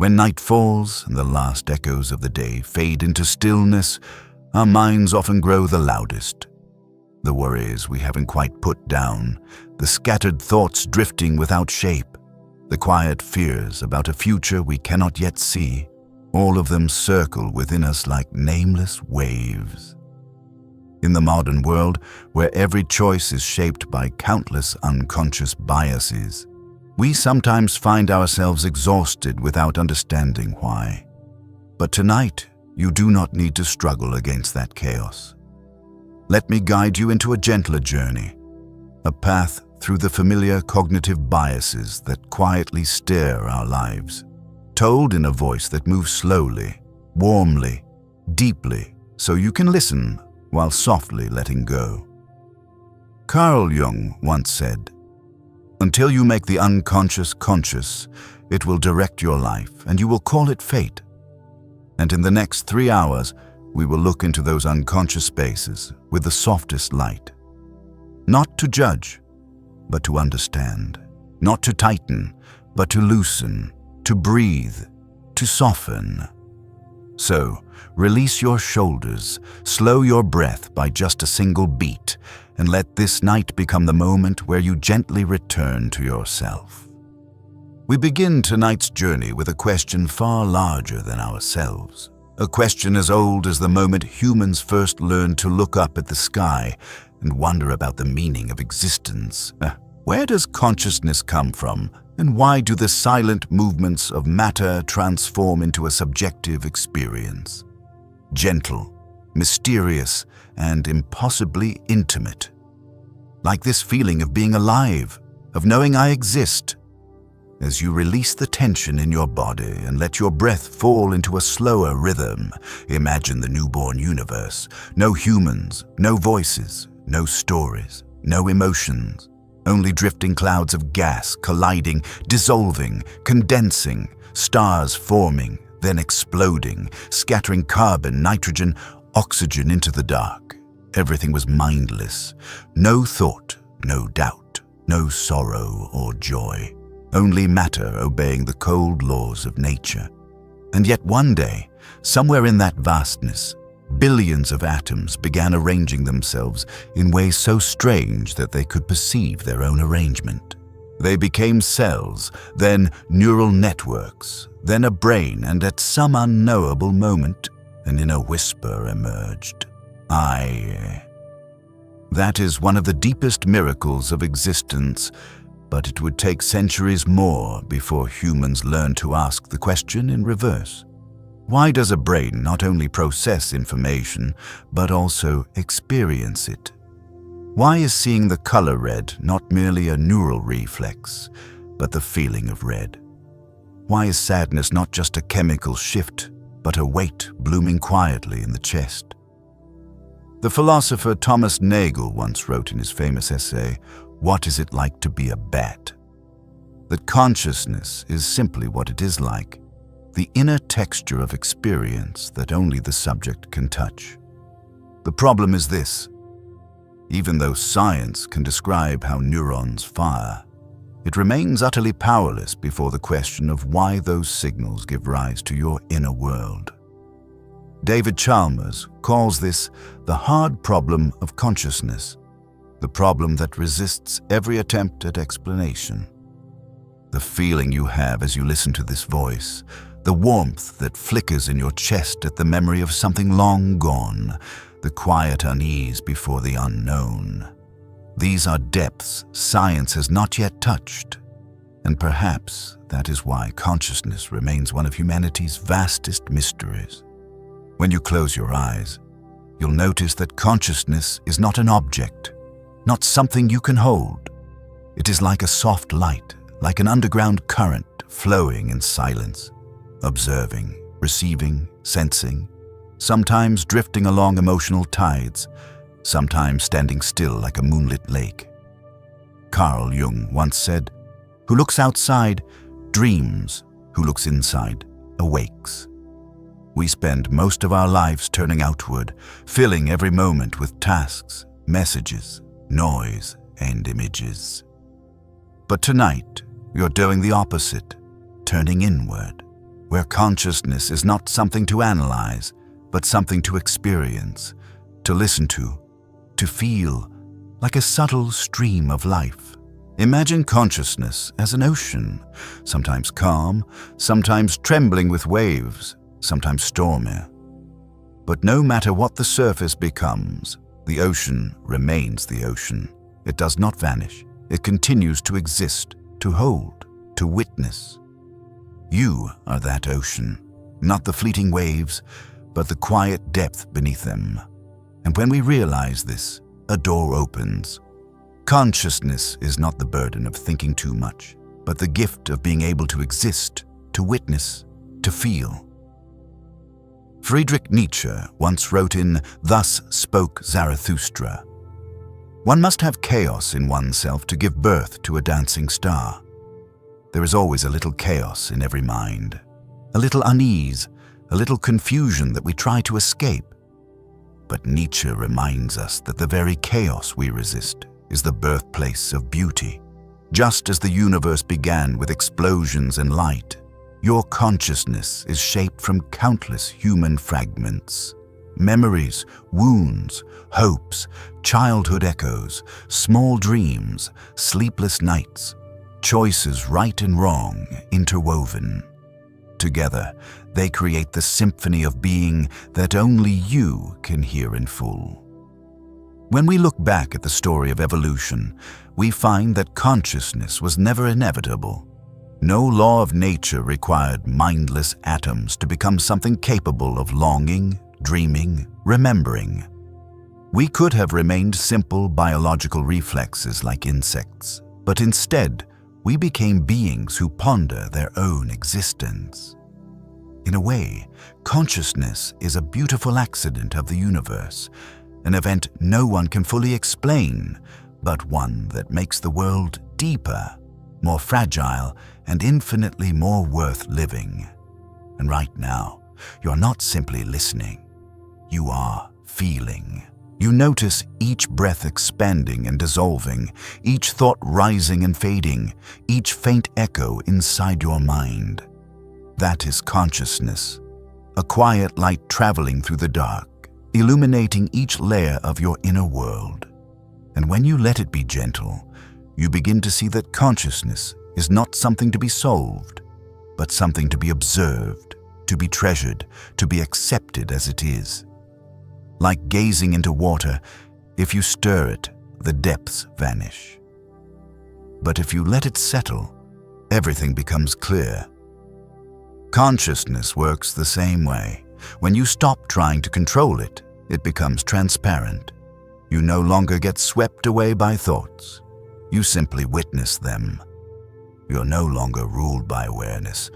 When night falls and the last echoes of the day fade into stillness, our minds often grow the loudest. The worries we haven't quite put down, the scattered thoughts drifting without shape, the quiet fears about a future we cannot yet see, all of them circle within us like nameless waves. In the modern world, where every choice is shaped by countless unconscious biases, we sometimes find ourselves exhausted without understanding why. But tonight, you do not need to struggle against that chaos. Let me guide you into a gentler journey, a path through the familiar cognitive biases that quietly steer our lives, told in a voice that moves slowly, warmly, deeply, so you can listen while softly letting go. Carl Jung once said, "Until you make the unconscious conscious, it will direct your life and you will call it fate." And in the next 3 hours, we will look into those unconscious spaces with the softest light. Not to judge, but to understand. Not to tighten, but to loosen, to breathe, to soften. So, release your shoulders, slow your breath by just a single beat, and let this night become the moment where you gently return to yourself. We begin tonight's journey with a question far larger than ourselves. A question as old as the moment humans first learned to look up at the sky and wonder about the meaning of existence. Where does consciousness come from, and why do the silent movements of matter transform into a subjective experience? Gentle, mysterious, and impossibly intimate. Like this feeling of being alive, of knowing I exist. As you release the tension in your body and let your breath fall into a slower rhythm, imagine the newborn universe. No humans, no voices, no stories, no emotions. Only drifting clouds of gas colliding, dissolving, condensing, stars forming, then exploding, scattering carbon, nitrogen, oxygen into the dark. Everything was mindless. No thought, no doubt, no sorrow or joy. Only matter obeying the cold laws of nature. And yet one day, somewhere in that vastness, billions of atoms began arranging themselves in ways so strange that they could perceive their own arrangement. They became cells, then neural networks, then a brain, and at some unknowable moment, an inner whisper emerged. I. That is one of the deepest miracles of existence, but it would take centuries more before humans learn to ask the question in reverse. Why does a brain not only process information, but also experience it? Why is seeing the color red not merely a neural reflex, but the feeling of red? Why is sadness not just a chemical shift, but a weight blooming quietly in the chest? The philosopher Thomas Nagel once wrote in his famous essay, "What is it like to be a bat?" That consciousness is simply what it is like, the inner texture of experience that only the subject can touch. The problem is this: even though science can describe how neurons fire, it remains utterly powerless before the question of why those signals give rise to your inner world. David Chalmers calls this the hard problem of consciousness, the problem that resists every attempt at explanation. The feeling you have as you listen to this voice, the warmth that flickers in your chest at the memory of something long gone, the quiet unease before the unknown. These are depths science has not yet touched, and perhaps that is why consciousness remains one of humanity's vastest mysteries. When you close your eyes, you'll notice that consciousness is not an object, not something you can hold. It is like a soft light, like an underground current flowing in silence, observing, receiving, sensing, sometimes drifting along emotional tides, sometimes standing still like a moonlit lake. Carl Jung once said, "Who looks outside dreams, who looks inside awakes." We spend most of our lives turning outward, filling every moment with tasks, messages, noise, and images. But tonight, you're doing the opposite, turning inward. where consciousness is not something to analyze, but something to experience, to listen to feel, like a subtle stream of life. Imagine consciousness as an ocean, sometimes calm, sometimes trembling with waves, sometimes stormy. But no matter what the surface becomes, the ocean remains the ocean. It does not vanish. It continues to exist, to hold, to witness. You are that ocean, not the fleeting waves, but the quiet depth beneath them. And when we realize this, a door opens. Consciousness is not the burden of thinking too much, but the gift of being able to exist, to witness, to feel. Friedrich Nietzsche once wrote in Thus Spoke Zarathustra, "One must have chaos in oneself to give birth to a dancing star." There is always a little chaos in every mind, a little unease, a little confusion that we try to escape. But Nietzsche reminds us that the very chaos we resist is the birthplace of beauty. Just as the universe began with explosions and light, your consciousness is shaped from countless human fragments. Memories, wounds, hopes, childhood echoes, small dreams, sleepless nights, choices right and wrong interwoven. Together, they create the symphony of being that only you can hear in full. When we look back at the story of evolution, we find that consciousness was never inevitable. No law of nature required mindless atoms to become something capable of longing, dreaming, remembering. We could have remained simple biological reflexes like insects, but instead, we became beings who ponder their own existence. In a way, consciousness is a beautiful accident of the universe, an event no one can fully explain, but one that makes the world deeper, more fragile, and infinitely more worth living. And right now, you're not simply listening, you are feeling. You notice each breath expanding and dissolving, each thought rising and fading, each faint echo inside your mind. That is consciousness, a quiet light traveling through the dark, illuminating each layer of your inner world. And when you let it be gentle, you begin to see that consciousness is not something to be solved, but something to be observed, to be treasured, to be accepted as it is. Like gazing into water, if you stir it, the depths vanish. But if you let it settle, everything becomes clear. Consciousness works the same way. When you stop trying to control it, it becomes transparent. You no longer get swept away by thoughts. You simply witness them. You're no longer ruled by awareness.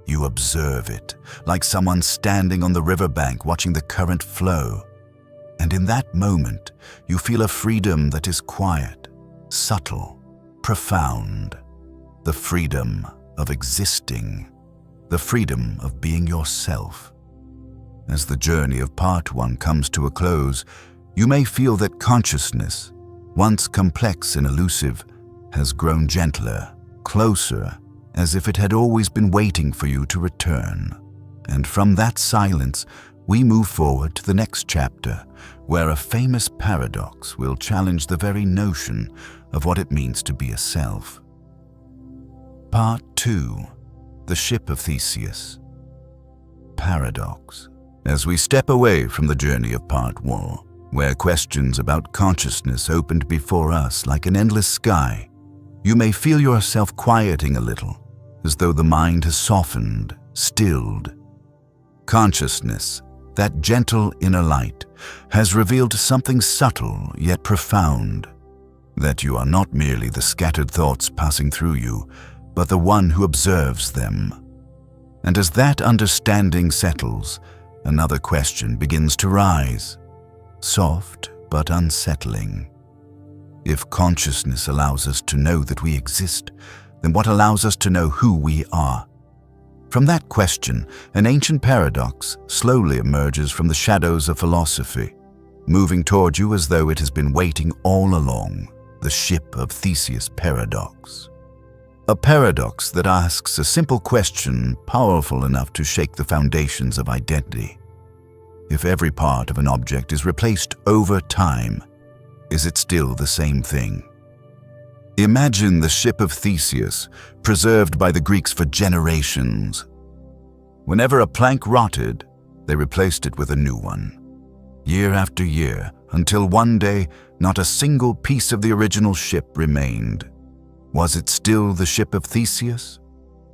You observe it, like someone standing on the riverbank watching the current flow. And in that moment, you feel a freedom that is quiet, subtle, profound. The freedom of existing, the freedom of being yourself. As the journey of part 1 comes to a close, you may feel that consciousness, once complex and elusive, has grown gentler, closer, as if it had always been waiting for you to return. And from that silence, we move forward to the next chapter, where a famous paradox will challenge the very notion of what it means to be a self. Part 2. The Ship of Theseus. Paradox. As we step away from the journey of Part 1, where questions about consciousness opened before us like an endless sky, you may feel yourself quieting a little, as though the mind has softened, stilled. Consciousness, that gentle inner light, has revealed something subtle yet profound, that you are not merely the scattered thoughts passing through you, but the one who observes them. And as that understanding settles, another question begins to rise, soft but unsettling. If consciousness allows us to know that we exist, then what allows us to know who we are? From that question, an ancient paradox slowly emerges from the shadows of philosophy, moving toward you as though it has been waiting all along, the Ship of Theseus paradox. A paradox that asks a simple question powerful enough to shake the foundations of identity. If every part of an object is replaced over time, is it still the same thing? Imagine the ship of Theseus, preserved by the Greeks for generations. Whenever a plank rotted, they replaced it with a new one. Year after year, until one day, not a single piece of the original ship remained. Was it still the ship of Theseus?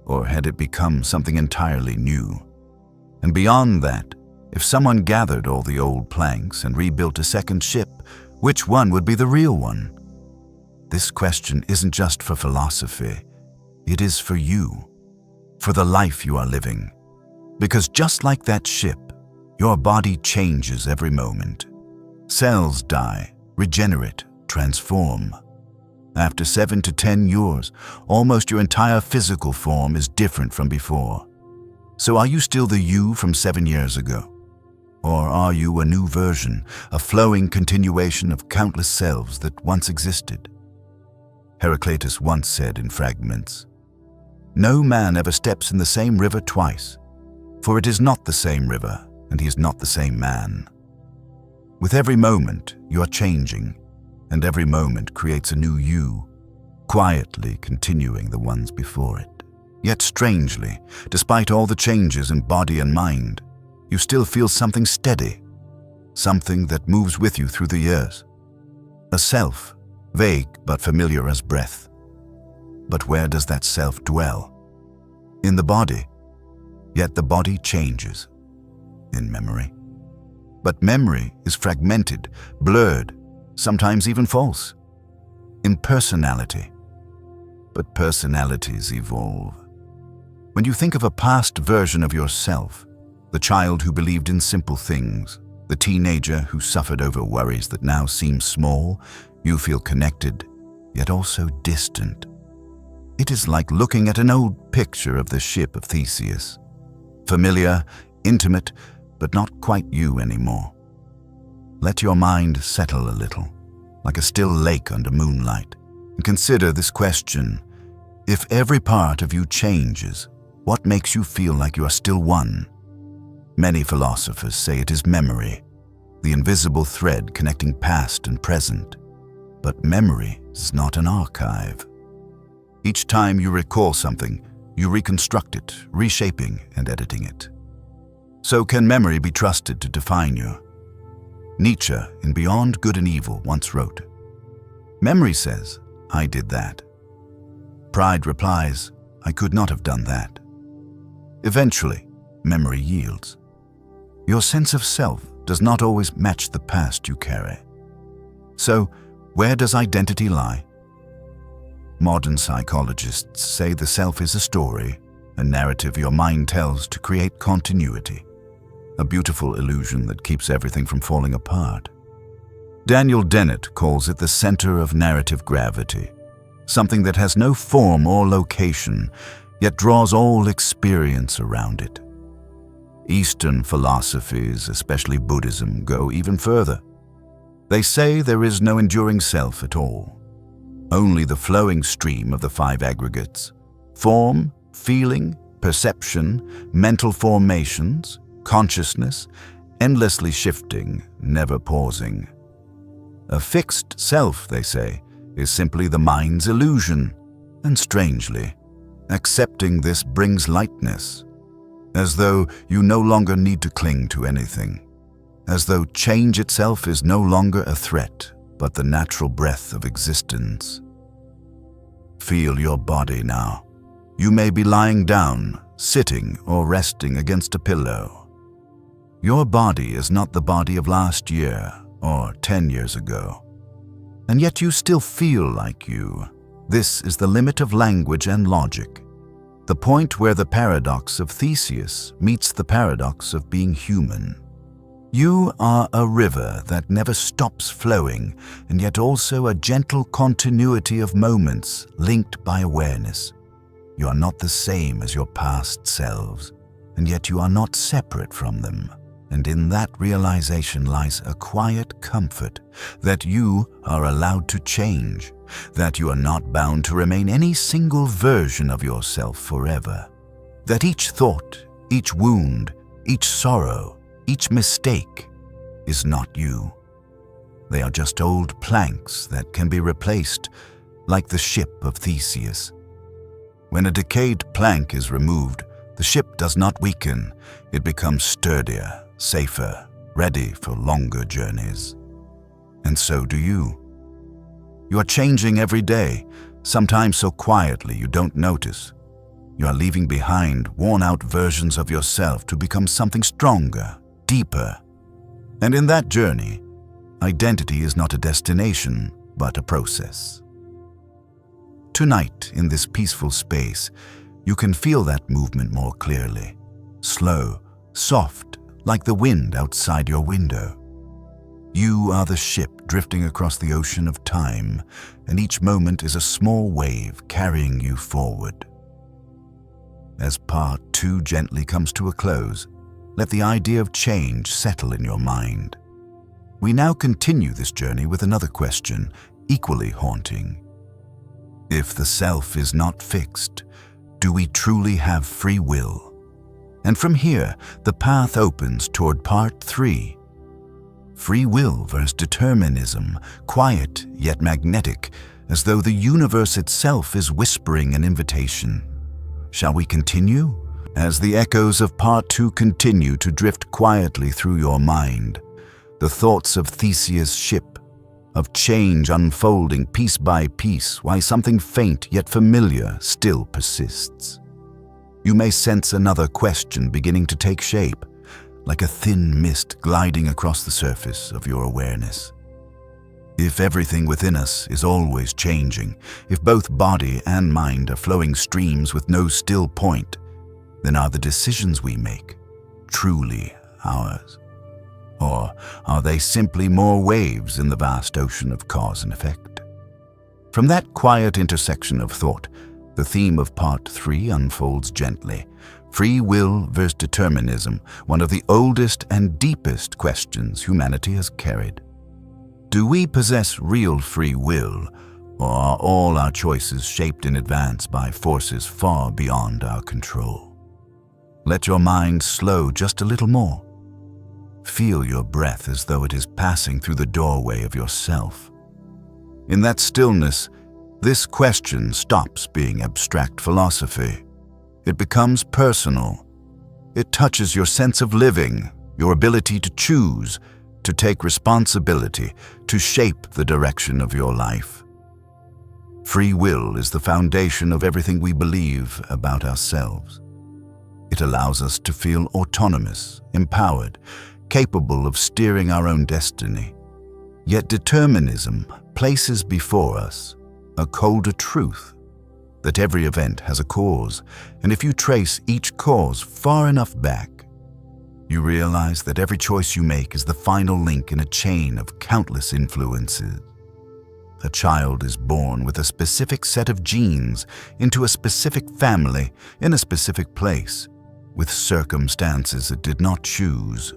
Or had it become something entirely new? And beyond that, if someone gathered all the old planks and rebuilt a second ship, which one would be the real one? This question isn't just for philosophy. It is for you, for the life you are living. Because just like that ship, your body changes every moment. Cells die, regenerate, transform. After 7 to 10 years, almost your entire physical form is different from before. So are you still the you from 7 years ago? Or are you a new version, a flowing continuation of countless selves that once existed? Heraclitus once said in fragments, "No man ever steps in the same river twice, for it is not the same river, and he is not the same man." With every moment, you are changing, and every moment creates a new you, quietly continuing the ones before it. Yet strangely, despite all the changes in body and mind, you still feel something steady, something that moves with you through the years. A self, vague but familiar as breath. But where does that self dwell? In the body. Yet the body changes. In memory. But memory is fragmented, blurred, sometimes even false. In personality. But personalities evolve. When you think of a past version of yourself, the child who believed in simple things, the teenager who suffered over worries that now seem small, you feel connected, yet also distant. It is like looking at an old picture of the ship of Theseus. Familiar, intimate, but not quite you anymore. Let your mind settle a little, like a still lake under moonlight, and consider this question. If every part of you changes, what makes you feel like you are still one? Many philosophers say it is memory, the invisible thread connecting past and present. But memory is not an archive. Each time you recall something, you reconstruct it, reshaping and editing it. So can memory be trusted to define you? Nietzsche, in Beyond Good and Evil, once wrote, "Memory says, I did that. Pride replies, I could not have done that." Eventually, memory yields. Your sense of self does not always match the past you carry. So, where does identity lie? Modern psychologists say the self is a story, a narrative your mind tells to create continuity, a beautiful illusion that keeps everything from falling apart. Daniel Dennett calls it the center of narrative gravity, something that has no form or location, yet draws all experience around it. Eastern philosophies, especially Buddhism, go even further. They say there is no enduring self at all, only the flowing stream of the 5 aggregates: form, feeling, perception, mental formations, consciousness, endlessly shifting, never pausing. A fixed self, they say, is simply the mind's illusion, and strangely, accepting this brings lightness, as though you no longer need to cling to anything, as though change itself is no longer a threat, but the natural breath of existence. Feel your body now. You may be lying down, sitting, or resting against a pillow. Your body is not the body of last year or 10 years ago, and yet you still feel like you. This is the limit of language and logic, the point where the paradox of Theseus meets the paradox of being human. You are a river that never stops flowing, and yet also a gentle continuity of moments linked by awareness. You are not the same as your past selves, and yet you are not separate from them. And in that realization lies a quiet comfort that you are allowed to change, that you are not bound to remain any single version of yourself forever, that each thought, each wound, each sorrow, each mistake is not you. They are just old planks that can be replaced, like the ship of Theseus. When a decayed plank is removed, the ship does not weaken. It becomes sturdier, safer, ready for longer journeys. And so do you. You are changing every day, sometimes so quietly you don't notice. You are leaving behind worn-out versions of yourself to become something stronger, deeper. And in that journey, identity is not a destination, but a process. Tonight, in this peaceful space, you can feel that movement more clearly. Slow, soft, like the wind outside your window. You are the ship drifting across the ocean of time, and each moment is a small wave carrying you forward. As part 2 gently comes to a close, let the idea of change settle in your mind. We now continue this journey with another question, equally haunting. If the self is not fixed, do we truly have free will? And from here, the path opens toward part 3. Free will versus determinism, quiet yet magnetic, as though the universe itself is whispering an invitation. Shall we continue? As the echoes of part 2 continue to drift quietly through your mind, the thoughts of Theseus' ship, of change unfolding piece by piece, why something faint yet familiar still persists. You may sense another question beginning to take shape, like a thin mist gliding across the surface of your awareness. If everything within us is always changing, if both body and mind are flowing streams with no still point, then are the decisions we make truly ours? Or are they simply more waves in the vast ocean of cause and effect? From that quiet intersection of thought, the theme of part 3 unfolds gently. Free will versus determinism, one of the oldest and deepest questions humanity has carried. Do we possess real free will, or are all our choices shaped in advance by forces far beyond our control? Let your mind slow just a little more. Feel your breath as though it is passing through the doorway of yourself. In that stillness, this question stops being abstract philosophy. It becomes personal. It touches your sense of living, your ability to choose, to take responsibility, to shape the direction of your life. Free will is the foundation of everything we believe about ourselves. It allows us to feel autonomous, empowered, capable of steering our own destiny. Yet determinism places before us a colder truth, that every event has a cause, and if you trace each cause far enough back, you realize that every choice you make is the final link in a chain of countless influences. A child is born with a specific set of genes into a specific family in a specific place, with circumstances it did not choose.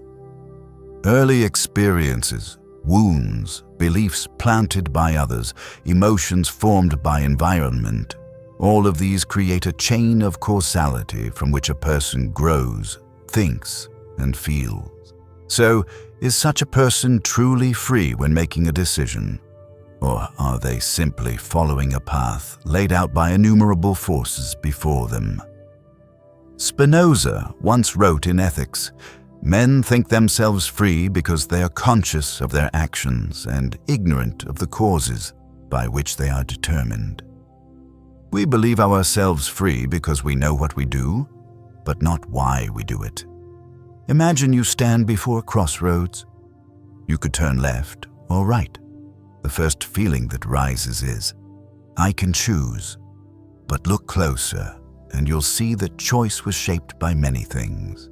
Early experiences, wounds, beliefs planted by others, emotions formed by environment, all of these create a chain of causality from which a person grows, thinks, and feels. So, is such a person truly free when making a decision? Or are they simply following a path laid out by innumerable forces before them? Spinoza once wrote in Ethics, "Men think themselves free because they are conscious of their actions and ignorant of the causes by which they are determined." We believe ourselves free because we know what we do, but not why we do it. Imagine you stand before a crossroads. You could turn left or right. The first feeling that rises is, I can choose. But look closer, and you'll see that choice was shaped by many things.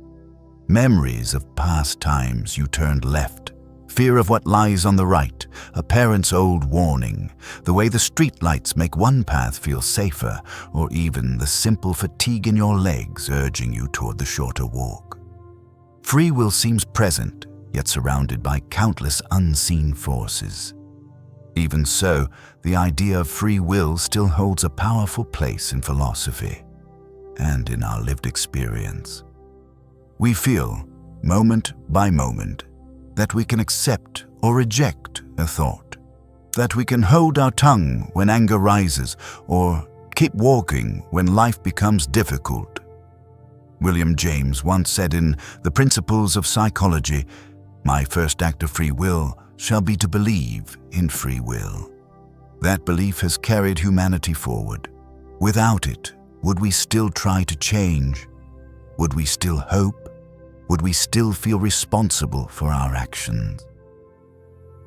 Memories of past times you turned left, fear of what lies on the right, a parent's old warning, the way the streetlights make one path feel safer, or even the simple fatigue in your legs urging you toward the shorter walk. Free will seems present, yet surrounded by countless unseen forces. Even so, the idea of free will still holds a powerful place in philosophy and in our lived experience. We feel, moment by moment, that we can accept or reject a thought, that we can hold our tongue when anger rises or keep walking when life becomes difficult. William James once said in The Principles of Psychology, "My first act of free will shall be to believe in free will." That belief has carried humanity forward. Without it, would we still try to change? Would we still hope? Would we still feel responsible for our actions?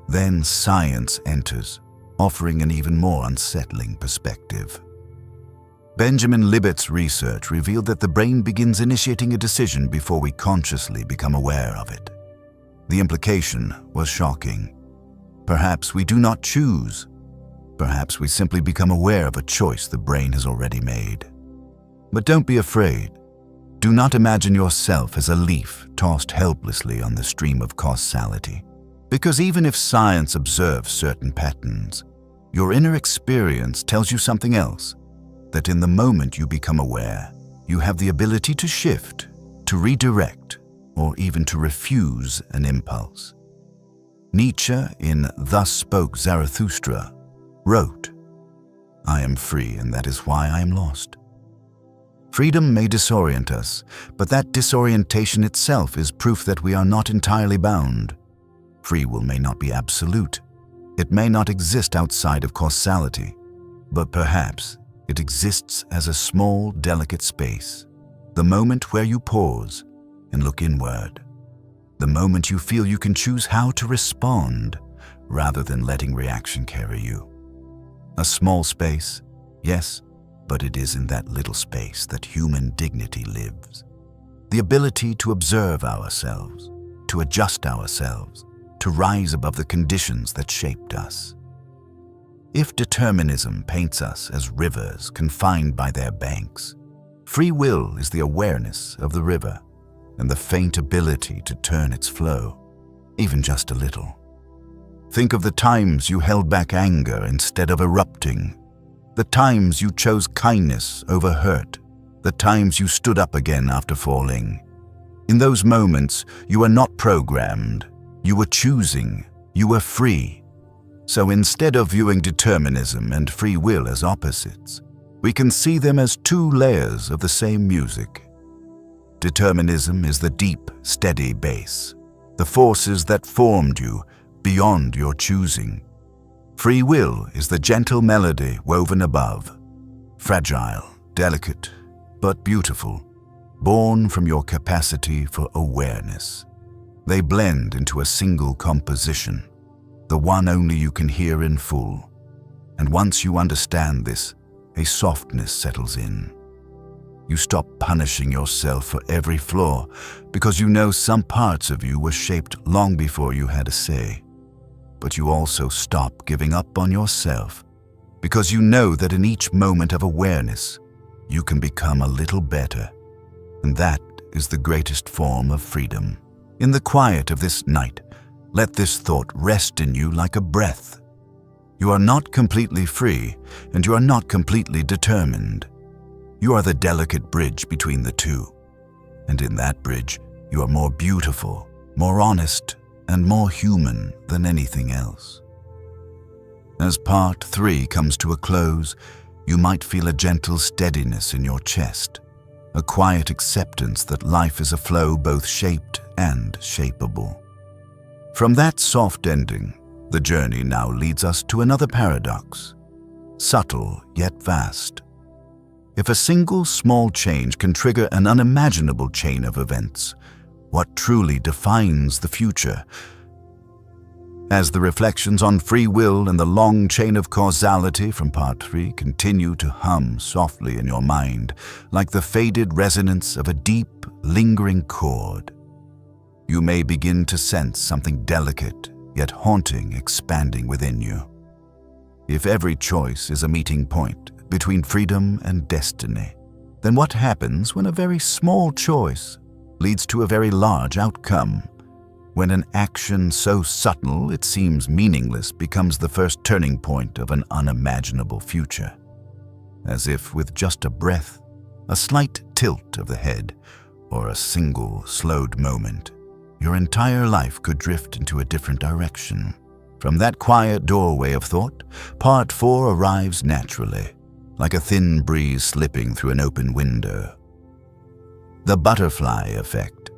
Then science enters, offering an even more unsettling perspective. Benjamin Libet's research revealed that the brain begins initiating a decision before we consciously become aware of it. The implication was shocking. Perhaps we do not choose. Perhaps we simply become aware of a choice the brain has already made. But don't be afraid. Do not imagine yourself as a leaf tossed helplessly on the stream of causality. Because even if science observes certain patterns, your inner experience tells you something else, that in the moment you become aware, you have the ability to shift, to redirect, or even to refuse an impulse. Nietzsche, in Thus Spoke Zarathustra, wrote, "I am free, and that is why I am lost." Freedom may disorient us, but that disorientation itself is proof that we are not entirely bound. Free will may not be absolute. It may not exist outside of causality, but perhaps it exists as a small, delicate space, the moment where you pause and look inward, the moment you feel you can choose how to respond rather than letting reaction carry you. A small space, yes, but it is in that little space that human dignity lives. The ability to observe ourselves, to adjust ourselves, to rise above the conditions that shaped us. If determinism paints us as rivers confined by their banks, free will is the awareness of the river and the faint ability to turn its flow, even just a little. Think of the times you held back anger instead of erupting, the times you chose kindness over hurt, the times you stood up again after falling. In those moments, you were not programmed, you were choosing, you were free. So instead of viewing determinism and free will as opposites, we can see them as two layers of the same music. Determinism is the deep, steady bass, the forces that formed you beyond your choosing. Free will is the gentle melody woven above, fragile, delicate, but beautiful, born from your capacity for awareness. They blend into a single composition, the one only you can hear in full. And once you understand this, a softness settles in. You stop punishing yourself for every flaw because you know some parts of you were shaped long before you had a say. But you also stop giving up on yourself because you know that in each moment of awareness, you can become a little better. And that is the greatest form of freedom. In the quiet of this night, let this thought rest in you like a breath. You are not completely free, and you are not completely determined. You are the delicate bridge between the two. And in that bridge, you are more beautiful, more honest, and more human than anything else. As part 3 comes to a close, you might feel a gentle steadiness in your chest, a quiet acceptance that life is a flow both shaped and shapeable. From that soft ending, the journey now leads us to another paradox, subtle yet vast. If a single small change can trigger an unimaginable chain of events, what truly defines the future? As the reflections on free will and the long chain of causality from part 3 continue to hum softly in your mind, like the faded resonance of a deep, lingering chord, you may begin to sense something delicate yet haunting expanding within you. If every choice is a meeting point between freedom and destiny, then what happens when a very small choice leads to a very large outcome? when an action so subtle it seems meaningless becomes the first turning point of an unimaginable future. As if with just a breath, a slight tilt of the head, or a single slowed moment, your entire life could drift into a different direction. From that quiet doorway of thought, part 4 arrives naturally, like a thin breeze slipping through an open window. The butterfly effect,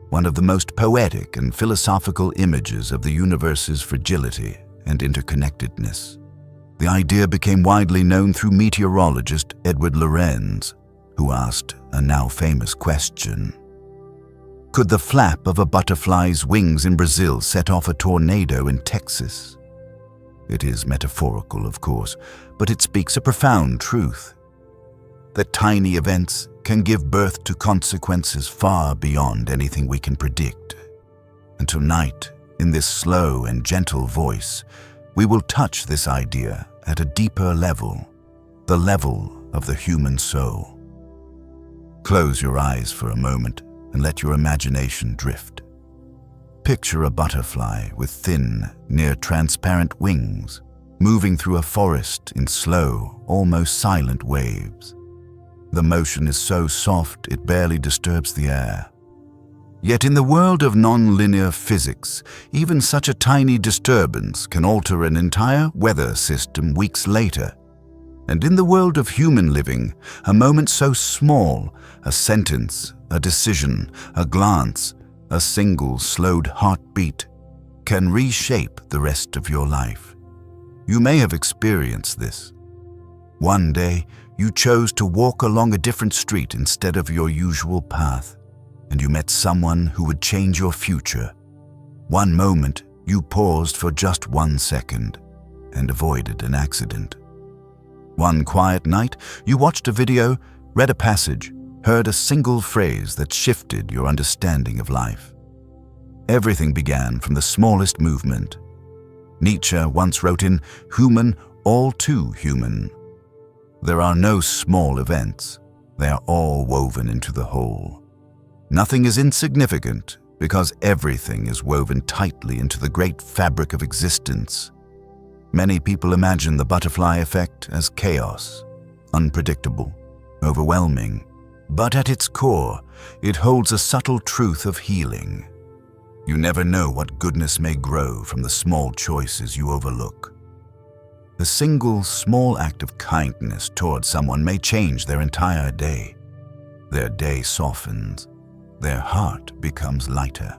one of the most poetic and philosophical images of the universe's fragility and interconnectedness. The idea became widely known through meteorologist Edward Lorenz, who asked a now famous question. Could the flap of a butterfly's wings in Brazil set off a tornado in Texas? It is metaphorical, of course, but it speaks a profound truth. That tiny events can give birth to consequences far beyond anything we can predict. And tonight, in this slow and gentle voice, we will touch this idea at a deeper level, the level of the human soul. Close your eyes for a moment and let your imagination drift. Picture a butterfly with thin, near-transparent wings, moving through a forest in slow, almost silent waves. The motion is so soft it barely disturbs the air. Yet in the world of non-linear physics, even such a tiny disturbance can alter an entire weather system weeks later. And in the world of human living, a moment so small, a sentence, a decision, a glance, a single slowed heartbeat, can reshape the rest of your life. You may have experienced this. One day, you chose to walk along a different street instead of your usual path, and you met someone who would change your future. One moment, you paused for just 1 second and avoided an accident. One quiet night, you watched a video, read a passage, heard a single phrase that shifted your understanding of life. Everything began from the smallest movement. Nietzsche once wrote in "Human, all too human." There are no small events. They are all woven into the whole. Nothing is insignificant because everything is woven tightly into the great fabric of existence. Many people imagine the butterfly effect as chaos, unpredictable, overwhelming. But at its core, it holds a subtle truth of healing. You never know what goodness may grow from the small choices you overlook. A single small act of kindness toward someone may change their entire day. Their day softens. Their heart becomes lighter.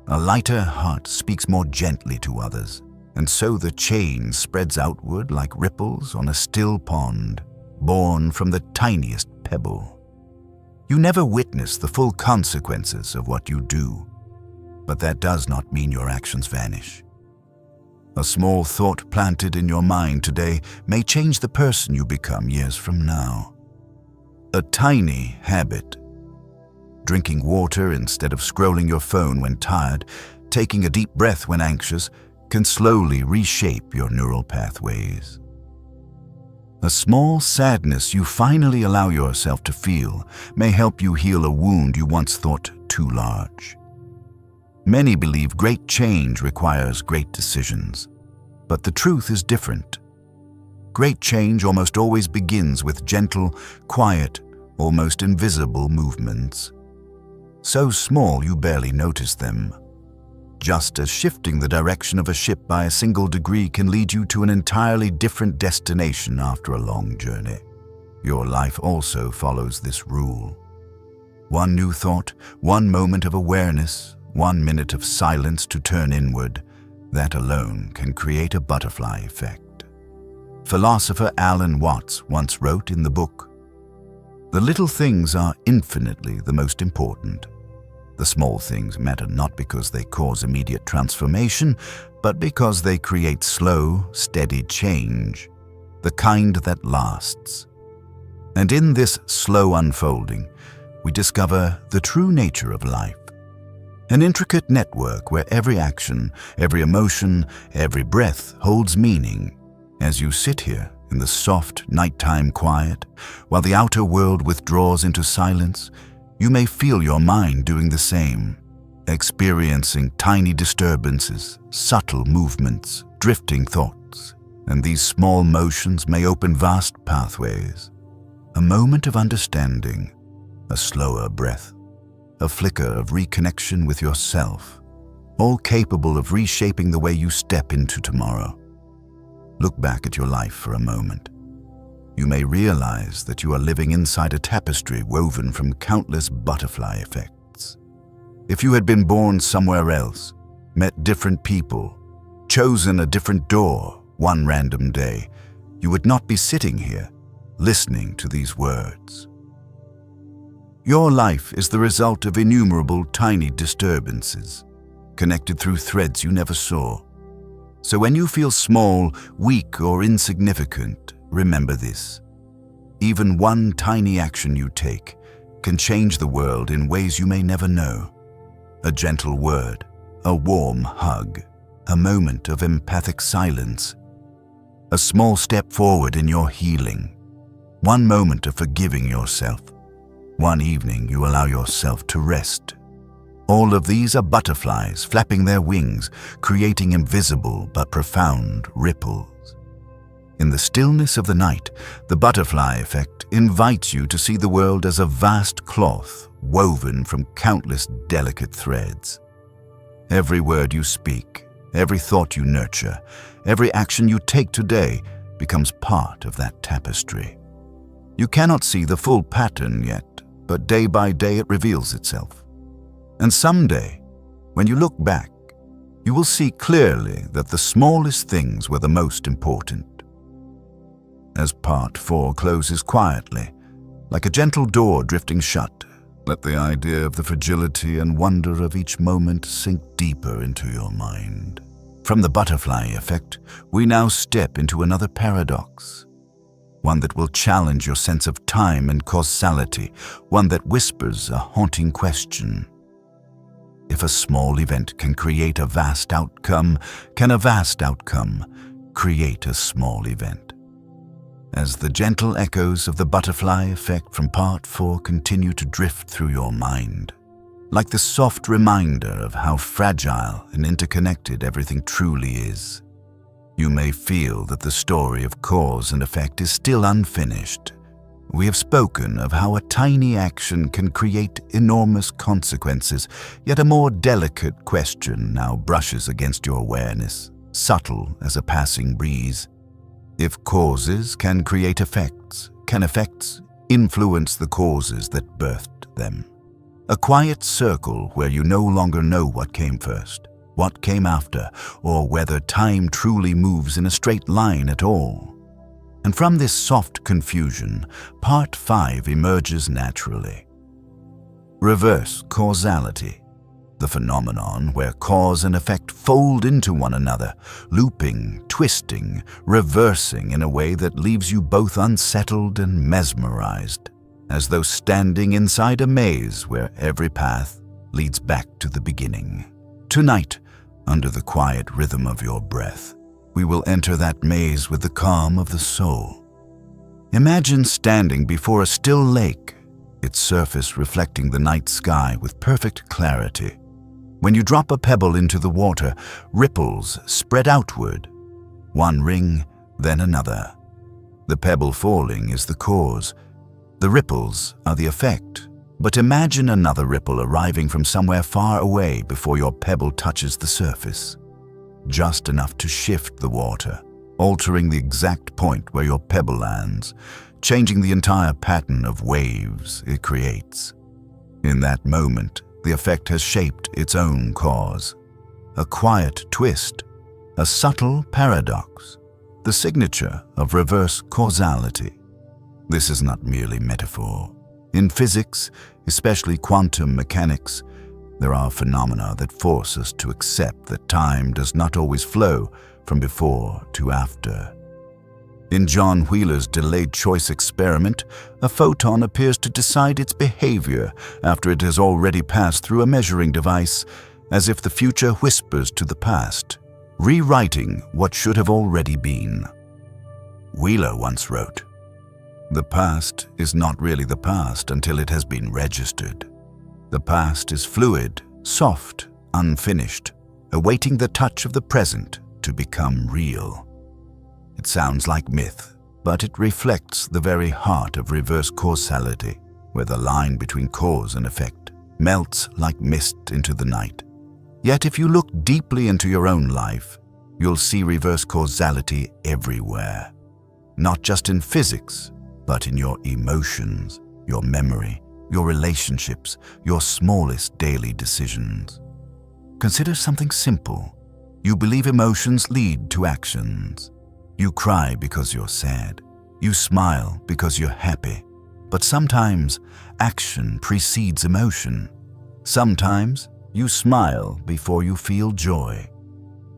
A lighter heart speaks more gently to others, and so the chain spreads outward like ripples on a still pond, born from the tiniest pebble. You never witness the full consequences of what you do, but that does not mean your actions vanish. A small thought planted in your mind today may change the person you become years from now. A tiny habit, drinking water instead of scrolling your phone when tired, taking a deep breath when anxious, can slowly reshape your neural pathways. A small sadness you finally allow yourself to feel may help you heal a wound you once thought too large. Many believe great change requires great decisions, but the truth is different. Great change almost always begins with gentle, quiet, almost invisible movements. So small you barely notice them. Just as shifting the direction of a ship by a single degree can lead you to an entirely different destination after a long journey, your life also follows this rule. One new thought, one moment of awareness, 1 minute of silence to turn inward, that alone can create a butterfly effect. Philosopher Alan Watts once wrote in the book, "The little things are infinitely the most important. The small things matter not because they cause immediate transformation, but because they create slow, steady change, the kind that lasts." And in this slow unfolding, we discover the true nature of life. An intricate network where every action, every emotion, every breath holds meaning. As you sit here in the soft nighttime quiet, while the outer world withdraws into silence, you may feel your mind doing the same. experiencing tiny disturbances, subtle movements, drifting thoughts, and these small motions may open vast pathways. A moment of understanding, a slower breath, a flicker of reconnection with yourself, all capable of reshaping the way you step into tomorrow. Look back at your life for a moment. You may realize that you are living inside a tapestry woven from countless butterfly effects. If you had been born somewhere else, met different people, chosen a different door one random day, you would not be sitting here, listening to these words. Your life is the result of innumerable tiny disturbances, connected through threads you never saw. So when you feel small, weak, or insignificant, remember this. Even one tiny action you take can change the world in ways you may never know. A gentle word, a warm hug, a moment of empathic silence, a small step forward in your healing, one moment of forgiving yourself, one evening you allow yourself to rest. All of these are butterflies flapping their wings, creating invisible but profound ripples. In the stillness of the night, the butterfly effect invites you to see the world as a vast cloth woven from countless delicate threads. Every word you speak, every thought you nurture, every action you take today becomes part of that tapestry. You cannot see the full pattern yet, but day by day it reveals itself. And someday, when you look back, you will see clearly that the smallest things were the most important. As part 4 closes quietly, like a gentle door drifting shut, let the idea of the fragility and wonder of each moment sink deeper into your mind. From the butterfly effect, we now step into another paradox, one that will challenge your sense of time and causality, one that whispers a haunting question. If a small event can create a vast outcome, can a vast outcome create a small event? As the gentle echoes of the butterfly effect from part 4 continue to drift through your mind, like the soft reminder of how fragile and interconnected everything truly is, you may feel that the story of cause and effect is still unfinished. We have spoken of how a tiny action can create enormous consequences, yet a more delicate question now brushes against your awareness, subtle as a passing breeze. If causes can create effects, can effects influence the causes that birthed them? A quiet circle where you no longer know what came first, what came after, or whether time truly moves in a straight line at all. And from this soft confusion, part 5 emerges naturally. Reverse causality, the phenomenon where cause and effect fold into one another, looping, twisting, reversing in a way that leaves you both unsettled and mesmerized, as though standing inside a maze where every path leads back to the beginning. Tonight, under the quiet rhythm of your breath, we will enter that maze with the calm of the soul. Imagine standing before a still lake, its surface reflecting the night sky with perfect clarity. When you drop a pebble into the water, ripples spread outward, one ring, then another. The pebble falling is the cause. The ripples are the effect. But imagine another ripple arriving from somewhere far away before your pebble touches the surface, just enough to shift the water, altering the exact point where your pebble lands, changing the entire pattern of waves it creates. In that moment, the effect has shaped its own cause. A quiet twist, a subtle paradox, the signature of reverse causality. This is not merely metaphor. In physics, especially quantum mechanics, there are phenomena that force us to accept that time does not always flow from before to after. In John Wheeler's delayed choice experiment, a photon appears to decide its behavior after it has already passed through a measuring device, as if the future whispers to the past, rewriting what should have already been. Wheeler once wrote, "The past is not really the past until it has been registered. The past is fluid soft, unfinished, awaiting the touch of the present to become real. It sounds like myth, but it reflects the very heart of reverse causality, where the line between cause and effect melts like mist into the night. Yet if you look deeply into your own life, you'll see reverse causality everywhere. Not just in physics, but in your emotions, your memory, your relationships, your smallest daily decisions. Consider something simple. You believe emotions lead to actions. You cry because you're sad. You smile because you're happy. But sometimes action precedes emotion. Sometimes you smile before you feel joy,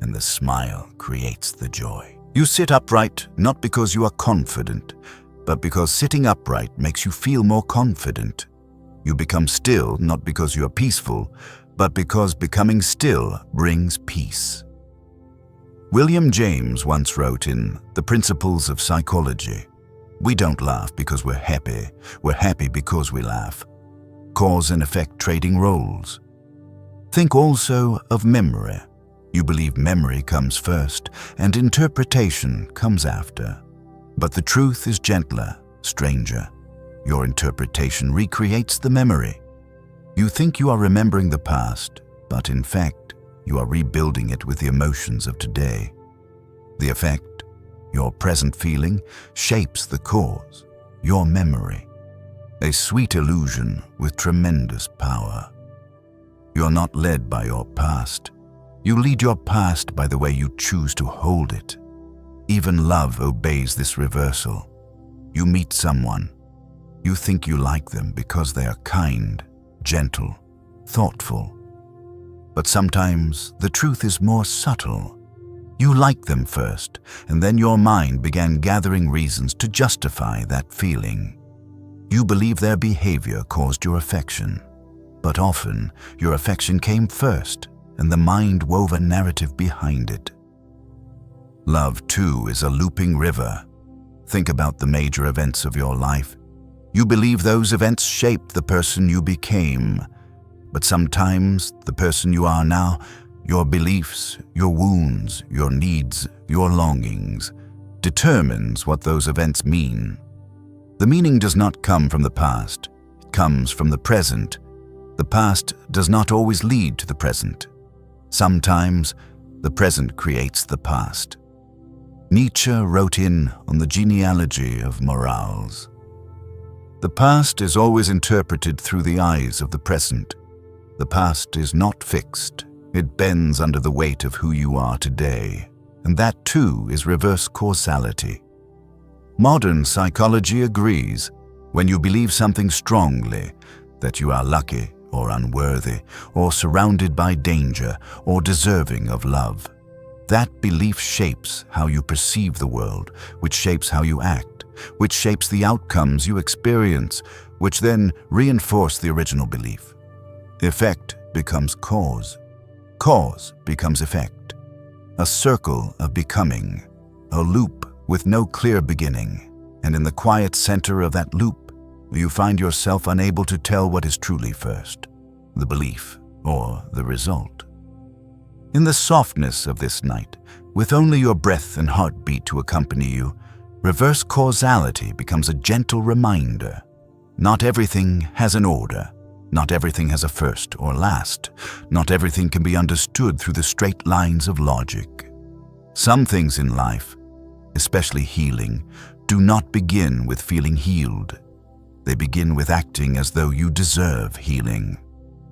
and the smile creates the joy. You sit upright not because you are confident, but because sitting upright makes you feel more confident. You become still not because you are peaceful, but because becoming still brings peace. William James once wrote in The Principles of Psychology, "We don't laugh because we're happy because we laugh." Cause and effect trading roles. Think also of memory. You believe memory comes first and interpretation comes after. But the truth is gentler, stranger. Your interpretation recreates the memory. You think you are remembering the past, but in fact, you are rebuilding it with the emotions of today. The effect, your present feeling, shapes the cause, your memory. A sweet illusion with tremendous power. You're not led by your past. You lead your past by the way you choose to hold it. Even love obeys this reversal. You meet someone. You think you like them because they are kind, gentle, thoughtful. But sometimes the truth is more subtle. You liked them first, and then your mind began gathering reasons to justify that feeling. You believe their behavior caused your affection, but often your affection came first, and the mind wove a narrative behind it. Love, too, is a looping river. Think about the major events of your life. You believe those events shaped the person you became, but sometimes the person you are now, your beliefs, your wounds, your needs, your longings, determines what those events mean. The meaning does not come from the past, it comes from the present. The past does not always lead to the present. Sometimes the present creates the past. Nietzsche wrote on the genealogy of morals. The past is always interpreted through the eyes of the present. The past is not fixed. It bends under the weight of who you are today, and that too is reverse causality. Modern psychology agrees. When you believe something strongly, that you are lucky or unworthy, or surrounded by danger, or deserving of love, that belief shapes how you perceive the world, which shapes how you act, which shapes the outcomes you experience, which then reinforce the original belief. Effect becomes cause. Cause becomes effect. A circle of becoming, a loop with no clear beginning, and in the quiet center of that loop, you find yourself unable to tell what is truly first, the belief or the result. In the softness of this night, with only your breath and heartbeat to accompany you, reverse causality becomes a gentle reminder. Not everything has an order. Not everything has a first or last. Not everything can be understood through the straight lines of logic. Some things in life, especially healing, do not begin with feeling healed. They begin with acting as though you deserve healing.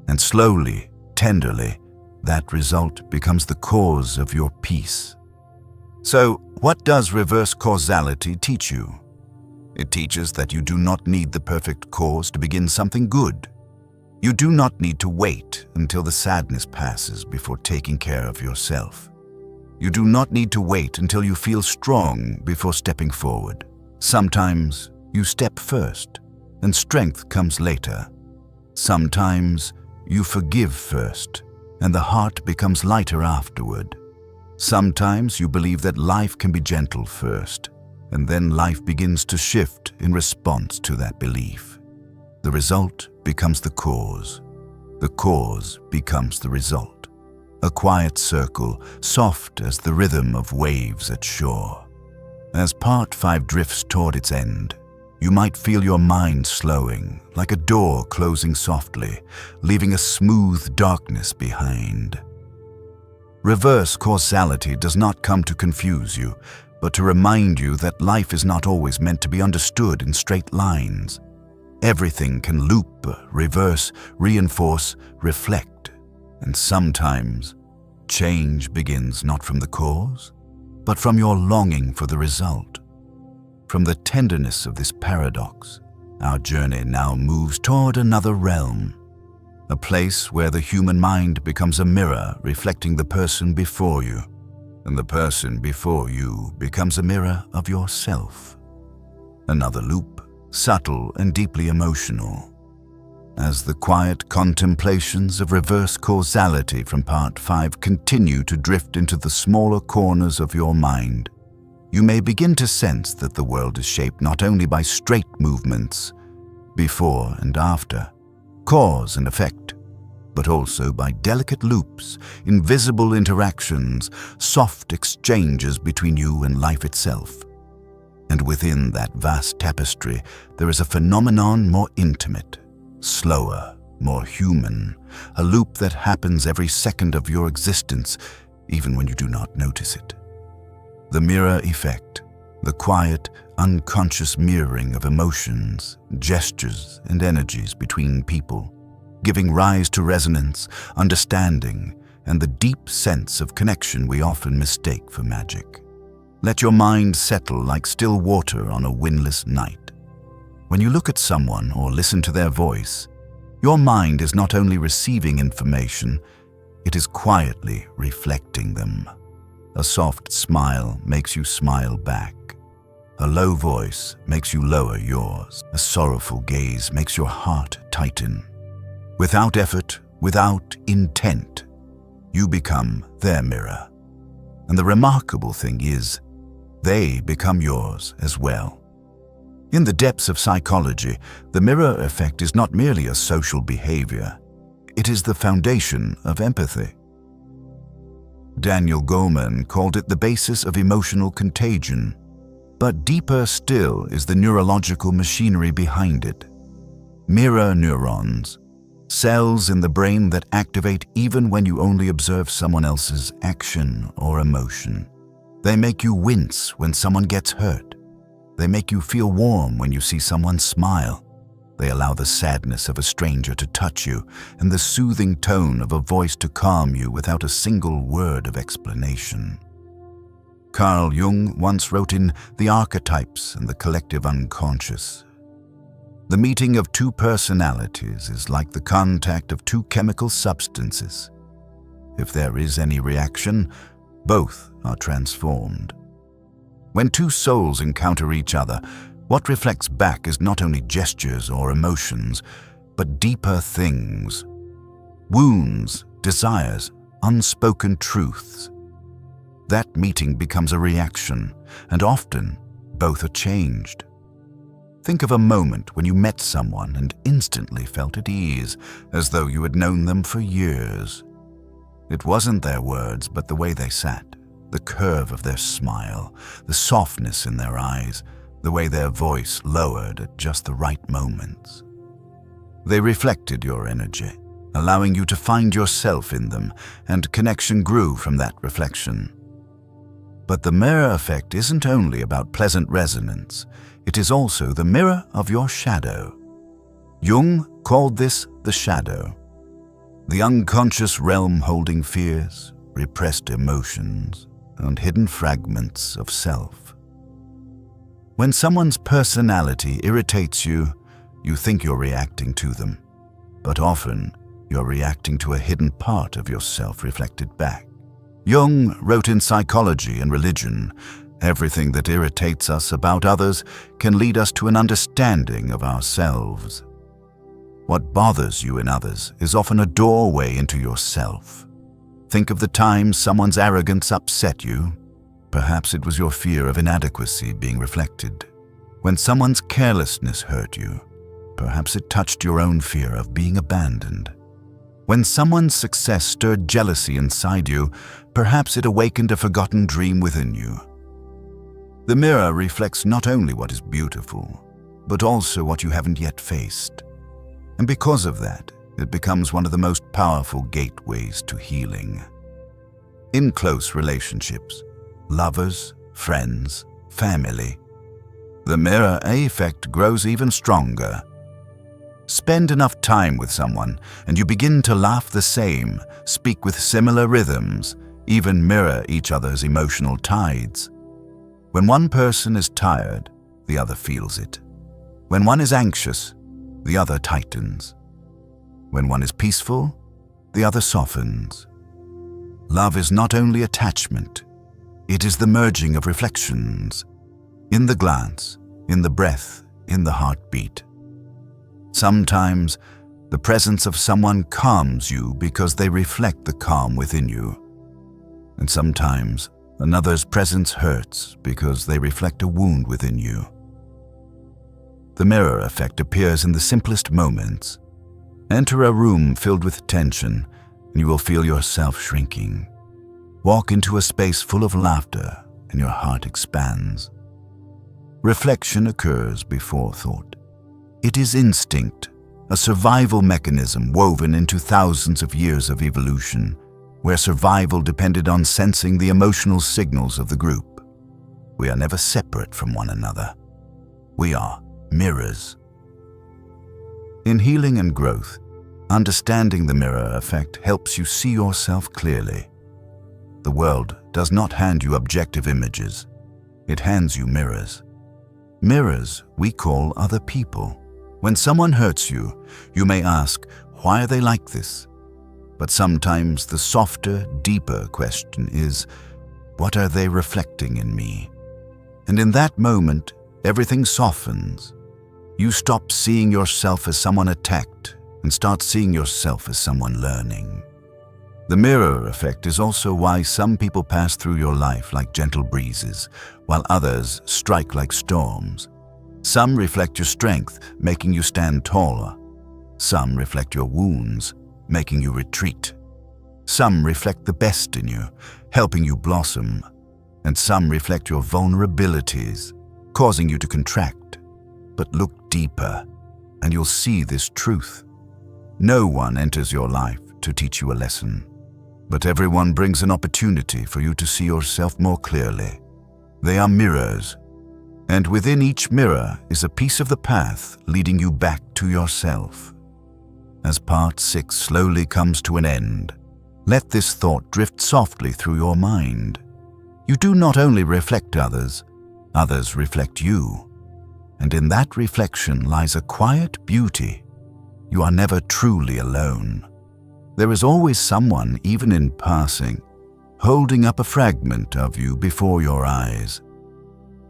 And slowly, tenderly, that result becomes the cause of your peace. So, what does reverse causality teach you? It teaches that you do not need the perfect cause to begin something good. You do not need to wait until the sadness passes before taking care of yourself. You do not need to wait until you feel strong before stepping forward. Sometimes you step first, and strength comes later. Sometimes you forgive first, and the heart becomes lighter afterward. Sometimes you believe that life can be gentle first, and then life begins to shift in response to that belief. The result becomes the cause. The cause becomes the result. A quiet circle, soft as the rhythm of waves at shore. As part 5 drifts toward its end, you might feel your mind slowing, like a door closing softly, leaving a smooth darkness behind. Reverse causality does not come to confuse you, but to remind you that life is not always meant to be understood in straight lines. Everything can loop, reverse, reinforce, reflect, and sometimes change begins not from the cause, but from your longing for the result. From the tenderness of this paradox, our journey now moves toward another realm, a place where the human mind becomes a mirror reflecting the person before you, and the person before you becomes a mirror of yourself. Another loop, subtle and deeply emotional. As the quiet contemplations of reverse causality from part 5 continue to drift into the smaller corners of your mind, you may begin to sense that the world is shaped not only by straight movements, before and after, cause and effect, but also by delicate loops, invisible interactions, soft exchanges between you and life itself. And within that vast tapestry, there is a phenomenon more intimate, slower, more human, a loop that happens every second of your existence, even when you do not notice it. The mirror effect, the quiet, unconscious mirroring of emotions, gestures, and energies between people, giving rise to resonance, understanding, and the deep sense of connection we often mistake for magic. Let your mind settle like still water on a windless night. When you look at someone or listen to their voice, your mind is not only receiving information, it is quietly reflecting them. A soft smile makes you smile back. A low voice makes you lower yours. A sorrowful gaze makes your heart tighten. Without effort, without intent, you become their mirror. And the remarkable thing is, they become yours as well. In the depths of psychology, the mirror effect is not merely a social behavior. It is the foundation of empathy. Daniel Goleman called it the basis of emotional contagion, but deeper still is the neurological machinery behind it. Mirror neurons, cells in the brain that activate even when you only observe someone else's action or emotion. They make you wince when someone gets hurt. They make you feel warm when you see someone smile. They allow the sadness of a stranger to touch you and the soothing tone of a voice to calm you without a single word of explanation. Carl Jung once wrote in The Archetypes and the Collective Unconscious, "The meeting of two personalities is like the contact of two chemical substances. If there is any reaction, both are transformed. When two souls encounter each other, what reflects back is not only gestures or emotions, but deeper things. Wounds, desires, unspoken truths. That meeting becomes a reaction, and often both are changed. Think of a moment when you met someone and instantly felt at ease, as though you had known them for years. It wasn't their words, but the way they sat, the curve of their smile, the softness in their eyes, the way their voice lowered at just the right moments. They reflected your energy, allowing you to find yourself in them, and connection grew from that reflection. But the mirror effect isn't only about pleasant resonance, it is also the mirror of your shadow. Jung called this the shadow, the unconscious realm holding fears, repressed emotions, and hidden fragments of self. When someone's personality irritates you, you think you're reacting to them, but often you're reacting to a hidden part of yourself reflected back. Jung wrote in Psychology and Religion, "Everything that irritates us about others can lead us to an understanding of ourselves. What bothers you in others is often a doorway into yourself. Think of the time someone's arrogance upset you. Perhaps it was your fear of inadequacy being reflected. When someone's carelessness hurt you, perhaps it touched your own fear of being abandoned. When someone's success stirred jealousy inside you, perhaps it awakened a forgotten dream within you. The mirror reflects not only what is beautiful, but also what you haven't yet faced. And because of that, it becomes one of the most powerful gateways to healing. In close relationships, lovers, friends, family, the mirror effect grows even stronger. Spend enough time with someone and you begin to laugh the same, speak with similar rhythms, even mirror each other's emotional tides. When one person is tired, the other feels it. When one is anxious, the other tightens. When one is peaceful, the other softens. Love is not only attachment, it is the merging of reflections, in the glance, in the breath, in the heartbeat. Sometimes, the presence of someone calms you because they reflect the calm within you. And sometimes, another's presence hurts because they reflect a wound within you. The mirror effect appears in the simplest moments. Enter a room filled with tension, and you will feel yourself shrinking. Walk into a space full of laughter, and your heart expands. Reflection occurs before thought. It is instinct, a survival mechanism woven into thousands of years of evolution, where survival depended on sensing the emotional signals of the group. We are never separate from one another. We are mirrors. In healing and growth, understanding the mirror effect helps you see yourself clearly. The world does not hand you objective images. It hands you mirrors. Mirrors we call other people. When someone hurts you, you may ask, why are they like this? But sometimes the softer, deeper question is, what are they reflecting in me? And in that moment, everything softens. You stop seeing yourself as someone attacked and start seeing yourself as someone learning. The mirror effect is also why some people pass through your life like gentle breezes, while others strike like storms. Some reflect your strength, making you stand taller. Some reflect your wounds, making you retreat. Some reflect the best in you, helping you blossom. And some reflect your vulnerabilities, causing you to contract. But look deeper, and you'll see this truth. No one enters your life to teach you a lesson, but everyone brings an opportunity for you to see yourself more clearly. They are mirrors, and within each mirror is a piece of the path leading you back to yourself. As part 6 slowly comes to an end, let this thought drift softly through your mind. You do not only reflect others, others reflect you. And in that reflection lies a quiet beauty. You are never truly alone. There is always someone, even in passing, holding up a fragment of you before your eyes.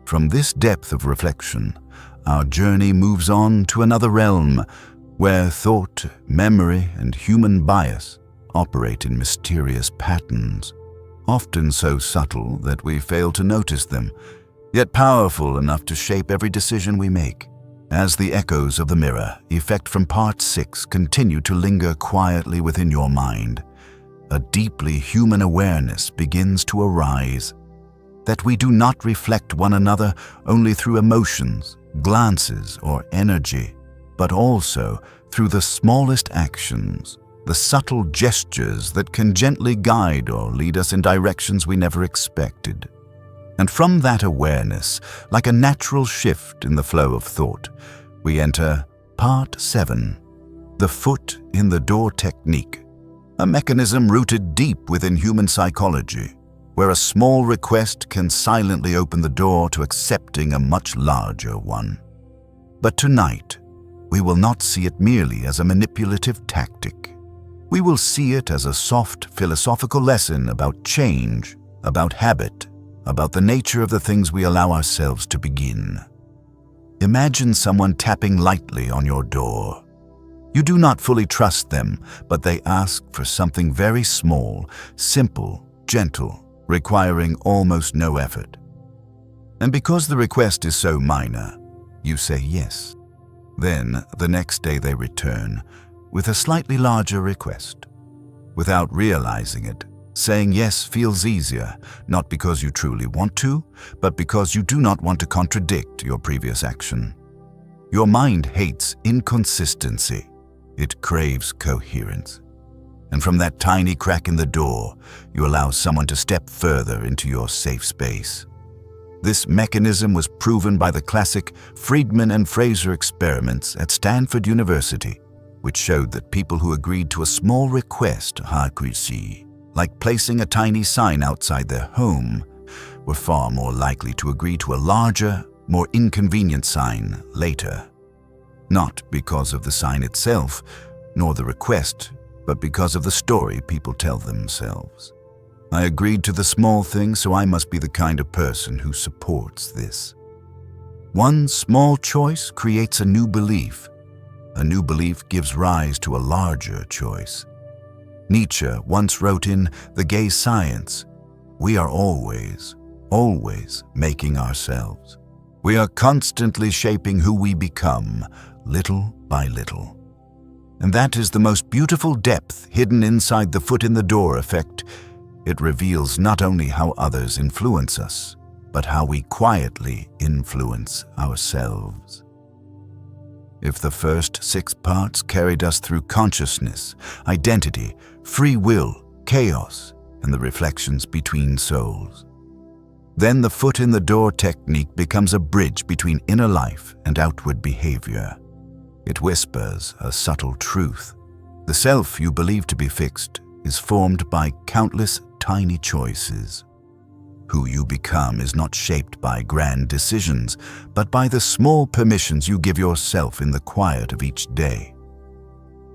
From this depth of reflection, our journey moves on to another realm where thought, memory, and human bias operate in mysterious patterns, often so subtle that we fail to notice them, yet powerful enough to shape every decision we make. As the echoes of the mirror effect from part 6 continue to linger quietly within your mind, a deeply human awareness begins to arise, that we do not reflect one another only through emotions, glances, or energy, but also through the smallest actions, the subtle gestures that can gently guide or lead us in directions we never expected. And from that awareness, like a natural shift in the flow of thought, we enter part 7, the foot in the door technique, a mechanism rooted deep within human psychology, where a small request can silently open the door to accepting a much larger one. But tonight, we will not see it merely as a manipulative tactic. We will see it as a soft philosophical lesson about change, about habit, about the nature of the things we allow ourselves to begin. Imagine someone tapping lightly on your door. You do not fully trust them, but they ask for something very small, simple, gentle, requiring almost no effort. And because the request is so minor, you say yes. Then, the next day they return, with a slightly larger request. Without realizing it, saying yes feels easier, not because you truly want to, but because you do not want to contradict your previous action. Your mind hates inconsistency. It craves coherence. And from that tiny crack in the door, you allow someone to step further into your safe space. This mechanism was proven by the classic Friedman and Fraser experiments at Stanford University, which showed that people who agreed to a small request, like placing a tiny sign outside their home, were far more likely to agree to a larger, more inconvenient sign later. Not because of the sign itself, nor the request, but because of the story people tell themselves. I agreed to the small thing, so I must be the kind of person who supports this. One small choice creates a new belief. A new belief gives rise to a larger choice. Nietzsche once wrote in The Gay Science, "We are always making ourselves. We are constantly shaping who we become, little by little." And that is the most beautiful depth hidden inside the foot in the door effect. It reveals not only how others influence us, but how we quietly influence ourselves. If the first 6 parts carried us through consciousness, identity, free will, chaos, and the reflections between souls, then the foot in the door technique becomes a bridge between inner life and outward behavior. It whispers a subtle truth. The self you believe to be fixed is formed by countless tiny choices. Who you become is not shaped by grand decisions, but by the small permissions you give yourself in the quiet of each day.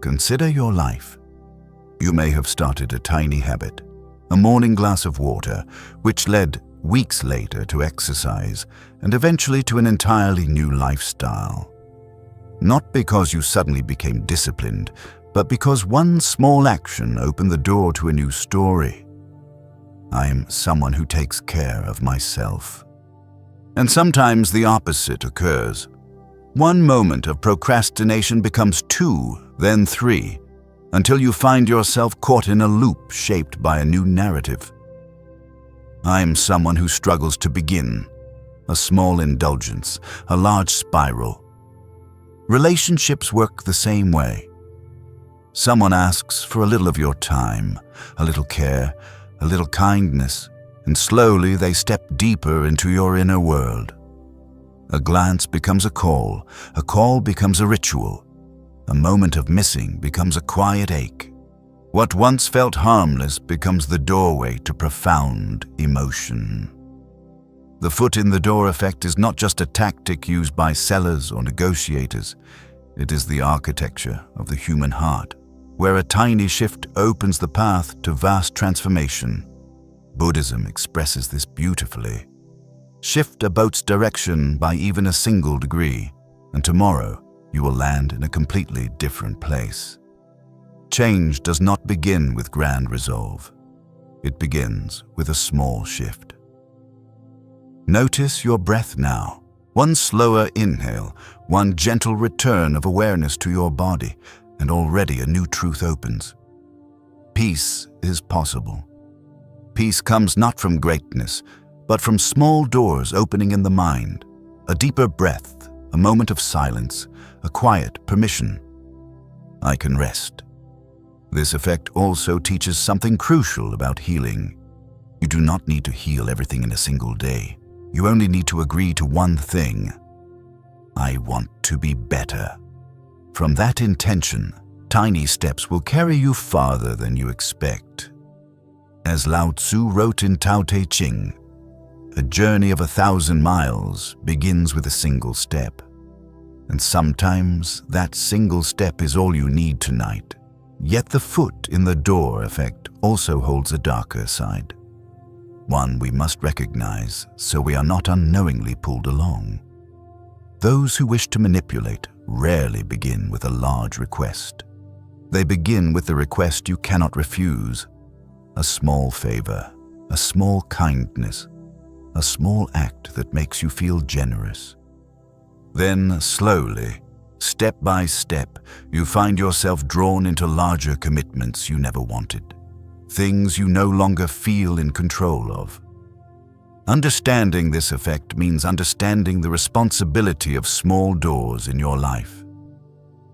Consider your life. You may have started a tiny habit, a morning glass of water, which led weeks later to exercise and eventually to an entirely new lifestyle. Not because you suddenly became disciplined, but because one small action opened the door to a new story. I am someone who takes care of myself. And sometimes the opposite occurs. One moment of procrastination becomes 2, then 3, until you find yourself caught in a loop shaped by a new narrative. I am someone who struggles to begin. A small indulgence, a large spiral. Relationships work the same way. Someone asks for a little of your time, a little care, a little kindness, and slowly they step deeper into your inner world. A glance becomes a call becomes a ritual. A moment of missing becomes a quiet ache. What once felt harmless becomes the doorway to profound emotion. The foot in the door effect is not just a tactic used by sellers or negotiators. It is the architecture of the human heart, where a tiny shift opens the path to vast transformation. Buddhism expresses this beautifully. Shift a boat's direction by even a single degree, and tomorrow you will land in a completely different place. Change does not begin with grand resolve. It begins with a small shift. Notice your breath now. One slower inhale, one gentle return of awareness to your body, and already a new truth opens. Peace is possible. Peace comes not from greatness, but from small doors opening in the mind, a deeper breath, a moment of silence, a quiet permission. I can rest. This effect also teaches something crucial about healing. You do not need to heal everything in a single day. You only need to agree to one thing. I want to be better. From that intention, tiny steps will carry you farther than you expect. As Lao Tzu wrote in Tao Te Ching, a journey of 1,000 miles begins with a single step. And sometimes that single step is all you need tonight. Yet the foot in the door effect also holds a darker side. One we must recognize so we are not unknowingly pulled along. Those who wish to manipulate rarely begin with a large request. They begin with the request you cannot refuse. A small favor, a small kindness, a small act that makes you feel generous. Then, slowly, Step by step, you find yourself drawn into larger commitments you never wanted, things you no longer feel in control of. Understanding this effect means understanding the responsibility of small doors in your life.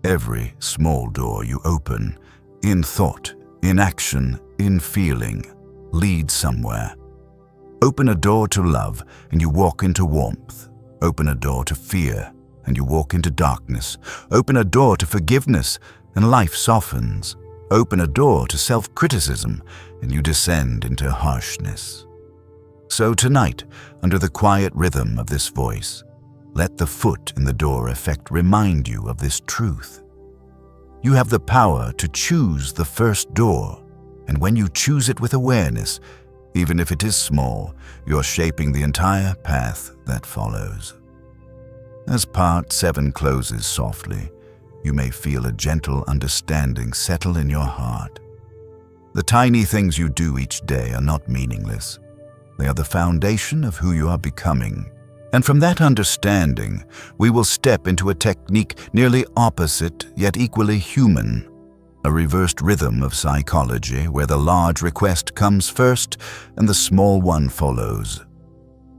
Every small door you open, in thought, in action, in feeling, leads somewhere. Open a door to love and you walk into warmth. Open a door to fear and you walk into darkness. Open a door to forgiveness and life softens. Open a door to self-criticism and you descend into harshness. So tonight, under the quiet rhythm of this voice, let the foot in the door effect remind you of this truth. You have the power to choose the first door, and when you choose it with awareness, even if it is small, you're shaping the entire path that follows. As part 7 closes softly, you may feel a gentle understanding settle in your heart. The tiny things you do each day are not meaningless. They are the foundation of who you are becoming. And from that understanding, we will step into a technique nearly opposite yet equally human, a reversed rhythm of psychology where the large request comes first and the small one follows.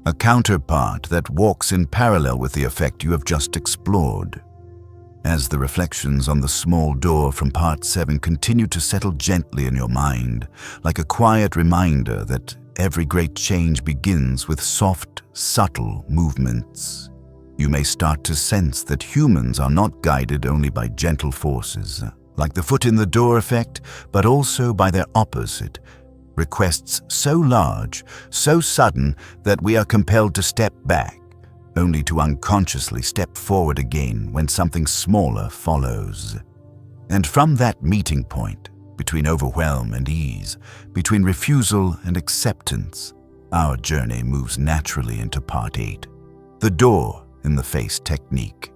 A counterpart that walks in parallel with the effect you have just explored. As the reflections on the small door from part 7 continue to settle gently in your mind, like a quiet reminder that every great change begins with soft, subtle movements, you may start to sense that humans are not guided only by gentle forces, like the foot in the door effect, but also by their opposite, requests so large, so sudden that we are compelled to step back, only to unconsciously step forward again when something smaller follows. And from that meeting point, between overwhelm and ease, between refusal and acceptance, our journey moves naturally into part 8, the door in the face technique.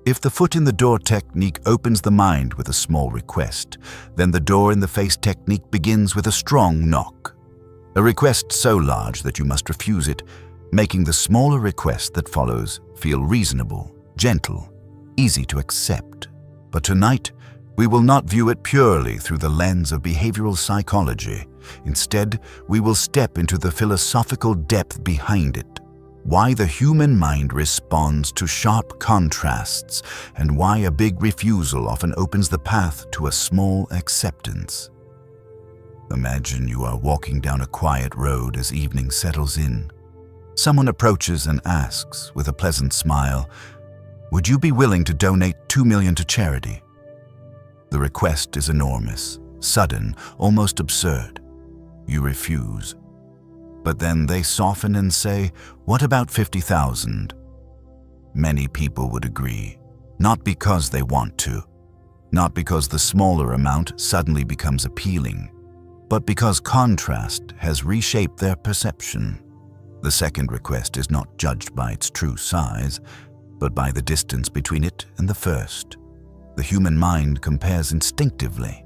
If the foot in the door technique opens the mind with a small request, then the door in the face technique begins with a strong knock. A request so large that you must refuse it, making the smaller request that follows feel reasonable, gentle, easy to accept. But tonight, we will not view it purely through the lens of behavioral psychology. Instead, we will step into the philosophical depth behind it, why the human mind responds to sharp contrasts, and why a big refusal often opens the path to a small acceptance. Imagine you are walking down a quiet road as evening settles in. Someone approaches and asks, with a pleasant smile, "Would you be willing to donate $2 million to charity?" The request is enormous, sudden, almost absurd. You refuse. But then they soften and say, "What about 50,000? Many people would agree, not because they want to, not because the smaller amount suddenly becomes appealing, but because contrast has reshaped their perception. The second request is not judged by its true size, but by the distance between it and the first. The human mind compares instinctively,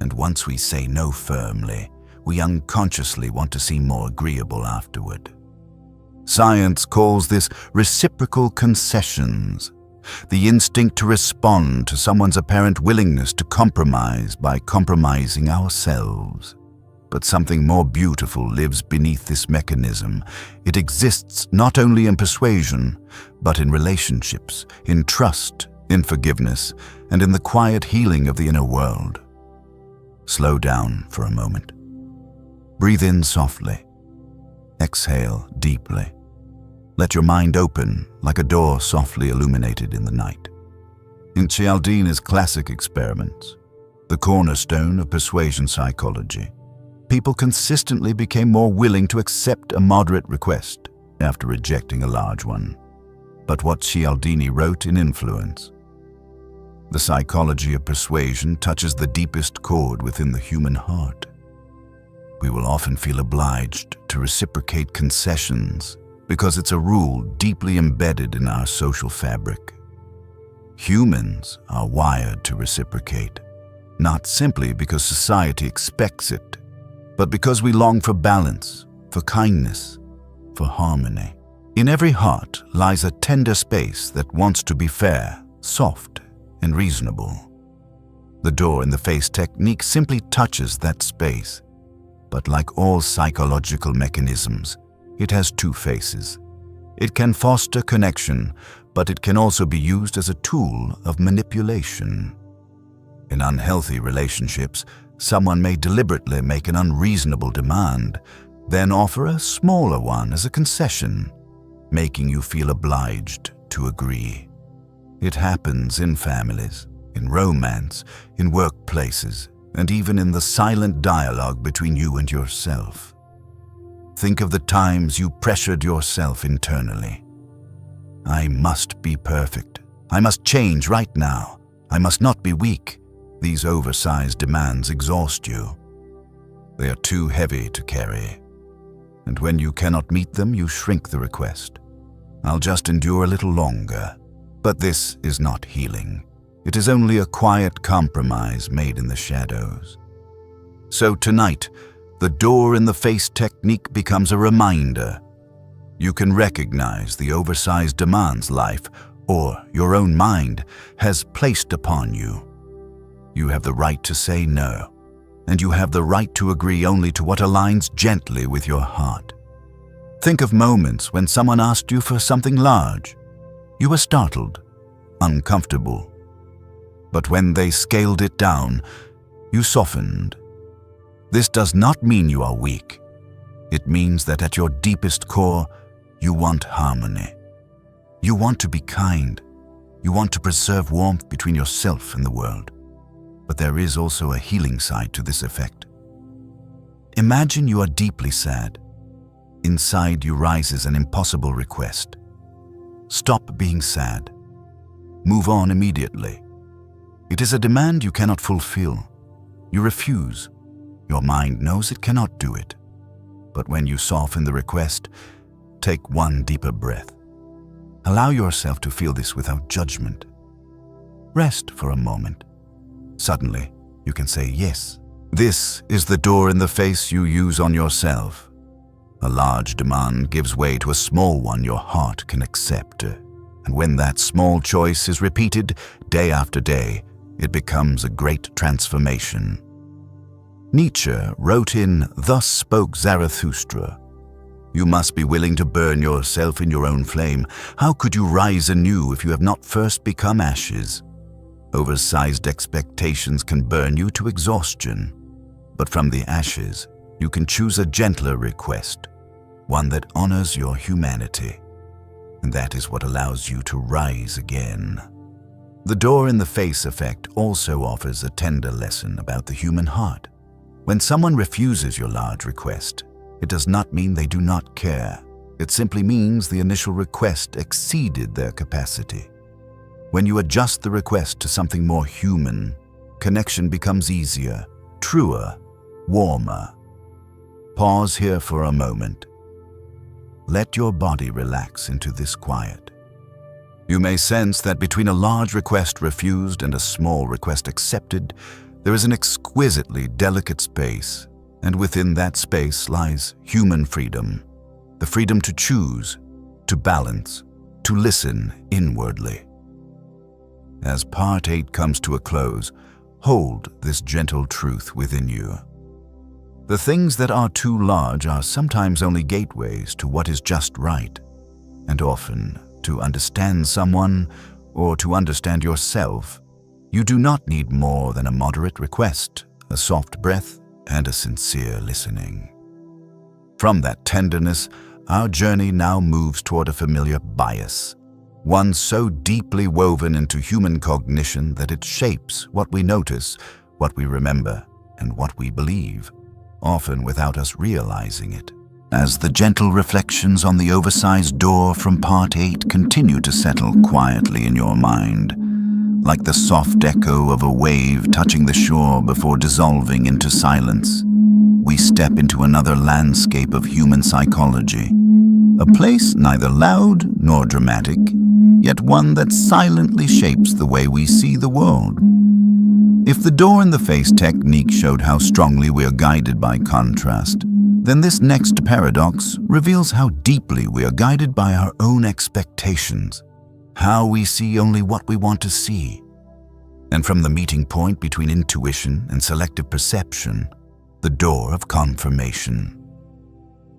and once we say no firmly, we unconsciously want to seem more agreeable afterward. Science calls this reciprocal concessions, the instinct to respond to someone's apparent willingness to compromise by compromising ourselves. But something more beautiful lives beneath this mechanism. It exists not only in persuasion, but in relationships, in trust, in forgiveness, and in the quiet healing of the inner world. Slow down for a moment. Breathe in softly. Exhale deeply. Let your mind open like a door softly illuminated in the night. In Cialdini's classic experiments, the cornerstone of persuasion psychology, people consistently became more willing to accept a moderate request after rejecting a large one. But what Cialdini wrote in Influence, the psychology of persuasion touches the deepest chord within the human heart. We will often feel obliged to reciprocate concessions because it's a rule deeply embedded in our social fabric. Humans are wired to reciprocate, not simply because society expects it, but because we long for balance, for kindness, for harmony. In every heart lies a tender space that wants to be fair, soft and reasonable. The door-in-the-face technique simply touches that space. But like all psychological mechanisms, it has two faces. It can foster connection, but it can also be used as a tool of manipulation. In unhealthy relationships, someone may deliberately make an unreasonable demand, then offer a smaller one as a concession, making you feel obliged to agree. It happens in families, in romance, in workplaces, and even in the silent dialogue between you and yourself. Think of the times you pressured yourself internally. I must be perfect. I must change right now. I must not be weak. These oversized demands exhaust you. They are too heavy to carry. And when you cannot meet them, you shrink the request. I'll just endure a little longer. But this is not healing. It is only a quiet compromise made in the shadows. So tonight, the door-in-the-face technique becomes a reminder. You can recognize the oversized demands life, or your own mind, has placed upon you. You have the right to say no, and you have the right to agree only to what aligns gently with your heart. Think of moments when someone asked you for something large. You were startled, uncomfortable. But when they scaled it down, you softened. This does not mean you are weak. It means that at your deepest core, you want harmony. You want to be kind. You want to preserve warmth between yourself and the world. But there is also a healing side to this effect. Imagine you are deeply sad. Inside you rises an impossible request. Stop being sad. Move on immediately. It is a demand you cannot fulfill. You refuse. Your mind knows it cannot do it. But when you soften the request, take one deeper breath. Allow yourself to feel this without judgment. Rest for a moment. Suddenly, you can say yes. This is the door-in-the-face you use on yourself. A large demand gives way to a small one your heart can accept. And when that small choice is repeated day after day, it becomes a great transformation. Nietzsche wrote in Thus Spoke Zarathustra, "You must be willing to burn yourself in your own flame. How could you rise anew if you have not first become ashes? Oversized expectations can burn you to exhaustion. But from the ashes, you can choose a gentler request, one that honors your humanity. And that is what allows you to rise again." The door-in-the-face effect also offers a tender lesson about the human heart. When someone refuses your large request, it does not mean they do not care. It simply means the initial request exceeded their capacity. When you adjust the request to something more human, connection becomes easier, truer, warmer. Pause here for a moment. Let your body relax into this quiet. You may sense that between a large request refused and a small request accepted, there is an exquisitely delicate space, and within that space lies human freedom, the freedom to choose, to balance, to listen inwardly. As Part 8 comes to a close, hold this gentle truth within you. The things that are too large are sometimes only gateways to what is just right, and often, to understand someone or to understand yourself, you do not need more than a moderate request, a soft breath, and a sincere listening. From that tenderness, our journey now moves toward a familiar bias, one so deeply woven into human cognition that it shapes what we notice, what we remember, and what we believe, often without us realizing it. As the gentle reflections on the oversized door from Part 8 continue to settle quietly in your mind, like the soft echo of a wave touching the shore before dissolving into silence, we step into another landscape of human psychology, a place neither loud nor dramatic, yet one that silently shapes the way we see the world. If the door-in-the-face technique showed how strongly we are guided by contrast, then this next paradox reveals how deeply we are guided by our own expectations, how we see only what we want to see. And from the meeting point between intuition and selective perception, the door of confirmation.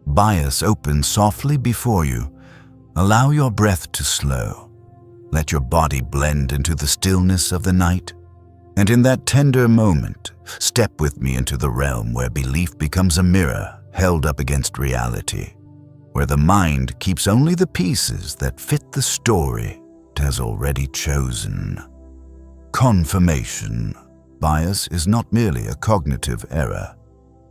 Bias opens softly before you. Allow your breath to slow. Let your body blend into the stillness of the night. And in that tender moment, step with me into the realm where belief becomes a mirror held up against reality, where the mind keeps only the pieces that fit the story it has already chosen. Confirmation. Bias is not merely a cognitive error.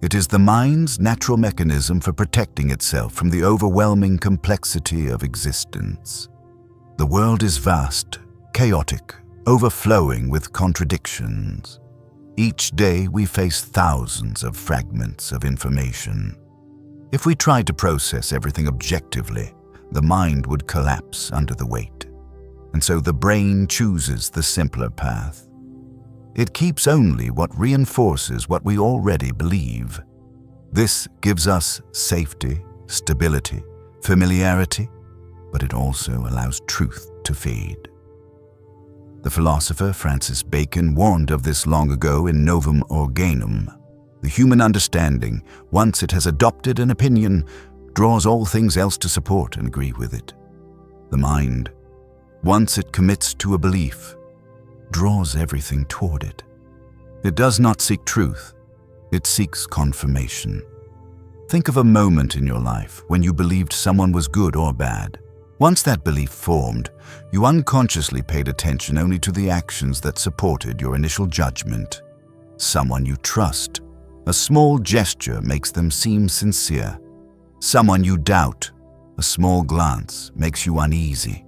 It is the mind's natural mechanism for protecting itself from the overwhelming complexity of existence. The world is vast, chaotic, overflowing with contradictions. Each day we face thousands of fragments of information. If we tried to process everything objectively, the mind would collapse under the weight. And so the brain chooses the simpler path. It keeps only what reinforces what we already believe. This gives us safety, stability, familiarity, but it also allows truth to fade. The philosopher Francis Bacon warned of this long ago in Novum Organum. The human understanding, once it has adopted an opinion, draws all things else to support and agree with it. The mind, once it commits to a belief, draws everything toward it. It does not seek truth, it seeks confirmation. Think of a moment in your life when you believed someone was good or bad. Once that belief formed, you unconsciously paid attention only to the actions that supported your initial judgment. Someone you trust, a small gesture makes them seem sincere. Someone you doubt, a small glance makes you uneasy.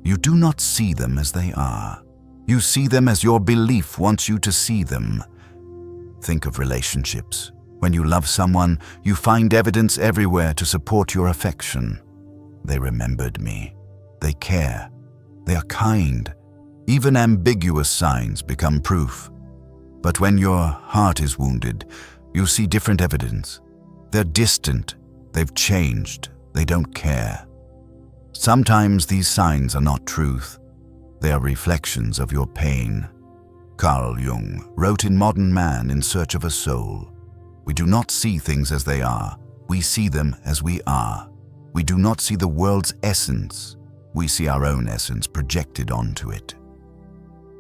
You do not see them as they are. You see them as your belief wants you to see them. Think of relationships. When you love someone, you find evidence everywhere to support your affection. They remembered me. They care. They are kind. Even ambiguous signs become proof. But when your heart is wounded, you see different evidence. They're distant. They've changed. They don't care. Sometimes these signs are not truth. They are reflections of your pain. Carl Jung wrote in Modern Man in Search of a Soul, "We do not see things as they are. We see them as we are. We do not see the world's essence. We see our own essence projected onto it."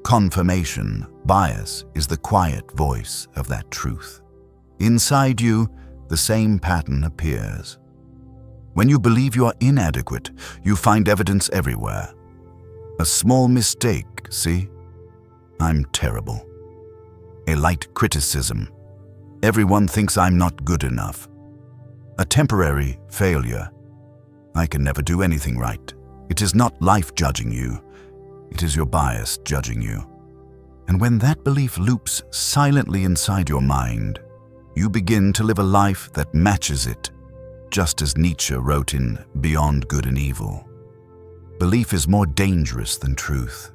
Confirmation, bias, is the quiet voice of that truth. Inside you, the same pattern appears. When you believe you are inadequate, you find evidence everywhere. A small mistake, see? I'm terrible. A light criticism. Everyone thinks I'm not good enough. A temporary failure. I can never do anything right. It is not life judging you. It is your bias judging you. And when that belief loops silently inside your mind, you begin to live a life that matches it, just as Nietzsche wrote in Beyond Good and Evil. Belief is more dangerous than truth.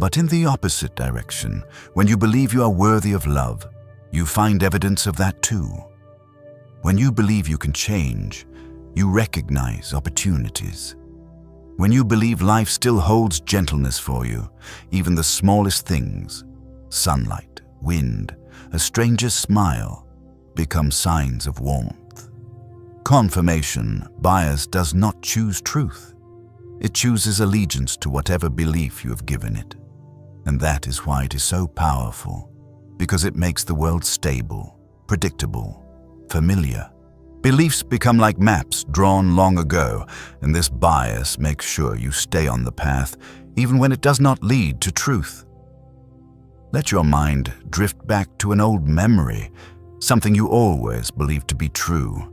But in the opposite direction, when you believe you are worthy of love, you find evidence of that too. When you believe you can change, you recognize opportunities. When you believe life still holds gentleness for you, even the smallest things, sunlight, wind, a stranger's smile, become signs of warmth. Confirmation, bias does not choose truth. It chooses allegiance to whatever belief you have given it. And that is why it is so powerful, because it makes the world stable, predictable, familiar. Beliefs become like maps drawn long ago, and this bias makes sure you stay on the path, even when it does not lead to truth. Let your mind drift back to an old memory, something you always believed to be true.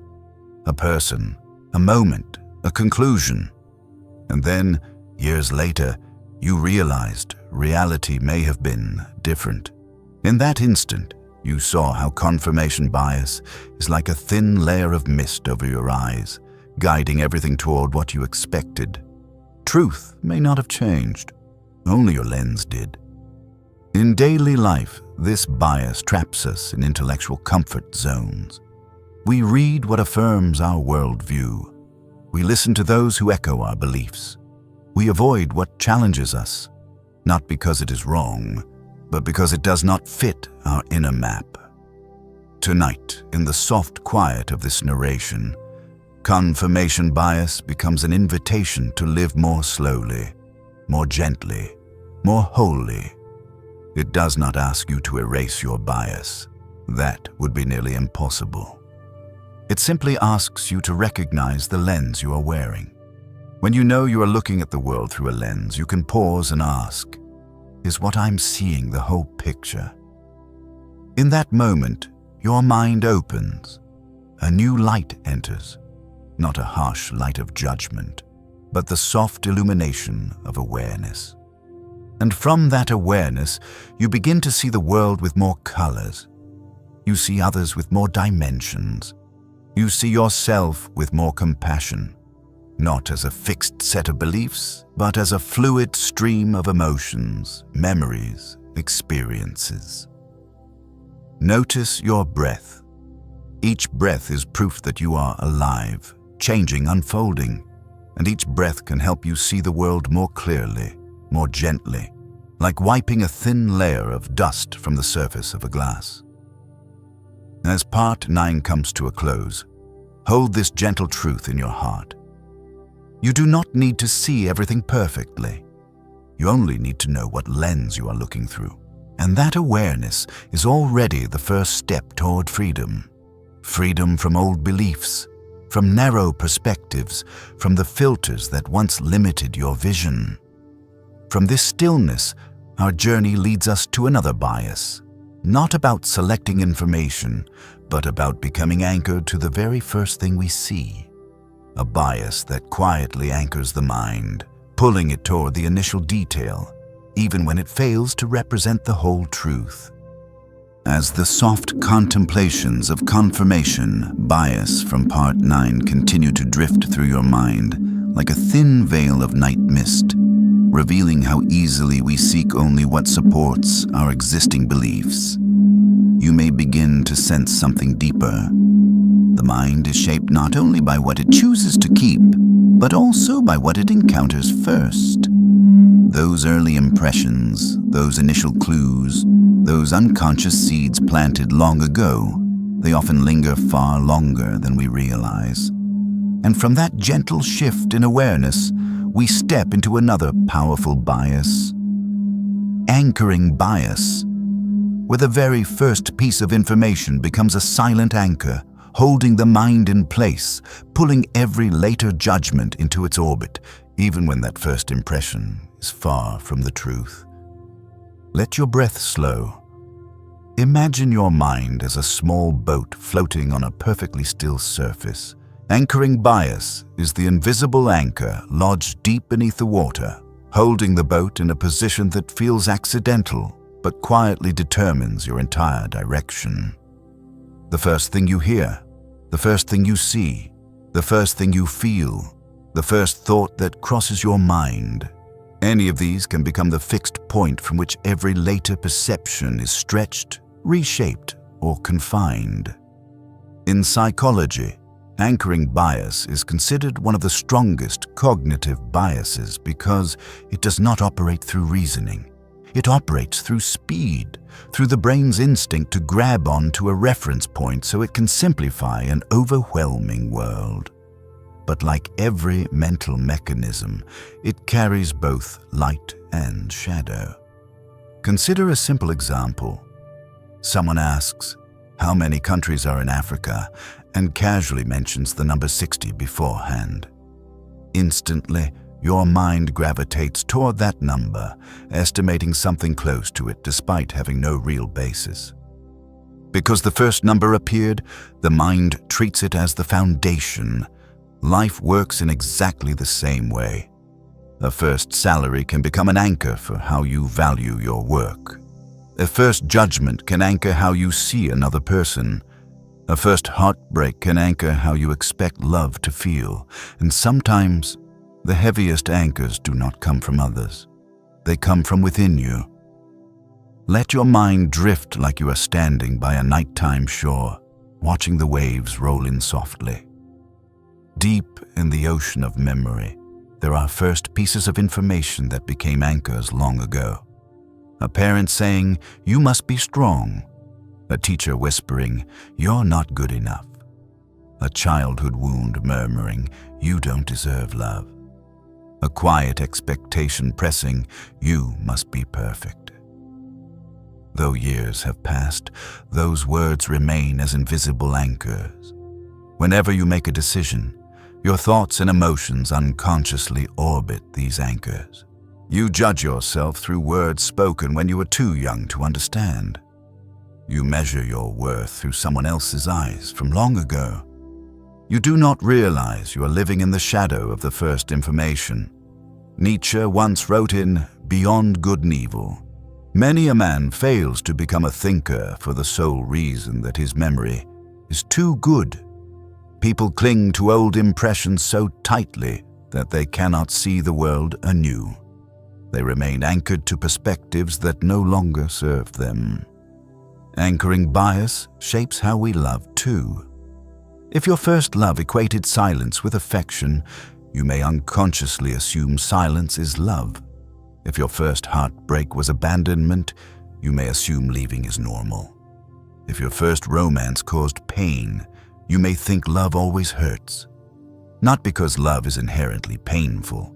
A person, a moment, a conclusion. And then, years later, you realized reality may have been different. In that instant, you saw how confirmation bias is like a thin layer of mist over your eyes, guiding everything toward what you expected. Truth may not have changed, only your lens did. In daily life, this bias traps us in intellectual comfort zones. We read what affirms our worldview. We listen to those who echo our beliefs. We avoid what challenges us, not because it is wrong, but because it does not fit our inner map. Tonight, in the soft quiet of this narration, confirmation bias becomes an invitation to live more slowly, more gently, more wholly. It does not ask you to erase your bias. That would be nearly impossible. It simply asks you to recognize the lens you are wearing. When you know you are looking at the world through a lens, you can pause and ask, is what I'm seeing the whole picture? In that moment, your mind opens. A new light enters, not a harsh light of judgment, but the soft illumination of awareness. And from that awareness, you begin to see the world with more colors. You see others with more dimensions. You see yourself with more compassion, not as a fixed set of beliefs, but as a fluid stream of emotions, memories, experiences. Notice your breath. Each breath is proof that you are alive, changing, unfolding, and each breath can help you see the world more clearly, more gently, like wiping a thin layer of dust from the surface of a glass. As part 9 comes to a close, hold this gentle truth in your heart. You do not need to see everything perfectly. You only need to know what lens you are looking through. And that awareness is already the first step toward freedom. Freedom from old beliefs, from narrow perspectives, from the filters that once limited your vision. From this stillness, our journey leads us to another bias, not about selecting information, but about becoming anchored to the very first thing we see. A bias that quietly anchors the mind, pulling it toward the initial detail, even when it fails to represent the whole truth. As the soft contemplations of confirmation bias from part 9 continue to drift through your mind like a thin veil of night mist, revealing how easily we seek only what supports our existing beliefs, you may begin to sense something deeper. The mind is shaped not only by what it chooses to keep, but also by what it encounters first. Those early impressions, those initial clues, those unconscious seeds planted long ago, they often linger far longer than we realize. And from that gentle shift in awareness, we step into another powerful bias. Anchoring bias, where the very first piece of information becomes a silent anchor, holding the mind in place, pulling every later judgment into its orbit, even when that first impression is far from the truth. Let your breath slow. Imagine your mind as a small boat floating on a perfectly still surface. Anchoring bias is the invisible anchor lodged deep beneath the water, holding the boat in a position that feels accidental, but quietly determines your entire direction. The first thing you hear, the first thing you see, the first thing you feel, the first thought that crosses your mind. Any of these can become the fixed point from which every later perception is stretched, reshaped, or confined. In psychology, anchoring bias is considered one of the strongest cognitive biases because it does not operate through reasoning. It operates through speed, through the brain's instinct to grab onto a reference point so it can simplify an overwhelming world. But like every mental mechanism, it carries both light and shadow. Consider a simple example. Someone asks, "How many countries are in Africa?" and casually mentions the number 60 beforehand. Instantly, your mind gravitates toward that number, estimating something close to it despite having no real basis. Because the first number appeared, the mind treats it as the foundation. Life works in exactly the same way. A first salary can become an anchor for how you value your work. A first judgment can anchor how you see another person. A first heartbreak can anchor how you expect love to feel. And sometimes, the heaviest anchors do not come from others. They come from within you. Let your mind drift like you are standing by a nighttime shore, watching the waves roll in softly. Deep in the ocean of memory, there are first pieces of information that became anchors long ago. A parent saying, "You must be strong." A teacher whispering, "You're not good enough." A childhood wound murmuring, "You don't deserve love." A quiet expectation pressing, "You must be perfect." Though years have passed, those words remain as invisible anchors. Whenever you make a decision, your thoughts and emotions unconsciously orbit these anchors. You judge yourself through words spoken when you were too young to understand. You measure your worth through someone else's eyes from long ago. You do not realize you are living in the shadow of the first information. Nietzsche once wrote in Beyond Good and Evil, "Many a man fails to become a thinker for the sole reason that his memory is too good. People cling to old impressions so tightly that they cannot see the world anew. They remain anchored to perspectives that no longer serve them." Anchoring bias shapes how we love too. If your first love equated silence with affection, you may unconsciously assume silence is love. If your first heartbreak was abandonment, you may assume leaving is normal. If your first romance caused pain, you may think love always hurts. Not because love is inherently painful,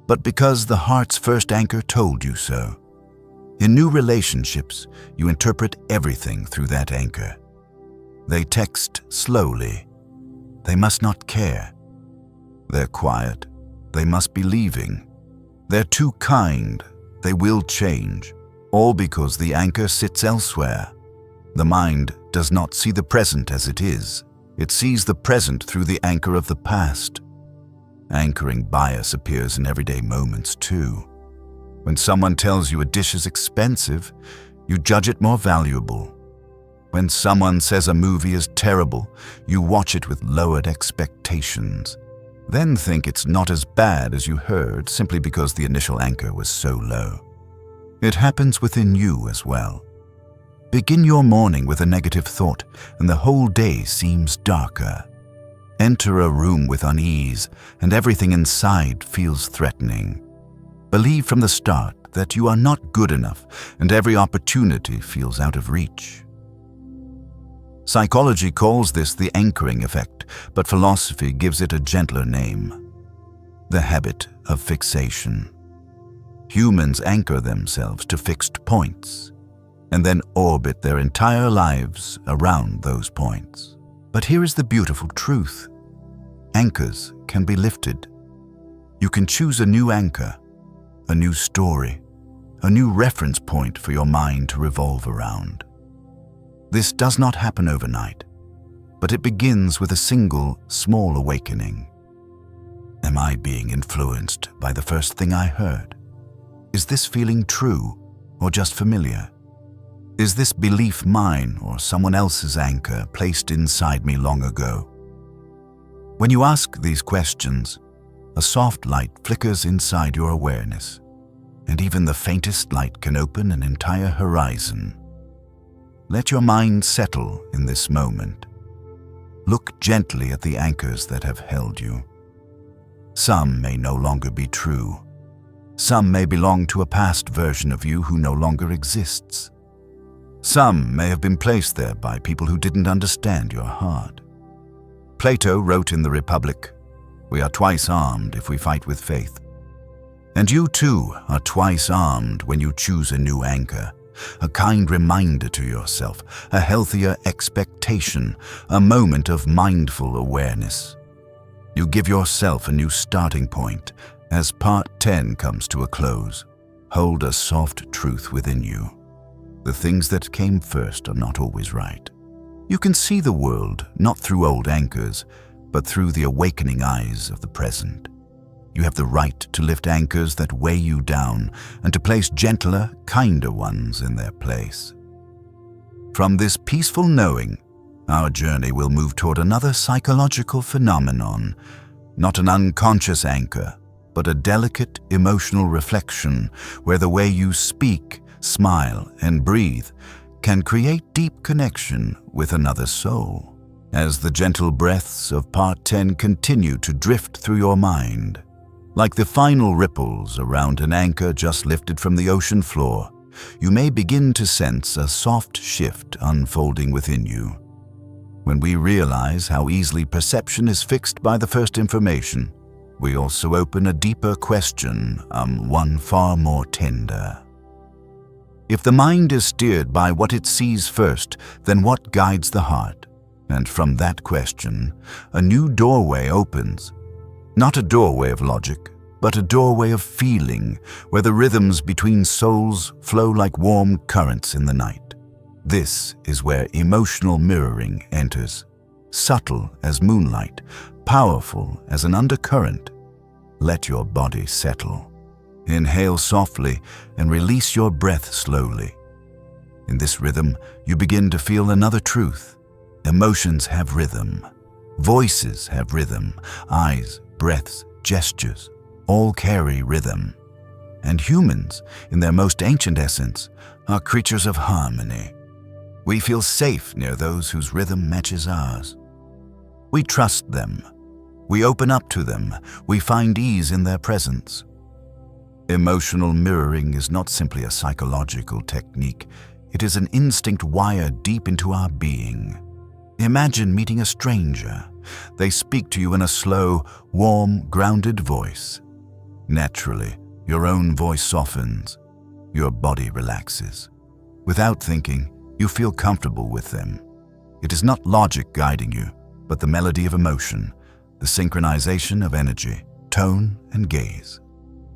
but because the heart's first anchor told you so. In new relationships, you interpret everything through that anchor. They text slowly. They must not care. They're quiet. They must be leaving. They're too kind. They will change. All because the anchor sits elsewhere. The mind does not see the present as it is. It sees the present through the anchor of the past. Anchoring bias appears in everyday moments too. When someone tells you a dish is expensive, you judge it more valuable. When someone says a movie is terrible, you watch it with lowered expectations. Then think it's not as bad as you heard simply because the initial anchor was so low. It happens within you as well. Begin your morning with a negative thought, and the whole day seems darker. Enter a room with unease, and everything inside feels threatening. Believe from the start that you are not good enough, and every opportunity feels out of reach. Psychology calls this the anchoring effect, but philosophy gives it a gentler name: the habit of fixation. Humans anchor themselves to fixed points, and then orbit their entire lives around those points. But here is the beautiful truth. Anchors can be lifted. You can choose a new anchor, a new story, a new reference point for your mind to revolve around. This does not happen overnight, but it begins with a single, small awakening. Am I being influenced by the first thing I heard? Is this feeling true or just familiar? Is this belief mine or someone else's anchor placed inside me long ago? When you ask these questions, a soft light flickers inside your awareness, and even the faintest light can open an entire horizon. Let your mind settle in this moment. Look gently at the anchors that have held you. Some may no longer be true. Some may belong to a past version of you who no longer exists. Some may have been placed there by people who didn't understand your heart. Plato wrote in the Republic, "We are twice armed if we fight with faith." And you too are twice armed when you choose a new anchor, a kind reminder to yourself, a healthier expectation, a moment of mindful awareness. You give yourself a new starting point. As part 10 comes to a close, hold a soft truth within you. The things that came first are not always right. You can see the world not through old anchors, but through the awakening eyes of the present. You have the right to lift anchors that weigh you down and to place gentler, kinder ones in their place. From this peaceful knowing, our journey will move toward another psychological phenomenon, not an unconscious anchor, but a delicate emotional reflection where the way you speak, smile, and breathe can create deep connection with another soul. As the gentle breaths of part 10 continue to drift through your mind, Like the final ripples around an anchor just lifted from the ocean floor, you may begin to sense a soft shift unfolding within you. When we realize how easily perception is fixed by the first information, we also open a deeper question, one far more tender. If the mind is steered by what it sees first, then what guides the heart? And from that question, a new doorway opens. Not a doorway of logic, but a doorway of feeling, where the rhythms between souls flow like warm currents in the night. This is where emotional mirroring enters. Subtle as moonlight, powerful as an undercurrent. Let your body settle. Inhale softly and release your breath slowly. In this rhythm, you begin to feel another truth. Emotions have rhythm. Voices have rhythm. Eyes, breaths, gestures, all carry rhythm. And humans, in their most ancient essence, are creatures of harmony. We feel safe near those whose rhythm matches ours. We trust them. We open up to them. We find ease in their presence. Emotional mirroring is not simply a psychological technique. It is an instinct wired deep into our being. Imagine meeting a stranger. They speak to you in a slow, warm, grounded voice. Naturally, your own voice softens. Your body relaxes. Without thinking, you feel comfortable with them. It is not logic guiding you, but the melody of emotion, the synchronization of energy, tone, and gaze.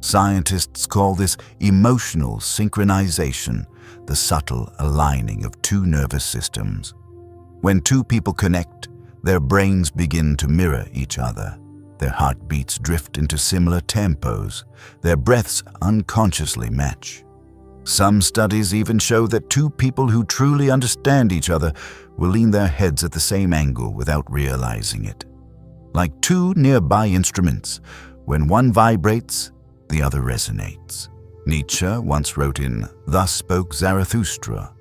Scientists call this emotional synchronization, the subtle aligning of two nervous systems. When two people connect, their brains begin to mirror each other. Their heartbeats drift into similar tempos. Their breaths unconsciously match. Some studies even show that two people who truly understand each other will lean their heads at the same angle without realizing it. Like two nearby instruments, when one vibrates, the other resonates. Nietzsche once wrote in "Thus Spoke Zarathustra."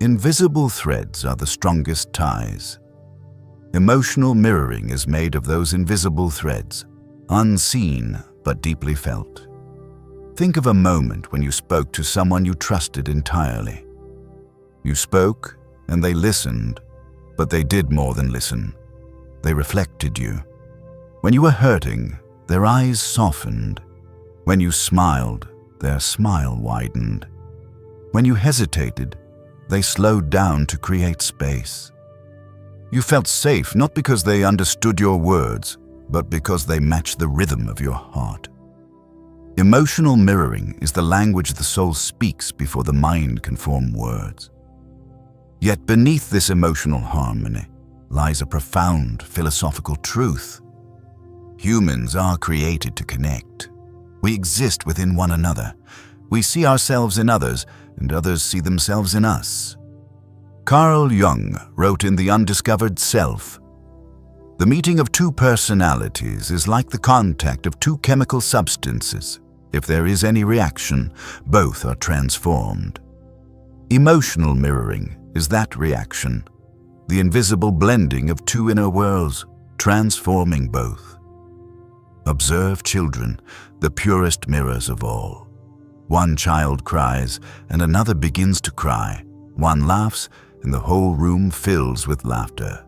Invisible threads are the strongest ties. Emotional mirroring is made of those invisible threads, unseen but deeply felt. Think of a moment when you spoke to someone you trusted entirely. You spoke and they listened, but they did more than listen. They reflected you. When you were hurting, their eyes softened. When you smiled, their smile widened. When you hesitated, they slowed down to create space. You felt safe not because they understood your words, but because they matched the rhythm of your heart. Emotional mirroring is the language the soul speaks before the mind can form words. Yet beneath this emotional harmony lies a profound philosophical truth. Humans are created to connect. We exist within one another. We see ourselves in others, and others see themselves in us. Carl Jung wrote in The Undiscovered Self, "The meeting of two personalities is like the contact of two chemical substances. If there is any reaction, both are transformed." Emotional mirroring is that reaction, the invisible blending of two inner worlds, transforming both. Observe children, the purest mirrors of all. One child cries, and another begins to cry. One laughs, and the whole room fills with laughter.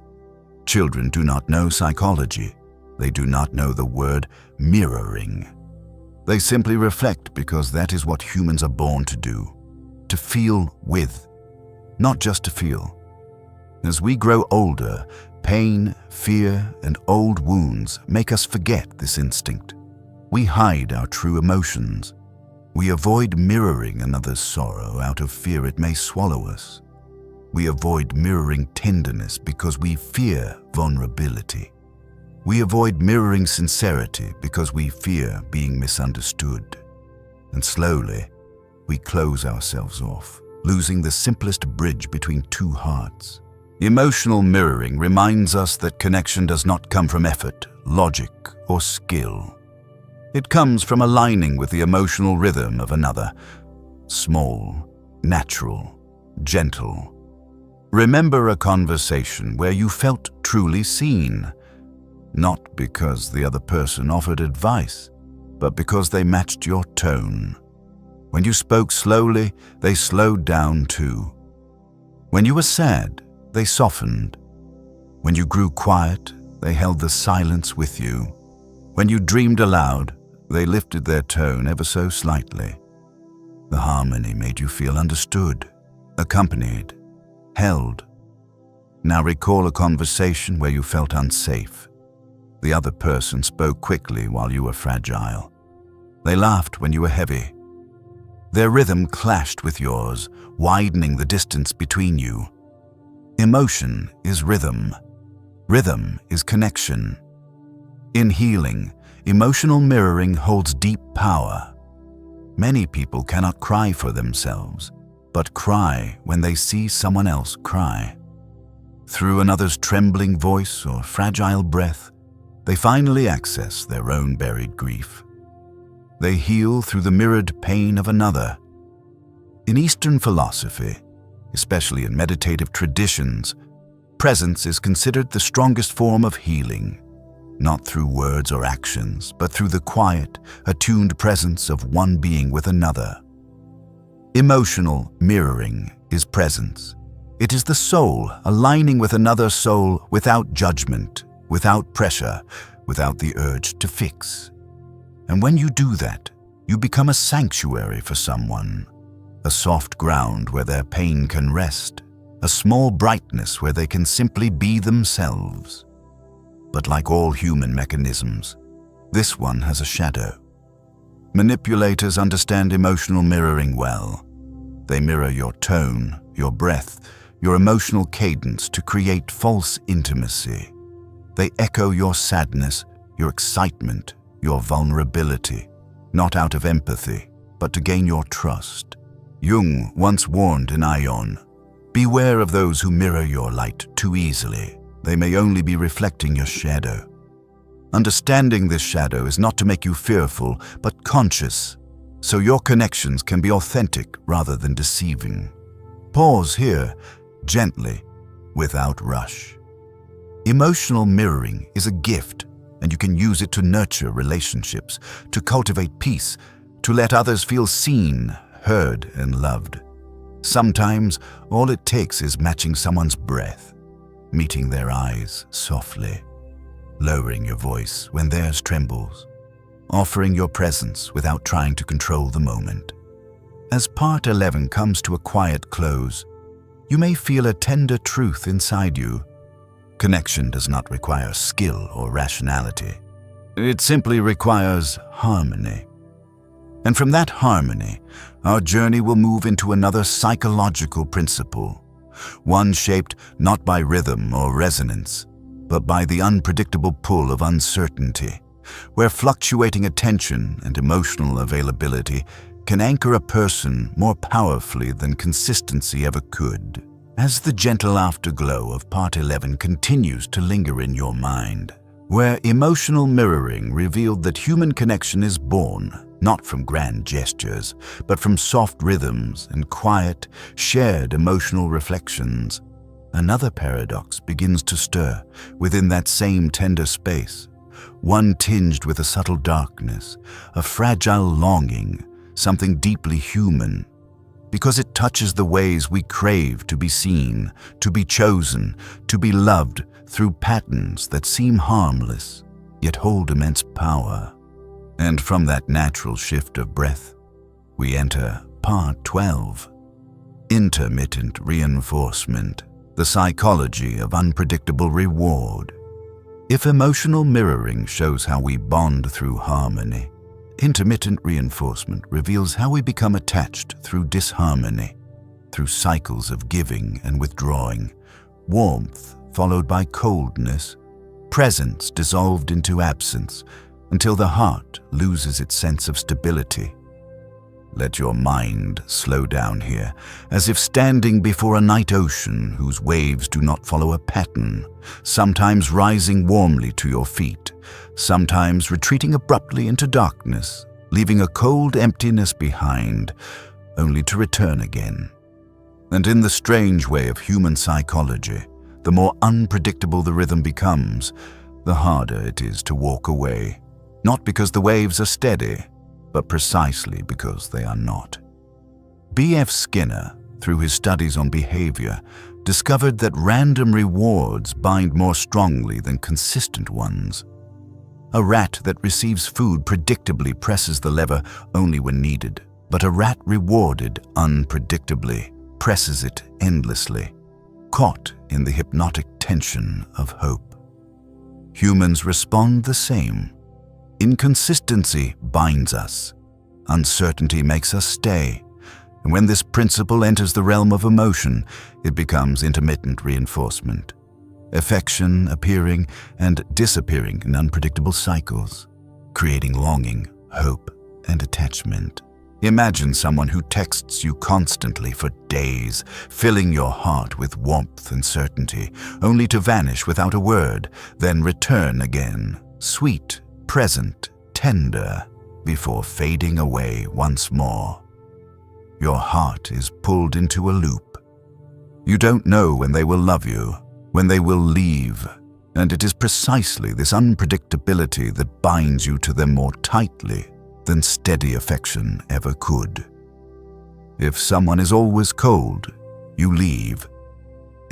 Children do not know psychology. They do not know the word mirroring. They simply reflect because that is what humans are born to do. To feel with, not just to feel. As we grow older, pain, fear, and old wounds make us forget this instinct. We hide our true emotions. We avoid mirroring another's sorrow out of fear it may swallow us. We avoid mirroring tenderness because we fear vulnerability. We avoid mirroring sincerity because we fear being misunderstood. And slowly, we close ourselves off, losing the simplest bridge between two hearts. Emotional mirroring reminds us that connection does not come from effort, logic, or skill. It comes from aligning with the emotional rhythm of another, small, natural, gentle. Remember a conversation where you felt truly seen. not because the other person offered advice, but because they matched your tone. When you spoke slowly, they slowed down too. When you were sad, they softened. When you grew quiet, they held the silence with you. When you dreamed aloud, they lifted their tone ever so slightly. The harmony made you feel understood, accompanied, held. Now recall a conversation where you felt unsafe. The other person spoke quickly while you were fragile. They laughed when you were heavy. Their rhythm clashed with yours, widening the distance between you. Emotion is rhythm. Rhythm is connection. In healing, emotional mirroring holds deep power. Many people cannot cry for themselves, but cry when they see someone else cry. Through another's trembling voice or fragile breath, they finally access their own buried grief. They heal through the mirrored pain of another. In Eastern philosophy, especially in meditative traditions, presence is considered the strongest form of healing, not through words or actions, but through the quiet, attuned presence of one being with another. Emotional mirroring is presence. It is the soul aligning with another soul without judgment, without pressure, without the urge to fix. And when you do that, you become a sanctuary for someone, a soft ground where their pain can rest, a small brightness where they can simply be themselves. But like all human mechanisms, this one has a shadow. Manipulators understand emotional mirroring well. They mirror your tone, your breath, your emotional cadence to create false intimacy. They echo your sadness, your excitement, your vulnerability, not out of empathy, but to gain your trust. Jung once warned in Ion, "Beware of those who mirror your light too easily. They may only be reflecting your shadow." Understanding this shadow is not to make you fearful, but conscious, so your connections can be authentic rather than deceiving. Pause here, gently, without rush. Emotional mirroring is a gift, and you can use it to nurture relationships, to cultivate peace, to let others feel seen, heard, and loved. Sometimes, all it takes is matching someone's breath, meeting their eyes softly, lowering your voice when theirs trembles, offering your presence without trying to control the moment. As part 11 comes to a quiet close, you may feel a tender truth inside you. Connection does not require skill or rationality. It simply requires harmony. And from that harmony, our journey will move into another psychological principle, one shaped not by rhythm or resonance, but by the unpredictable pull of uncertainty, where fluctuating attention and emotional availability can anchor a person more powerfully than consistency ever could. As the gentle afterglow of Part 11 continues to linger in your mind, where emotional mirroring revealed that human connection is born not from grand gestures, but from soft rhythms and quiet, shared emotional reflections, another paradox begins to stir within that same tender space, one tinged with a subtle darkness, a fragile longing, something deeply human, because it touches the ways we crave to be seen, to be chosen, to be loved through patterns that seem harmless, yet hold immense power. And from that natural shift of breath, we enter Part 12, Intermittent Reinforcement, the psychology of unpredictable reward. If emotional mirroring shows how we bond through harmony, intermittent reinforcement reveals how we become attached through disharmony, through cycles of giving and withdrawing, warmth followed by coldness, presence dissolved into absence, until the heart loses its sense of stability. Let your mind slow down here, as if standing before a night ocean whose waves do not follow a pattern, sometimes rising warmly to your feet, sometimes retreating abruptly into darkness, leaving a cold emptiness behind, only to return again. And in the strange way of human psychology, the more unpredictable the rhythm becomes, the harder it is to walk away, not because the waves are steady, but precisely because they are not. B.F. Skinner, through his studies on behavior, discovered that random rewards bind more strongly than consistent ones. A rat that receives food predictably presses the lever only when needed, but a rat rewarded unpredictably presses it endlessly, caught in the hypnotic tension of hope. Humans respond the same. Inconsistency binds us. Uncertainty makes us stay. And when this principle enters the realm of emotion, it becomes intermittent reinforcement. Affection appearing and disappearing in unpredictable cycles, creating longing, hope, and attachment. Imagine someone who texts you constantly for days, filling your heart with warmth and certainty, only to vanish without a word, then return again, sweet, present, tender, before fading away once more. Your heart is pulled into a loop. You don't know when they will love you, when they will leave, and it is precisely this unpredictability that binds you to them more tightly than steady affection ever could. If someone is always cold, you leave.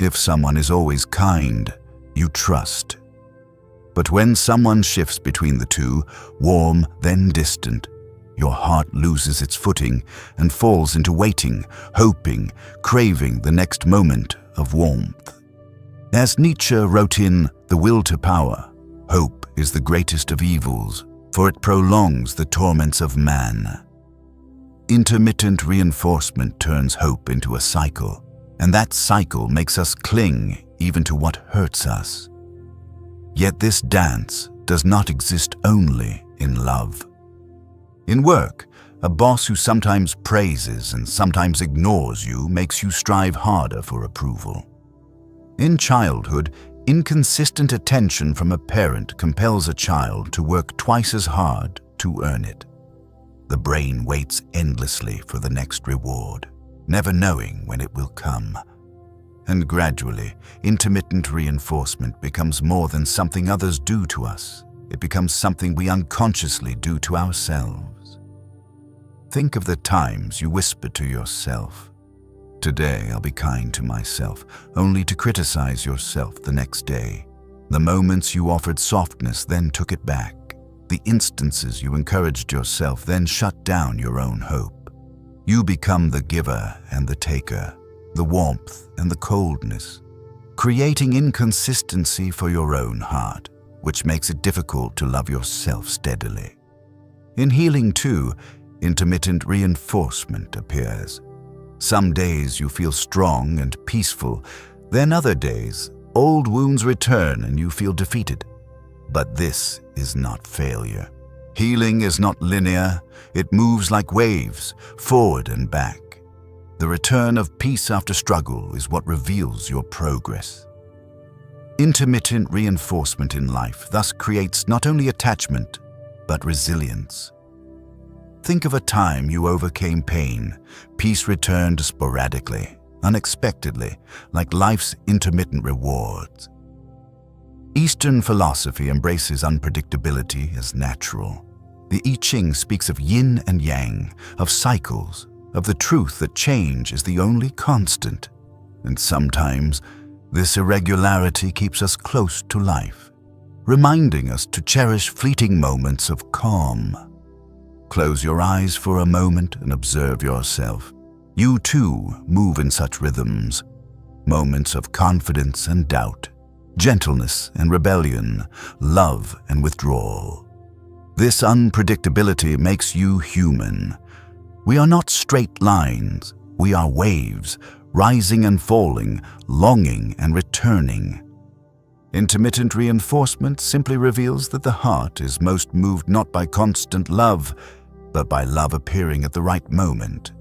If someone is always kind, you trust. But when someone shifts between the two, warm then distant, your heart loses its footing and falls into waiting, hoping, craving the next moment of warmth. As Nietzsche wrote in The Will to Power, hope is the greatest of evils, for it prolongs the torments of man. Intermittent reinforcement turns hope into a cycle, and that cycle makes us cling even to what hurts us. Yet this dance does not exist only in love. In work, a boss who sometimes praises and sometimes ignores you makes you strive harder for approval. In childhood, inconsistent attention from a parent compels a child to work twice as hard to earn it. The brain waits endlessly for the next reward, never knowing when it will come. And gradually, intermittent reinforcement becomes more than something others do to us. It becomes something we unconsciously do to ourselves. Think of the times you whispered to yourself, "Today I'll be kind to myself," only to criticize yourself the next day. The moments you offered softness then took it back. The instances you encouraged yourself then shut down your own hope. You become the giver and the taker, the warmth and the coldness, creating inconsistency for your own heart, which makes it difficult to love yourself steadily. In healing too, intermittent reinforcement appears. Some days you feel strong and peaceful, then other days, old wounds return and you feel defeated. But this is not failure. Healing is not linear, it moves like waves, forward and back. The return of peace after struggle is what reveals your progress. Intermittent reinforcement in life thus creates not only attachment, but resilience. Think of a time you overcame pain. Peace returned sporadically, unexpectedly, like life's intermittent rewards. Eastern philosophy embraces unpredictability as natural. The I Ching speaks of yin and yang, of cycles, of the truth that change is the only constant. And sometimes, this irregularity keeps us close to life, reminding us to cherish fleeting moments of calm. Close your eyes for a moment and observe yourself. You too move in such rhythms, moments of confidence and doubt, gentleness and rebellion, love and withdrawal. This unpredictability makes you human. We are not straight lines, we are waves, rising and falling, longing and returning. Intermittent reinforcement simply reveals that the heart is most moved not by constant love, but by love appearing at the right moment.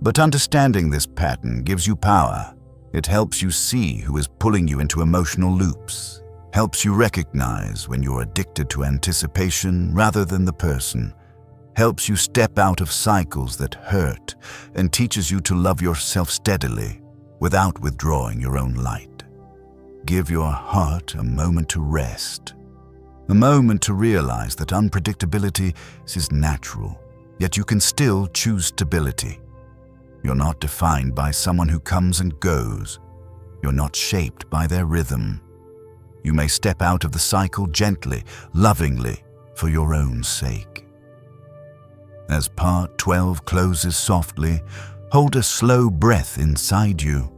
But understanding this pattern gives you power. It helps you see who is pulling you into emotional loops, helps you recognize when you're addicted to anticipation rather than the person, helps you step out of cycles that hurt, and teaches you to love yourself steadily without withdrawing your own light. Give your heart a moment to rest. A moment to realize that unpredictability is natural, yet you can still choose stability. You're not defined by someone who comes and goes. You're not shaped by their rhythm. You may step out of the cycle gently, lovingly, for your own sake. As part 12 closes softly, hold a slow breath inside you.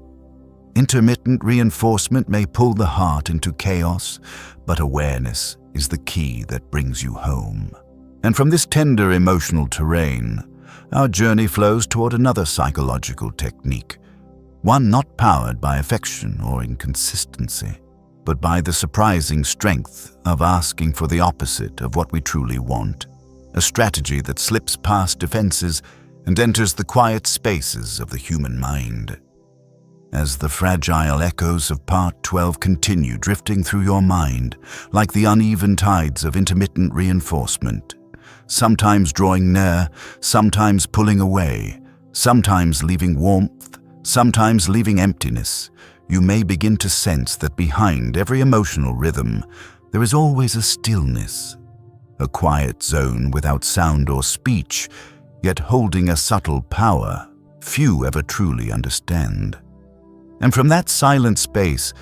Intermittent reinforcement may pull the heart into chaos, but awareness is the key that brings you home. And from this tender emotional terrain, our journey flows toward another psychological technique, one not powered by affection or inconsistency, but by the surprising strength of asking for the opposite of what we truly want, a strategy that slips past defenses and enters the quiet spaces of the human mind. As the fragile echoes of part 12 continue drifting through your mind, like the uneven tides of intermittent reinforcement, sometimes drawing near, sometimes pulling away, sometimes leaving warmth, sometimes leaving emptiness, you may begin to sense that behind every emotional rhythm, there is always a stillness, a quiet zone without sound or speech, yet holding a subtle power few ever truly understand. And from that silent space,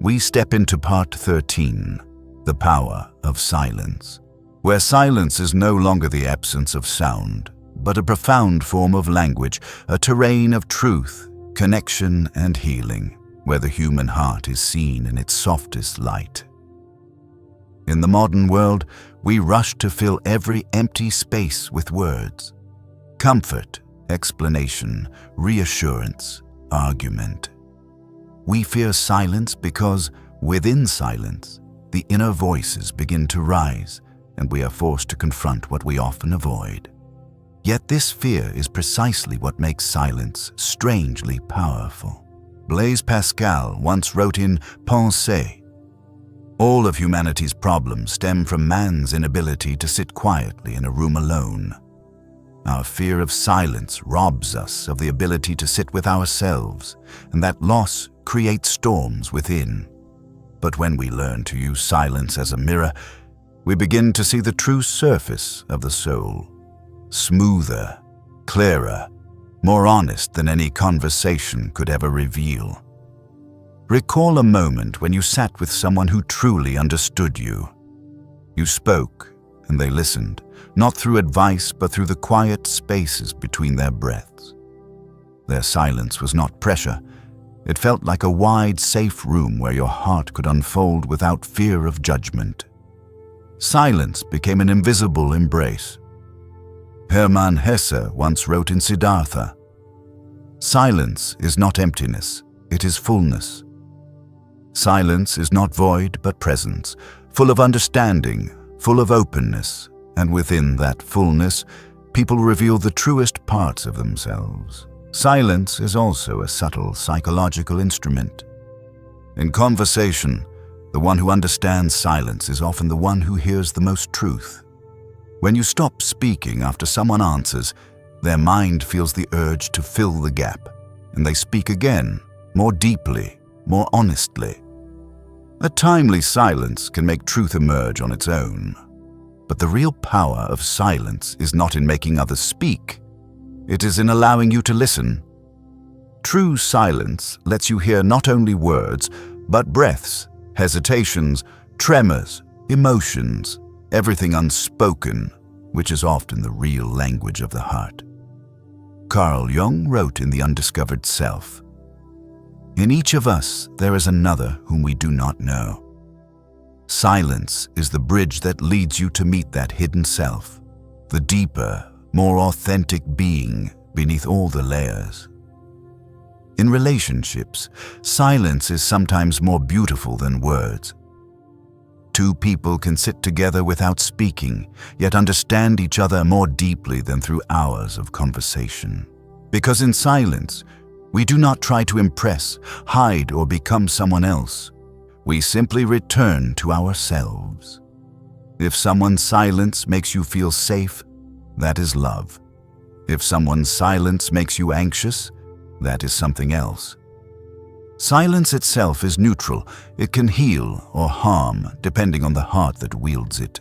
we step into part 13, the power of silence, where silence is no longer the absence of sound, but a profound form of language, a terrain of truth, connection, and healing, where the human heart is seen in its softest light. In the modern world, we rush to fill every empty space with words. Comfort, explanation, reassurance, argument. We fear silence because, within silence, the inner voices begin to rise, and we are forced to confront what we often avoid. Yet this fear is precisely what makes silence strangely powerful. Blaise Pascal once wrote in Pensée, "All of humanity's problems stem from man's inability to sit quietly in a room alone. Our fear of silence robs us of the ability to sit with ourselves, and that loss creates storms within. But when we learn to use silence as a mirror, we begin to see the true surface of the soul, smoother, clearer, more honest than any conversation could ever reveal. Recall a moment when you sat with someone who truly understood you. You spoke, and they listened, not through advice but through the quiet spaces between their breaths. Their silence was not pressure. It felt like a wide, safe room where your heart could unfold without fear of judgment. Silence became an invisible embrace. Hermann Hesse once wrote in Siddhartha, "Silence is not emptiness, it is fullness." Silence is not void but presence, full of understanding, full of openness, and within that fullness, people reveal the truest parts of themselves. Silence is also a subtle psychological instrument. In conversation, the one who understands silence is often the one who hears the most truth. When you stop speaking after someone answers, their mind feels the urge to fill the gap, and they speak again, more deeply, more honestly. A timely silence can make truth emerge on its own. But the real power of silence is not in making others speak. It is in allowing you to listen. True silence lets you hear not only words, but breaths, hesitations, tremors, emotions, everything unspoken, which is often the real language of the heart. Carl Jung wrote in The Undiscovered Self, "In each of us there is another whom we do not know. Silence is the bridge that leads you to meet that hidden self, the deeper, more authentic being beneath all the layers." In relationships, silence is sometimes more beautiful than words. Two people can sit together without speaking, yet understand each other more deeply than through hours of conversation. Because in silence, we do not try to impress, hide, or become someone else. We simply return to ourselves. If someone's silence makes you feel safe, that is love. If someone's silence makes you anxious, that is something else. Silence itself is neutral. It can heal or harm depending on the heart that wields it.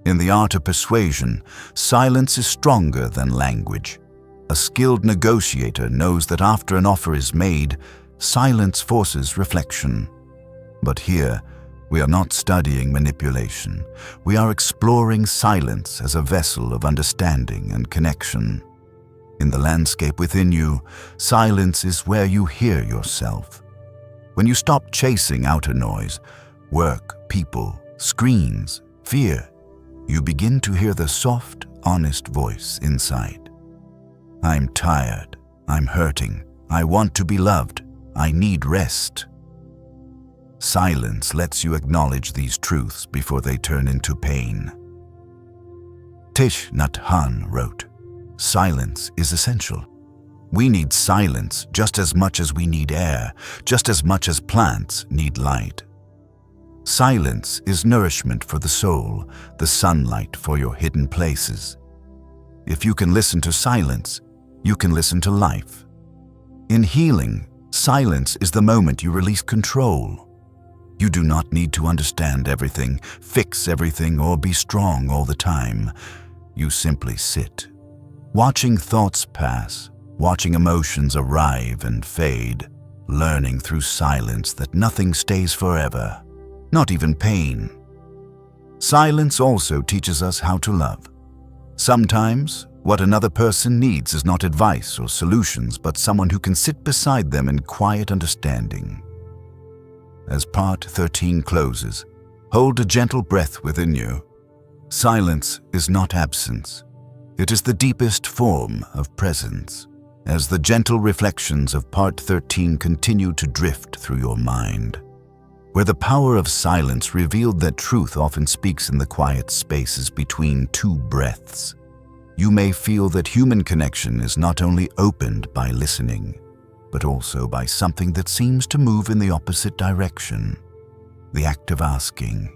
In the art of persuasion, silence is stronger than language. A skilled negotiator knows that after an offer is made, silence forces reflection. But here, we are not studying manipulation. We are exploring silence as a vessel of understanding and connection. In the landscape within you, silence is where you hear yourself. When you stop chasing outer noise, work, people, screens, fear, you begin to hear the soft, honest voice inside. I'm tired. I'm hurting. I want to be loved. I need rest. Silence lets you acknowledge these truths before they turn into pain. Thich Nhat Hanh wrote, "Silence is essential. We need silence just as much as we need air, just as much as plants need light. Silence is nourishment for the soul, the sunlight for your hidden places. If you can listen to silence, you can listen to life. In healing, silence is the moment you release control. You do not need to understand everything, fix everything, or be strong all the time. You simply sit, watching thoughts pass, watching emotions arrive and fade, learning through silence that nothing stays forever, not even pain. Silence also teaches us how to love. Sometimes, what another person needs is not advice or solutions, but someone who can sit beside them in quiet understanding. As part 13 closes, hold a gentle breath within you. Silence is not absence. It is the deepest form of presence. As the gentle reflections of part 13 continue to drift through your mind, where the power of silence revealed that truth often speaks in the quiet spaces between two breaths, you may feel that human connection is not only opened by listening, but also by something that seems to move in the opposite direction, the act of asking.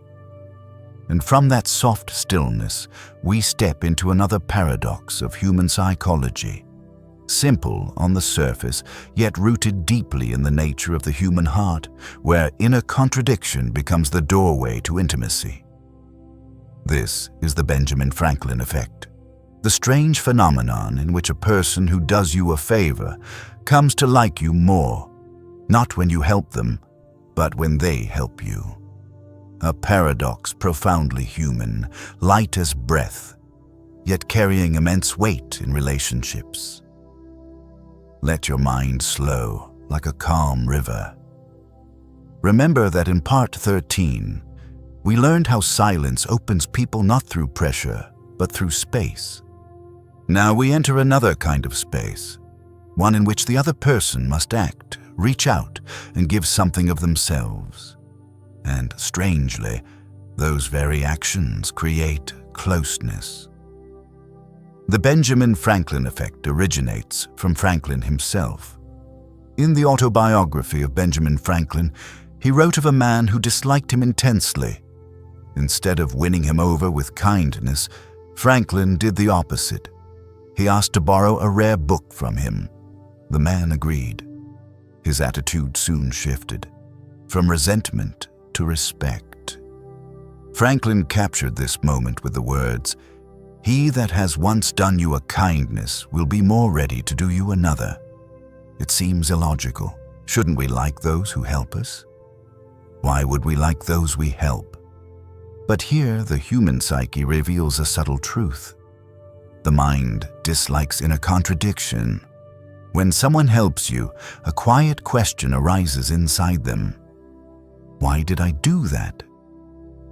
And from that soft stillness, we step into another paradox of human psychology, simple on the surface, yet rooted deeply in the nature of the human heart, where inner contradiction becomes the doorway to intimacy. This is the Benjamin Franklin effect, the strange phenomenon in which a person who does you a favor comes to like you more, not when you help them, but when they help you. A paradox profoundly human, light as breath, yet carrying immense weight in relationships. Let your mind slow like a calm river. Remember that in part 13, we learned how silence opens people not through pressure, but through space. Now we enter another kind of space, one in which the other person must act, reach out, and give something of themselves. And strangely, those very actions create closeness. The Benjamin Franklin effect originates from Franklin himself. In the autobiography of Benjamin Franklin, he wrote of a man who disliked him intensely. Instead of winning him over with kindness, Franklin did the opposite. He asked to borrow a rare book from him. The man agreed. His attitude soon shifted, from resentment to respect. Franklin captured this moment with the words, "He that has once done you a kindness will be more ready to do you another." It seems illogical. Shouldn't we like those who help us? Why would we like those we help? But here the human psyche reveals a subtle truth. The mind dislikes inner contradiction. When someone helps you, a quiet question arises inside them. Why did I do that?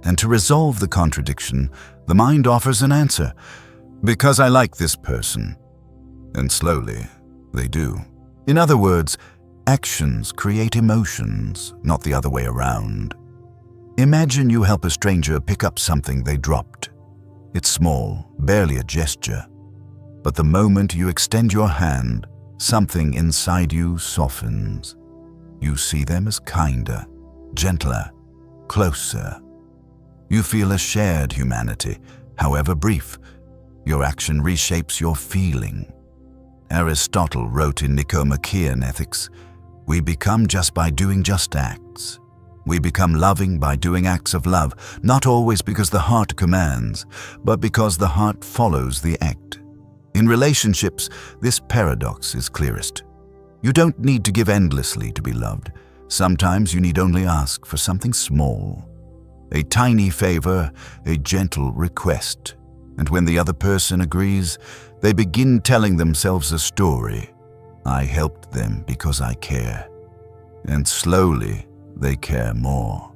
And to resolve the contradiction, the mind offers an answer. Because I like this person. And slowly, they do. In other words, actions create emotions, not the other way around. Imagine you help a stranger pick up something they dropped. It's small, barely a gesture. But the moment you extend your hand, something inside you softens. You see them as kinder, gentler, closer. You feel a shared humanity, however brief. Your action reshapes your feeling. Aristotle wrote in Nicomachean Ethics, We become just by doing just acts. We become loving by doing acts of love, not always because the heart commands, but because the heart follows the act. In relationships, this paradox is clearest. You don't need to give endlessly to be loved. Sometimes you need only ask for something small. A tiny favor, a gentle request. And when the other person agrees, they begin telling themselves a story. I helped them because I care. And slowly, they care more.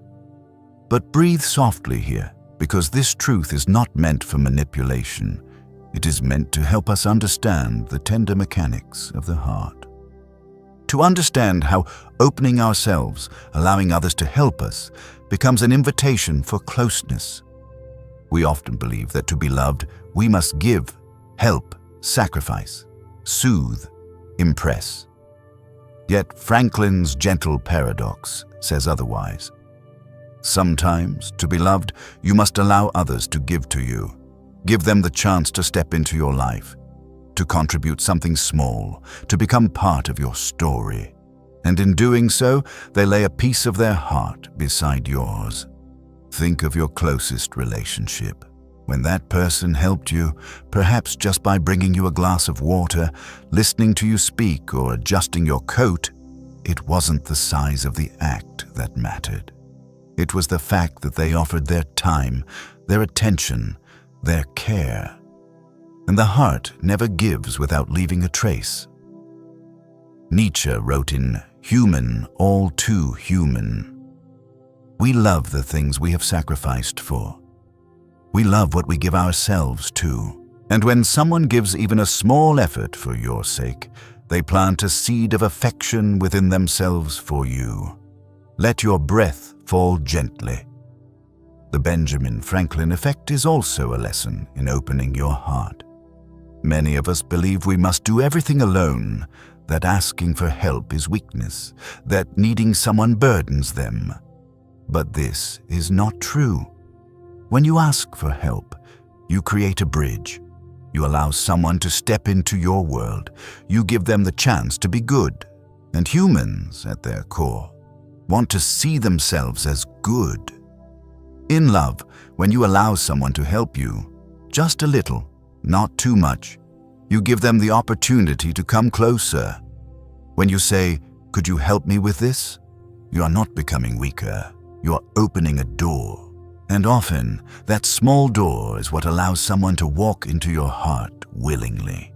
But breathe softly here, because this truth is not meant for manipulation. It is meant to help us understand the tender mechanics of the heart. To understand how opening ourselves, allowing others to help us, becomes an invitation for closeness. We often believe that to be loved, we must give, help, sacrifice, soothe, impress. Yet Franklin's gentle paradox says otherwise. Sometimes, to be loved, you must allow others to give to you. Give them the chance to step into your life, to contribute something small, to become part of your story. And in doing so, they lay a piece of their heart beside yours. Think of your closest relationship. When that person helped you, perhaps just by bringing you a glass of water, listening to you speak, or adjusting your coat, it wasn't the size of the act that mattered. It was the fact that they offered their time, their attention, their care. And the heart never gives without leaving a trace. Nietzsche wrote in Human, All Too Human. We love the things we have sacrificed for. We love what we give ourselves to. And when someone gives even a small effort for your sake, they plant a seed of affection within themselves for you. Let your breath fall gently. The Benjamin Franklin effect is also a lesson in opening your heart. Many of us believe we must do everything alone, that asking for help is weakness, that needing someone burdens them. But this is not true. When you ask for help, you create a bridge. You allow someone to step into your world. You give them the chance to be good. And humans, at their core, want to see themselves as good. In love, when you allow someone to help you, just a little, not too much, you give them the opportunity to come closer. When you say, "Could you help me with this?" you are not becoming weaker. You are opening a door. And often, that small door is what allows someone to walk into your heart willingly.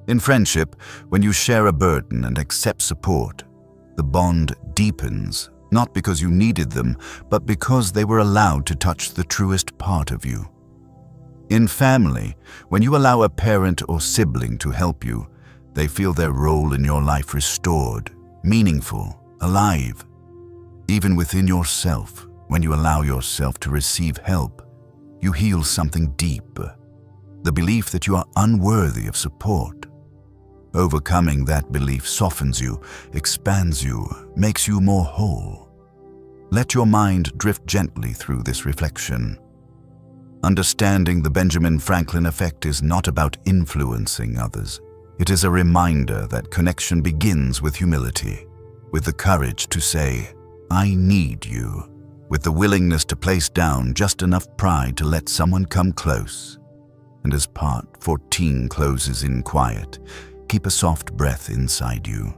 In friendship, when you share a burden and accept support, the bond deepens, not because you needed them, but because they were allowed to touch the truest part of you. In family, when you allow a parent or sibling to help you, they feel their role in your life restored, meaningful, alive. Even within yourself, when you allow yourself to receive help, you heal something deep, the belief that you are unworthy of support. Overcoming that belief softens you, expands you, makes you more whole. Let your mind drift gently through this reflection. Understanding the Benjamin Franklin effect is not about influencing others. It is a reminder that connection begins with humility, with the courage to say, "I need you," with the willingness to place down just enough pride to let someone come close. And as part 14 closes in quiet, keep a soft breath inside you.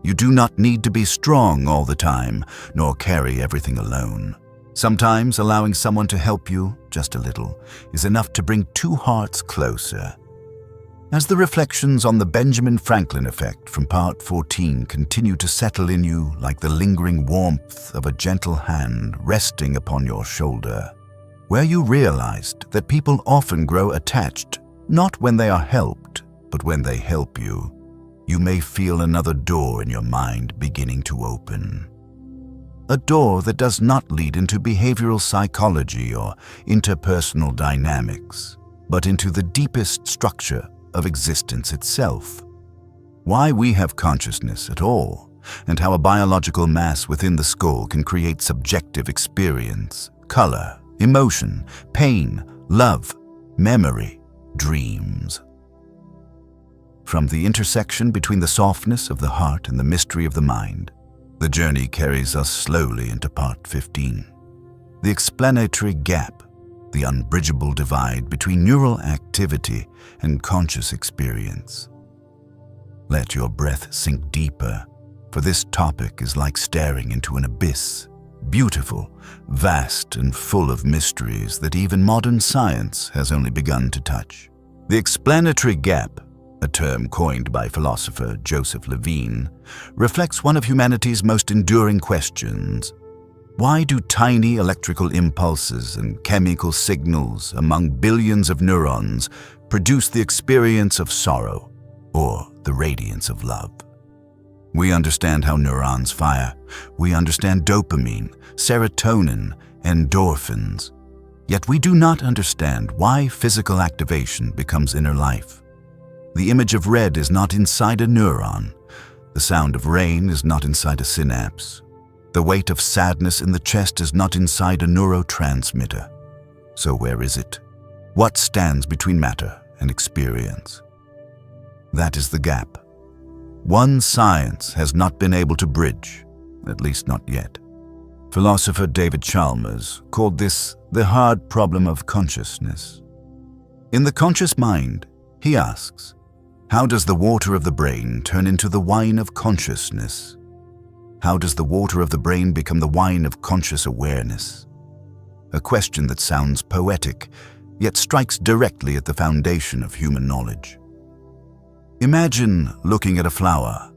You do not need to be strong all the time, nor carry everything alone. Sometimes allowing someone to help you, just a little, is enough to bring two hearts closer. As the reflections on the Benjamin Franklin effect from part 14 continue to settle in you like the lingering warmth of a gentle hand resting upon your shoulder, where you realized that people often grow attached, not when they are helped, but when they help you, you may feel another door in your mind beginning to open. A door that does not lead into behavioral psychology or interpersonal dynamics, but into the deepest structure of existence itself. Why we have consciousness at all, and how a biological mass within the skull can create subjective experience, color, emotion, pain, love, memory, dreams. from the intersection between the softness of the heart and the mystery of the mind. The journey carries us slowly into part 15. The explanatory gap, the unbridgeable divide between neural activity and conscious experience. Let your breath sink deeper, for this topic is like staring into an abyss, beautiful, vast, and full of mysteries that even modern science has only begun to touch. The explanatory gap, a term coined by philosopher Joseph Levine, reflects one of humanity's most enduring questions. Why do tiny electrical impulses and chemical signals among billions of neurons produce the experience of sorrow or the radiance of love? We understand how neurons fire. We understand dopamine, serotonin, endorphins. Yet we do not understand why physical activation becomes inner life. The image of red is not inside a neuron. The sound of rain is not inside a synapse. The weight of sadness in the chest is not inside a neurotransmitter. So where is it? What stands between matter and experience? That is the gap. One science has not been able to bridge, at least not yet. Philosopher David Chalmers called this the hard problem of consciousness. In The Conscious Mind, he asks, how does the water of the brain turn into the wine of consciousness? How does the water of the brain become the wine of conscious awareness? A question that sounds poetic, yet strikes directly at the foundation of human knowledge. Imagine looking at a flower.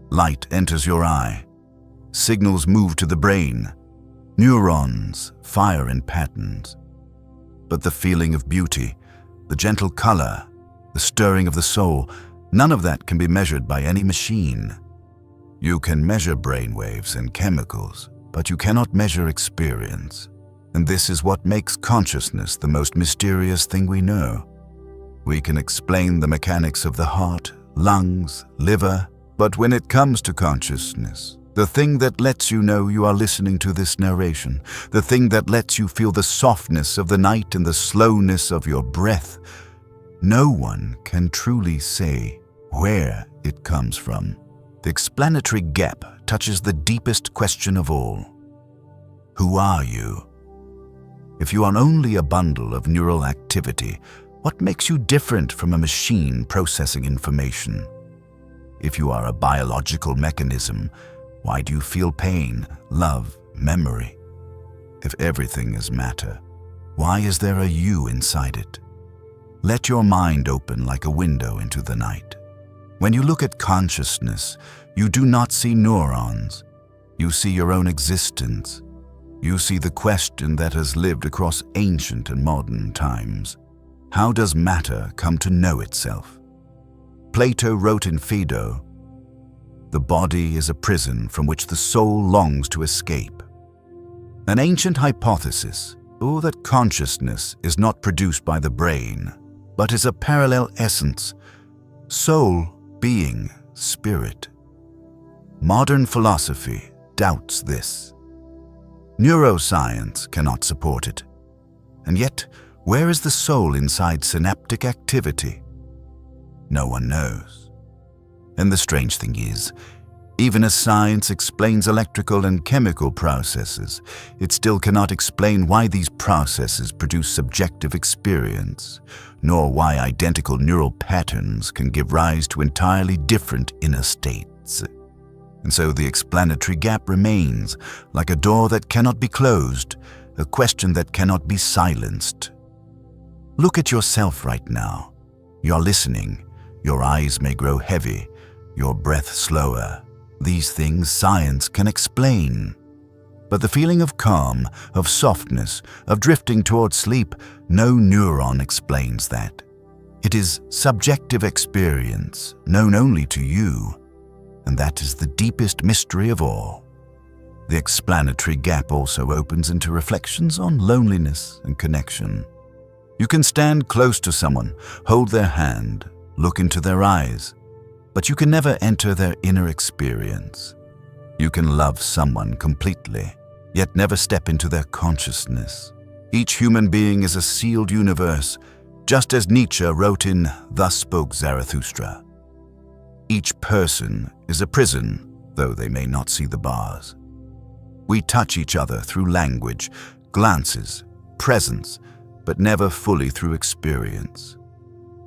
Light enters your eye. Signals move to the brain. Neurons fire in patterns. But the feeling of beauty, the gentle color, the stirring of the soul, none of that can be measured by any machine. You can measure brainwaves and chemicals, but you cannot measure experience. And this is what makes consciousness the most mysterious thing we know. We can explain the mechanics of the heart, lungs, liver, but when it comes to consciousness, the thing that lets you know you are listening to this narration, the thing that lets you feel the softness of the night and the slowness of your breath, no one can truly say where it comes from. The explanatory gap touches the deepest question of all. Who are you? If you are only a bundle of neural activity, what makes you different from a machine processing information? If you are a biological mechanism, why do you feel pain, love, memory? If everything is matter, why is there a you inside it? Let your mind open like a window into the night. When you look at consciousness, you do not see neurons. You see your own existence. You see the question that has lived across ancient and modern times. How does matter come to know itself? Plato wrote in Phaedo, "The body is a prison from which the soul longs to escape." An ancient hypothesis, that consciousness is not produced by the brain, but is a parallel essence, soul, being, spirit. Modern philosophy doubts this. Neuroscience cannot support it. And yet, where is the soul inside synaptic activity? No one knows. And the strange thing is, even as science explains electrical and chemical processes, it still cannot explain why these processes produce subjective experience, nor why identical neural patterns can give rise to entirely different inner states. And so the explanatory gap remains, like a door that cannot be closed, a question that cannot be silenced. Look at yourself right now. You're listening. Your eyes may grow heavy, your breath slower. These things science can explain. But the feeling of calm, of softness, of drifting toward sleep, no neuron explains that. It is subjective experience, known only to you, and that is the deepest mystery of all. The explanatory gap also opens into reflections on loneliness and connection. You can stand close to someone, hold their hand, look into their eyes, but you can never enter their inner experience. You can love someone completely, yet never step into their consciousness. Each human being is a sealed universe, Just as Nietzsche wrote in Thus Spoke Zarathustra, each person is a prison, though they may not see the bars. We touch each other through language, glances, presence, but never fully through experience.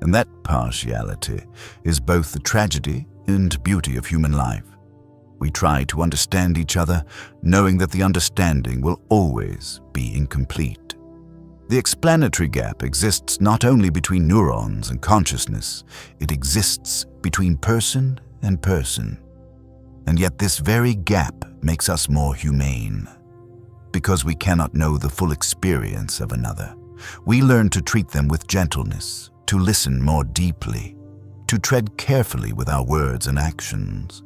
And that partiality is both the tragedy and beauty of human life. We try to understand each other, knowing that the understanding will always be incomplete. The explanatory gap exists not only between neurons and consciousness, it exists between person and person. And yet this very gap makes us more humane. Because we cannot know the full experience of another, we learn to treat them with gentleness, to listen more deeply, to tread carefully with our words and actions.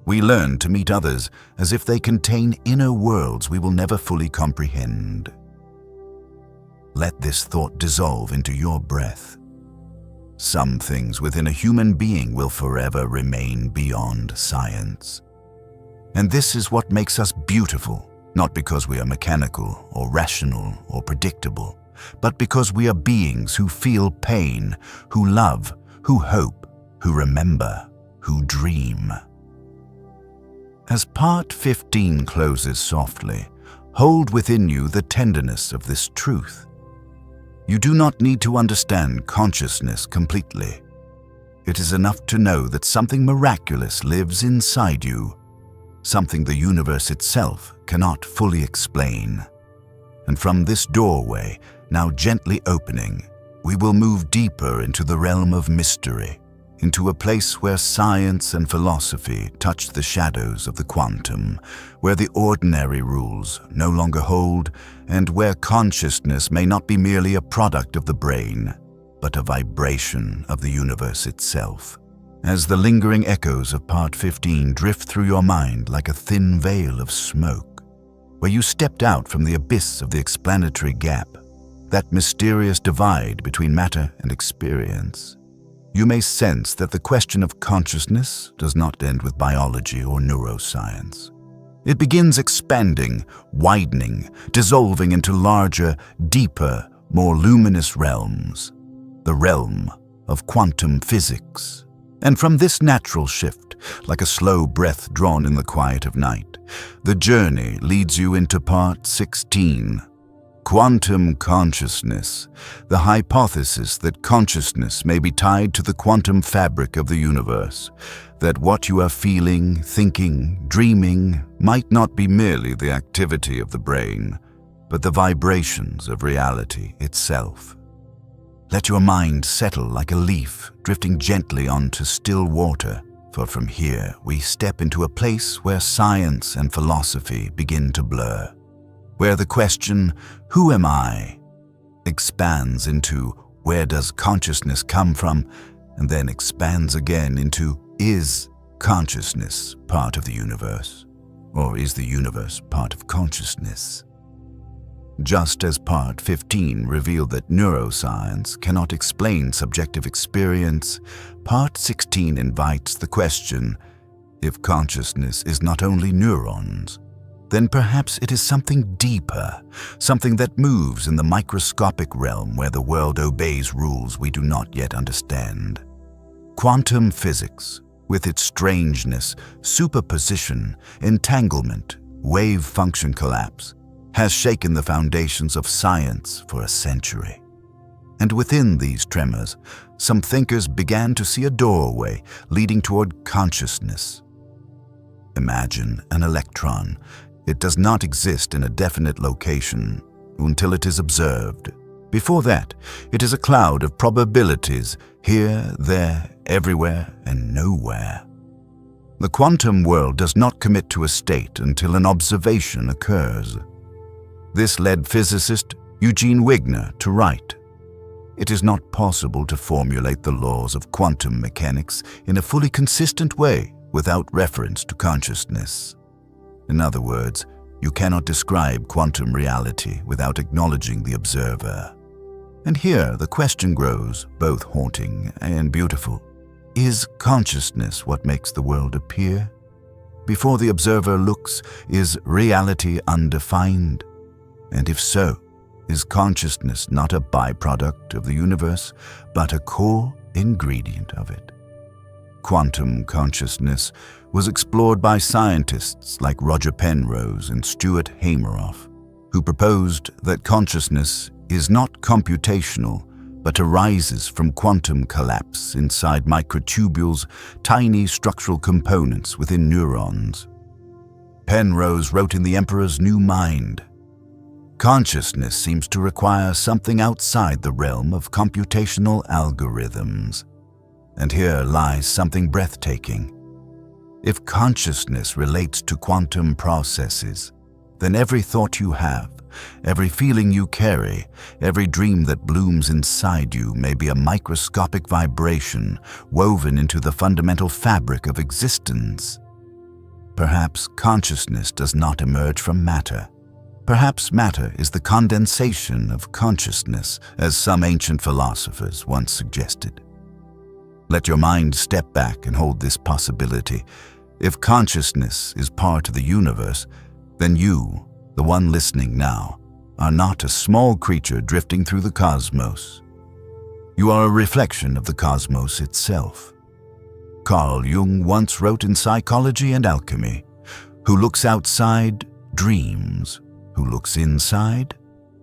We learn to meet others as if they contain inner worlds we will never fully comprehend. Let this thought dissolve into your breath. Some things within a human being will forever remain beyond science. And this is what makes us beautiful, not because we are mechanical or rational or predictable, but because we are beings who feel pain, who love, who hope, who remember, who dream. As part 15 closes softly, hold within you the tenderness of this truth. You do not need to understand consciousness completely. It is enough to know that something miraculous lives inside you, something the universe itself cannot fully explain. And from this doorway, now gently opening, we will move deeper into the realm of mystery, into a place where science and philosophy touch the shadows of the quantum, where the ordinary rules no longer hold, and where consciousness may not be merely a product of the brain, but a vibration of the universe itself. As the lingering echoes of part 15 drift through your mind like a thin veil of smoke, where you stepped out from the abyss of the explanatory gap, that mysterious divide between matter and experience, you may sense that the question of consciousness does not end with biology or neuroscience. It begins expanding, widening, dissolving into larger, deeper, more luminous realms, the realm of quantum physics. And from this natural shift, like a slow breath drawn in the quiet of night, the journey leads you into part 16, Quantum Consciousness, the hypothesis that consciousness may be tied to the quantum fabric of the universe, that what you are feeling, thinking, dreaming might not be merely the activity of the brain, but the vibrations of reality itself. Let your mind settle like a leaf drifting gently onto still water, for from here we step into a place where science and philosophy begin to blur, where the question, "Who am I?" expands into "Where does consciousness come from?" and then expands again into "Is consciousness part of the universe? Or is the universe part of consciousness?" Just as part 15 revealed that neuroscience cannot explain subjective experience, part 16 invites the question, if consciousness is not only neurons, then perhaps it is something deeper, something that moves in the microscopic realm where the world obeys rules we do not yet understand. Quantum physics, with its strangeness, superposition, entanglement, wave function collapse, has shaken the foundations of science for a century. And within these tremors, some thinkers began to see a doorway leading toward consciousness. Imagine an electron. It does not exist in a definite location until it is observed. Before that, it is a cloud of probabilities, here, there, everywhere, and nowhere. The quantum world does not commit to a state until an observation occurs. This led physicist Eugene Wigner to write, "It is not possible to formulate the laws of quantum mechanics in a fully consistent way without reference to consciousness." In other words, you cannot describe quantum reality without acknowledging the observer. And here the question grows, both haunting and beautiful. Is consciousness what makes the world appear? Before the observer looks, is reality undefined? And if so, Is consciousness not a byproduct of the universe, but a core ingredient of it? Quantum consciousness was explored by scientists like Roger Penrose and Stuart Hameroff, who proposed that consciousness is not computational, but arises from quantum collapse inside microtubules, tiny structural components within neurons. Penrose wrote in The Emperor's New Mind, "Consciousness seems to require something outside the realm of computational algorithms." And here lies something breathtaking. If consciousness relates to quantum processes, then every thought you have, every feeling you carry, every dream that blooms inside you may be a microscopic vibration woven into the fundamental fabric of existence. Perhaps consciousness does not emerge from matter. Perhaps matter is the condensation of consciousness, as some ancient philosophers once suggested. Let your mind step back and hold this possibility. If consciousness is part of the universe, then you, the one listening now, are not a small creature drifting through the cosmos. You are a reflection of the cosmos itself. Carl Jung once wrote in Psychology and Alchemy, "Who looks outside dreams, who looks inside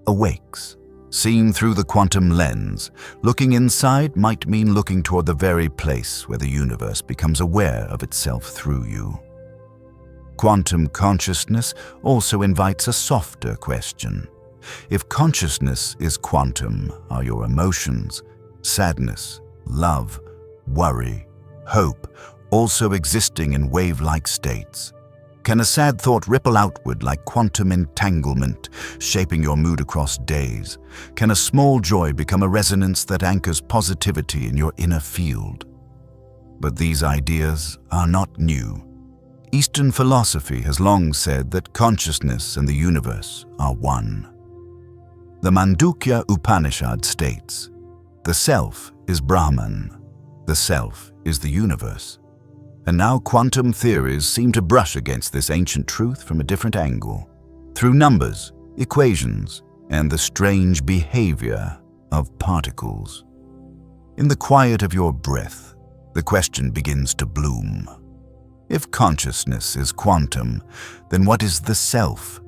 awakes." Seen through the quantum lens, looking inside might mean looking toward the very place where the universe becomes aware of itself through you. Quantum consciousness also invites a softer question. If consciousness is quantum, are your emotions, sadness, love, worry, hope, also existing in wave-like states? Can a sad thought ripple outward like quantum entanglement, shaping your mood across days? Can a small joy become a resonance that anchors positivity in your inner field? But these ideas are not new. Eastern philosophy has long said that consciousness and the universe are one. The Mandukya Upanishad states, "The self is Brahman, the self is the universe." And now quantum theories seem to brush against this ancient truth from a different angle, through numbers, equations, and the strange behavior of particles. In the quiet of your breath, the question begins to bloom. If consciousness is quantum, then what is the self?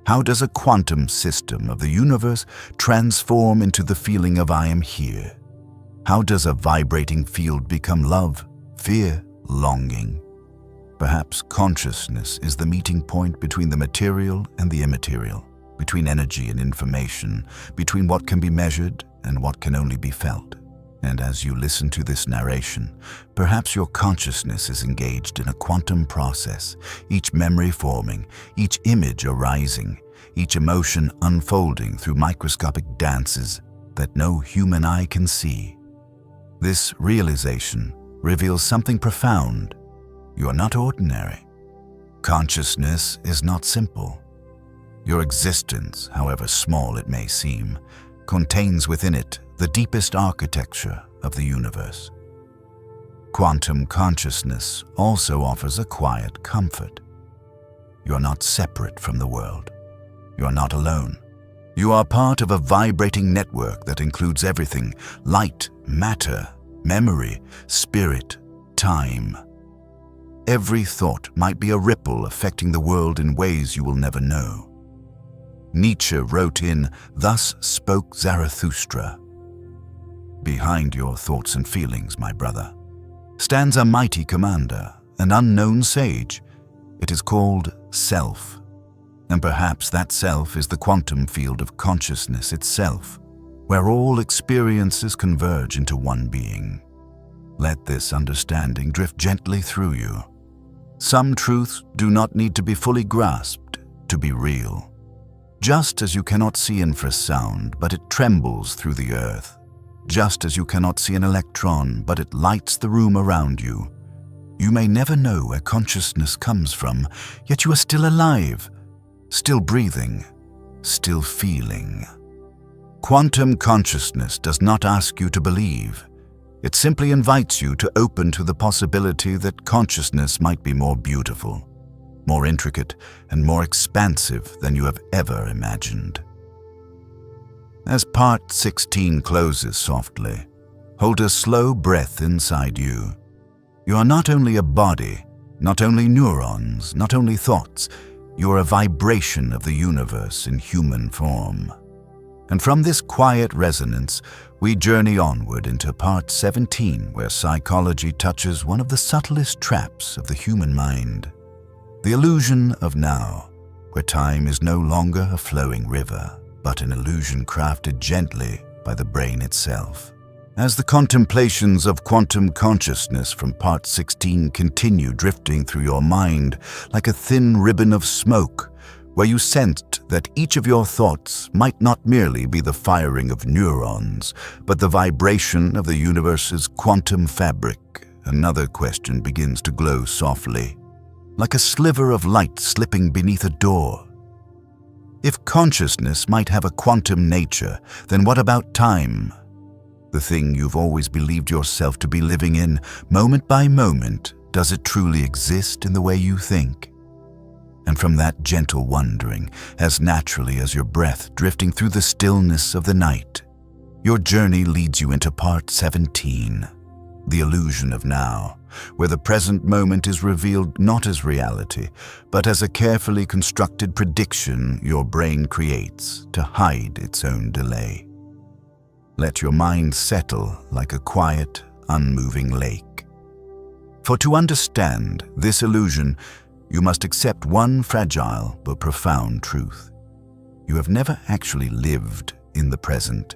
How does a quantum system of the universe transform into the feeling of "I am here"? How does a vibrating field become love, fear, longing? Perhaps consciousness is the meeting point between the material and the immaterial, between energy and information, between what can be measured and what can only be felt. And as you listen to this narration, perhaps your consciousness is engaged in a quantum process, each memory forming, each image arising, each emotion unfolding through microscopic dances that no human eye can see. This realization reveals something profound. You are not ordinary. Consciousness is not simple. Your existence, however small it may seem, contains within it the deepest architecture of the universe. Quantum consciousness also offers a quiet comfort. You are not separate from the world. You are not alone. You are part of a vibrating network that includes everything: light, matter, memory, spirit, time. Every thought might be a ripple affecting the world in ways you will never know. Nietzsche wrote in "Thus Spoke Zarathustra." Behind your thoughts and feelings, my brother, stands a mighty commander, an unknown sage. It is called self. And perhaps that self is the quantum field of consciousness itself, where all experiences converge into one being. Let this understanding drift gently through you. Some truths do not need to be fully grasped to be real. Just as you cannot see infrasound, but it trembles through the earth. Just as you cannot see an electron, but it lights the room around you. You may never know where consciousness comes from, yet you are still alive, still breathing, still feeling. Quantum consciousness does not ask you to believe. It simply invites you to open to the possibility that consciousness might be more beautiful, more intricate, and more expansive than you have ever imagined. As part 16 closes softly, hold a slow breath inside you. You are not only a body, not only neurons, not only thoughts, you are a vibration of the universe in human form. And from this quiet resonance, we journey onward into part 17, where psychology touches one of the subtlest traps of the human mind, the illusion of now, where time is no longer a flowing river, but an illusion crafted gently by the brain itself. As the contemplations of quantum consciousness from part 16 continue drifting through your mind like a thin ribbon of smoke, where you sensed that each of your thoughts might not merely be the firing of neurons, but the vibration of the universe's quantum fabric, another question begins to glow softly, like a sliver of light slipping beneath a door. If consciousness might have a quantum nature, then what about time? The thing you've always believed yourself to be living in, moment by moment, does it truly exist in the way you think? And from that gentle wondering, as naturally as your breath drifting through the stillness of the night, your journey leads you into part 17, the illusion of now, where the present moment is revealed not as reality, but as a carefully constructed prediction your brain creates to hide its own delay. Let your mind settle like a quiet, unmoving lake. For to understand this illusion, you must accept one fragile but profound truth. You have never actually lived in the present.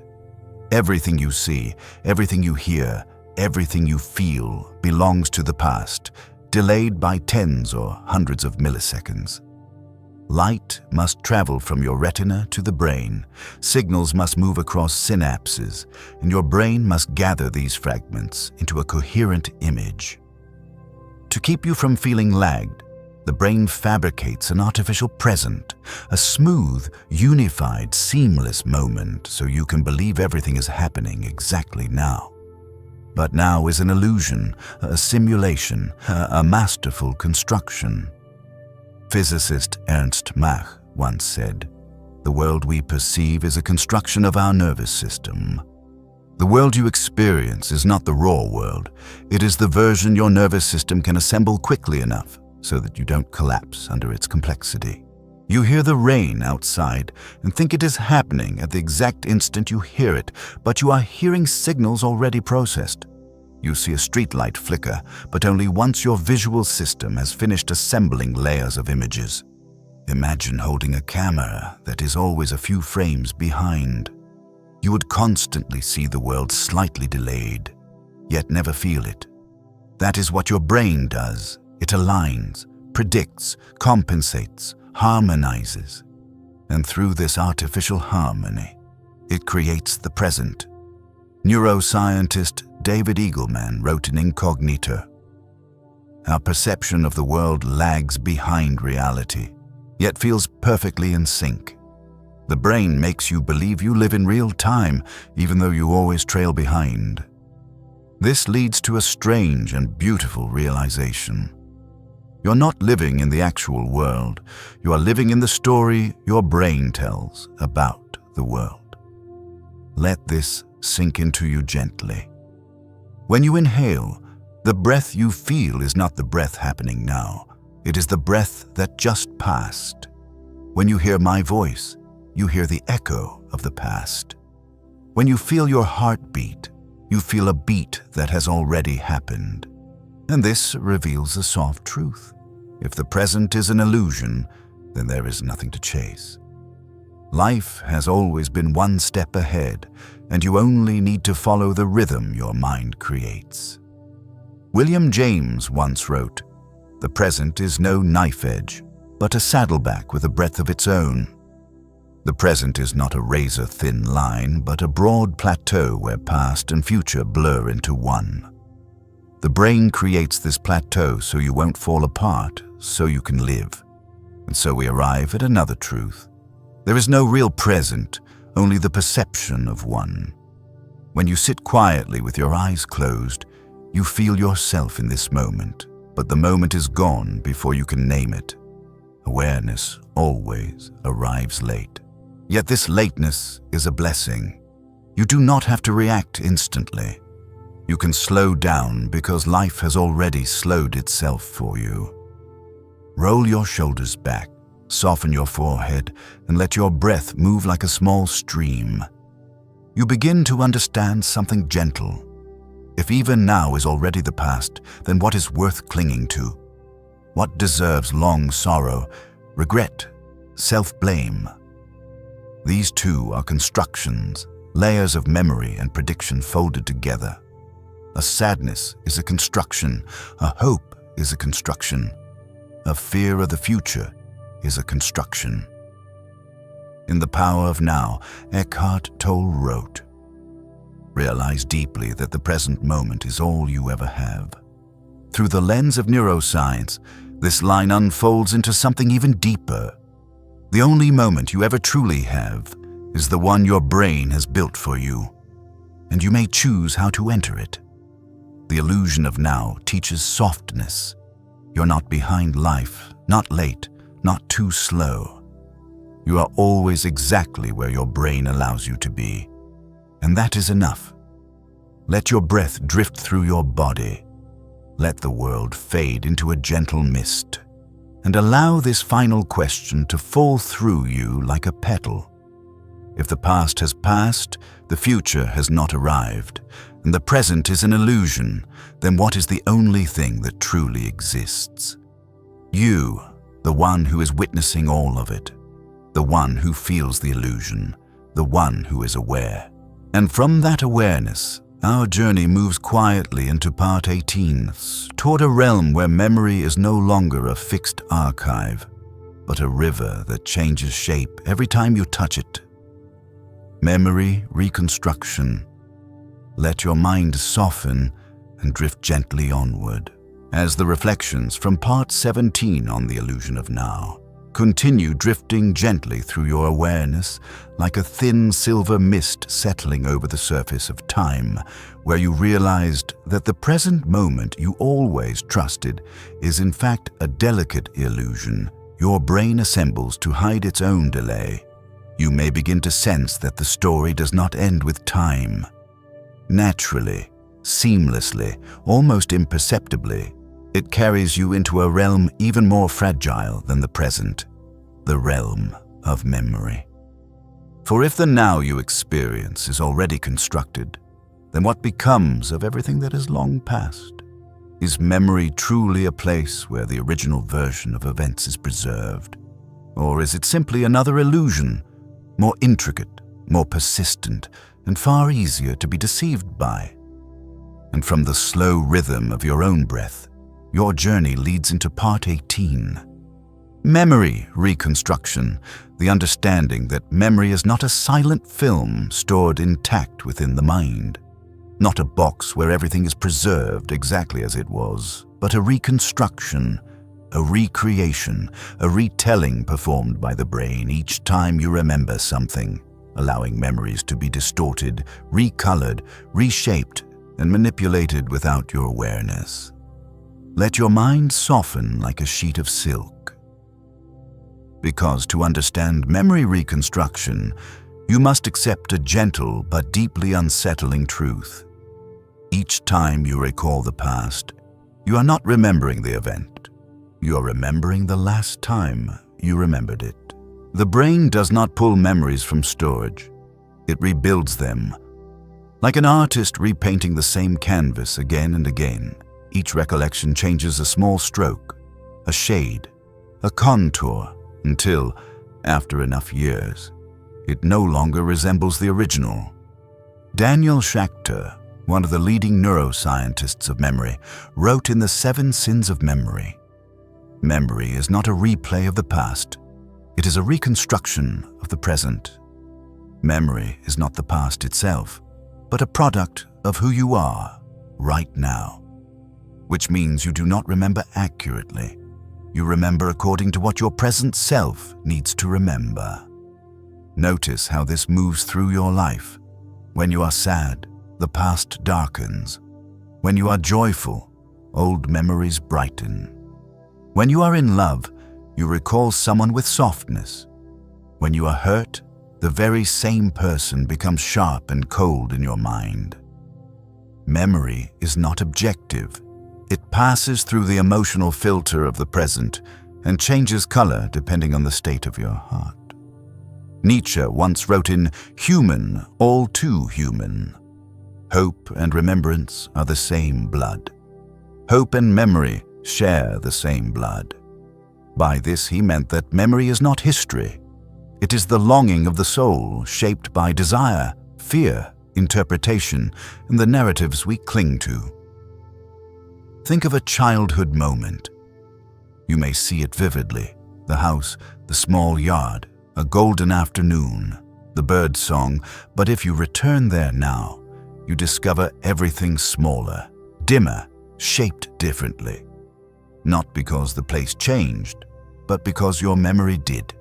Everything you see, everything you hear, everything you feel belongs to the past, delayed by tens or hundreds of milliseconds. Light must travel from your retina to the brain, signals must move across synapses, and your brain must gather these fragments into a coherent image. To keep you from feeling lagged, the brain fabricates an artificial present, a smooth, unified, seamless moment so you can believe everything is happening exactly now. But now is an illusion, a simulation, a masterful construction. Physicist Ernst Mach once said, "The world we perceive is a construction of our nervous system." The world you experience is not the raw world. It is the version your nervous system can assemble quickly enough so that you don't collapse under its complexity. You hear the rain outside and think it is happening at the exact instant you hear it, but you are hearing signals already processed. You see a streetlight flicker, but only once your visual system has finished assembling layers of images. Imagine holding a camera that is always a few frames behind. You would constantly see the world slightly delayed, yet never feel it. That is what your brain does. It aligns, predicts, compensates, harmonizes. And through this artificial harmony, it creates the present. Neuroscientist David Eagleman wrote in Incognito, "Our perception of the world lags behind reality, yet feels perfectly in sync. The brain makes you believe you live in real time, even though you always trail behind. This leads to a strange and beautiful realization. You're not living in the actual world. You are living in the story your brain tells about the world." Let this sink into you gently. When you inhale, the breath you feel is not the breath happening now. It is the breath that just passed. When you hear my voice, you hear the echo of the past. When you feel your heart beat, you feel a beat that has already happened. And this reveals a soft truth. If the present is an illusion, then there is nothing to chase. Life has always been one step ahead, and you only need to follow the rhythm your mind creates. William James once wrote, "The present is no knife edge, but a saddleback with a breadth of its own." The present is not a razor-thin line, but a broad plateau where past and future blur into one. The brain creates this plateau so you won't fall apart, so you can live. And so we arrive at another truth. There is no real present, only the perception of one. When you sit quietly with your eyes closed, you feel yourself in this moment, but the moment is gone before you can name it. Awareness always arrives late. Yet this lateness is a blessing. You do not have to react instantly. You can slow down because life has already slowed itself for you. Roll your shoulders back, soften your forehead, and let your breath move like a small stream. You begin to understand something gentle. If even now is already the past, then what is worth clinging to? What deserves long sorrow, regret, self-blame? These two are constructions, layers of memory and prediction folded together. A sadness is a construction, a hope is a construction, a fear of the future is a construction. In The Power of Now, Eckhart Tolle wrote, "Realize deeply that the present moment is all you ever have." Through the lens of neuroscience, this line unfolds into something even deeper. The only moment you ever truly have is the one your brain has built for you, and you may choose how to enter it. The illusion of now teaches softness. You're not behind life, not late, not too slow. You are always exactly where your brain allows you to be, and that is enough. Let your breath drift through your body. Let the world fade into a gentle mist, and allow this final question to fall through you like a petal. If the past has passed, the future has not arrived, and the present is an illusion, then what is the only thing that truly exists? You, the one who is witnessing all of it, the one who feels the illusion, the one who is aware. And from that awareness, our journey moves quietly into part 18, toward a realm where memory is no longer a fixed archive, but a river that changes shape every time you touch it. Memory reconstruction. Let your mind soften and drift gently onward, as the reflections from part 17 on the illusion of now continue drifting gently through your awareness like a thin silver mist settling over the surface of time, where you realized that the present moment you always trusted is in fact a delicate illusion your brain assembles to hide its own delay. You may begin to sense that the story does not end with time. Naturally, seamlessly, almost imperceptibly, it carries you into a realm even more fragile than the present, the realm of memory. For if the now you experience is already constructed, then what becomes of everything that has long passed? Is memory truly a place where the original version of events is preserved? Or is it simply another illusion, more intricate, more persistent, and far easier to be deceived by? And from the slow rhythm of your own breath, your journey leads into part 18. Memory reconstruction, the understanding that memory is not a silent film stored intact within the mind, not a box where everything is preserved exactly as it was, but a reconstruction, a recreation, a retelling performed by the brain each time you remember something, allowing memories to be distorted, recolored, reshaped, and manipulated without your awareness. Let your mind soften like a sheet of silk. Because to understand memory reconstruction, you must accept a gentle but deeply unsettling truth. Each time you recall the past, you are not remembering the event. You are remembering the last time you remembered it. The brain does not pull memories from storage. It rebuilds them. Like an artist repainting the same canvas again and again, each recollection changes a small stroke, a shade, a contour, until, after enough years, it no longer resembles the original. Daniel Schacter, one of the leading neuroscientists of memory, wrote in The 7 Sins of Memory, "Memory is not a replay of the past. It is a reconstruction of the present. Memory is not the past itself, but a product of who you are right now." Which means you do not remember accurately. You remember according to what your present self needs to remember. Notice how this moves through your life. When you are sad, the past darkens. When you are joyful, old memories brighten. When you are in love, you recall someone with softness. When you are hurt, the very same person becomes sharp and cold in your mind. Memory is not objective. It passes through the emotional filter of the present and changes color depending on the state of your heart. Nietzsche once wrote in Human, all too human. Hope and remembrance are the same blood. Hope and memory share the same blood. By this he meant that memory is not history. It is the longing of the soul shaped by desire, fear, interpretation, and the narratives we cling to. Think of a childhood moment. You may see it vividly: the house, the small yard, a golden afternoon, the bird song, but if you return there now, you discover everything smaller, dimmer, shaped differently. Not because the place changed, but because your memory did.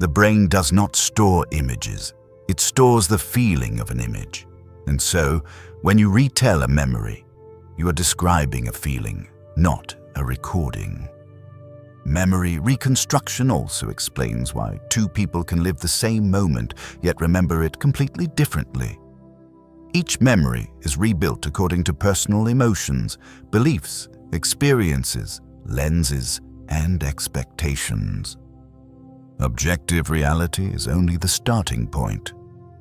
The brain does not store images. It stores the feeling of an image. And so, when you retell a memory, you are describing a feeling, not a recording. Memory reconstruction also explains why two people can live the same moment yet remember it completely differently. Each memory is rebuilt according to personal emotions, beliefs, experiences, lenses, and expectations. Objective reality is only the starting point.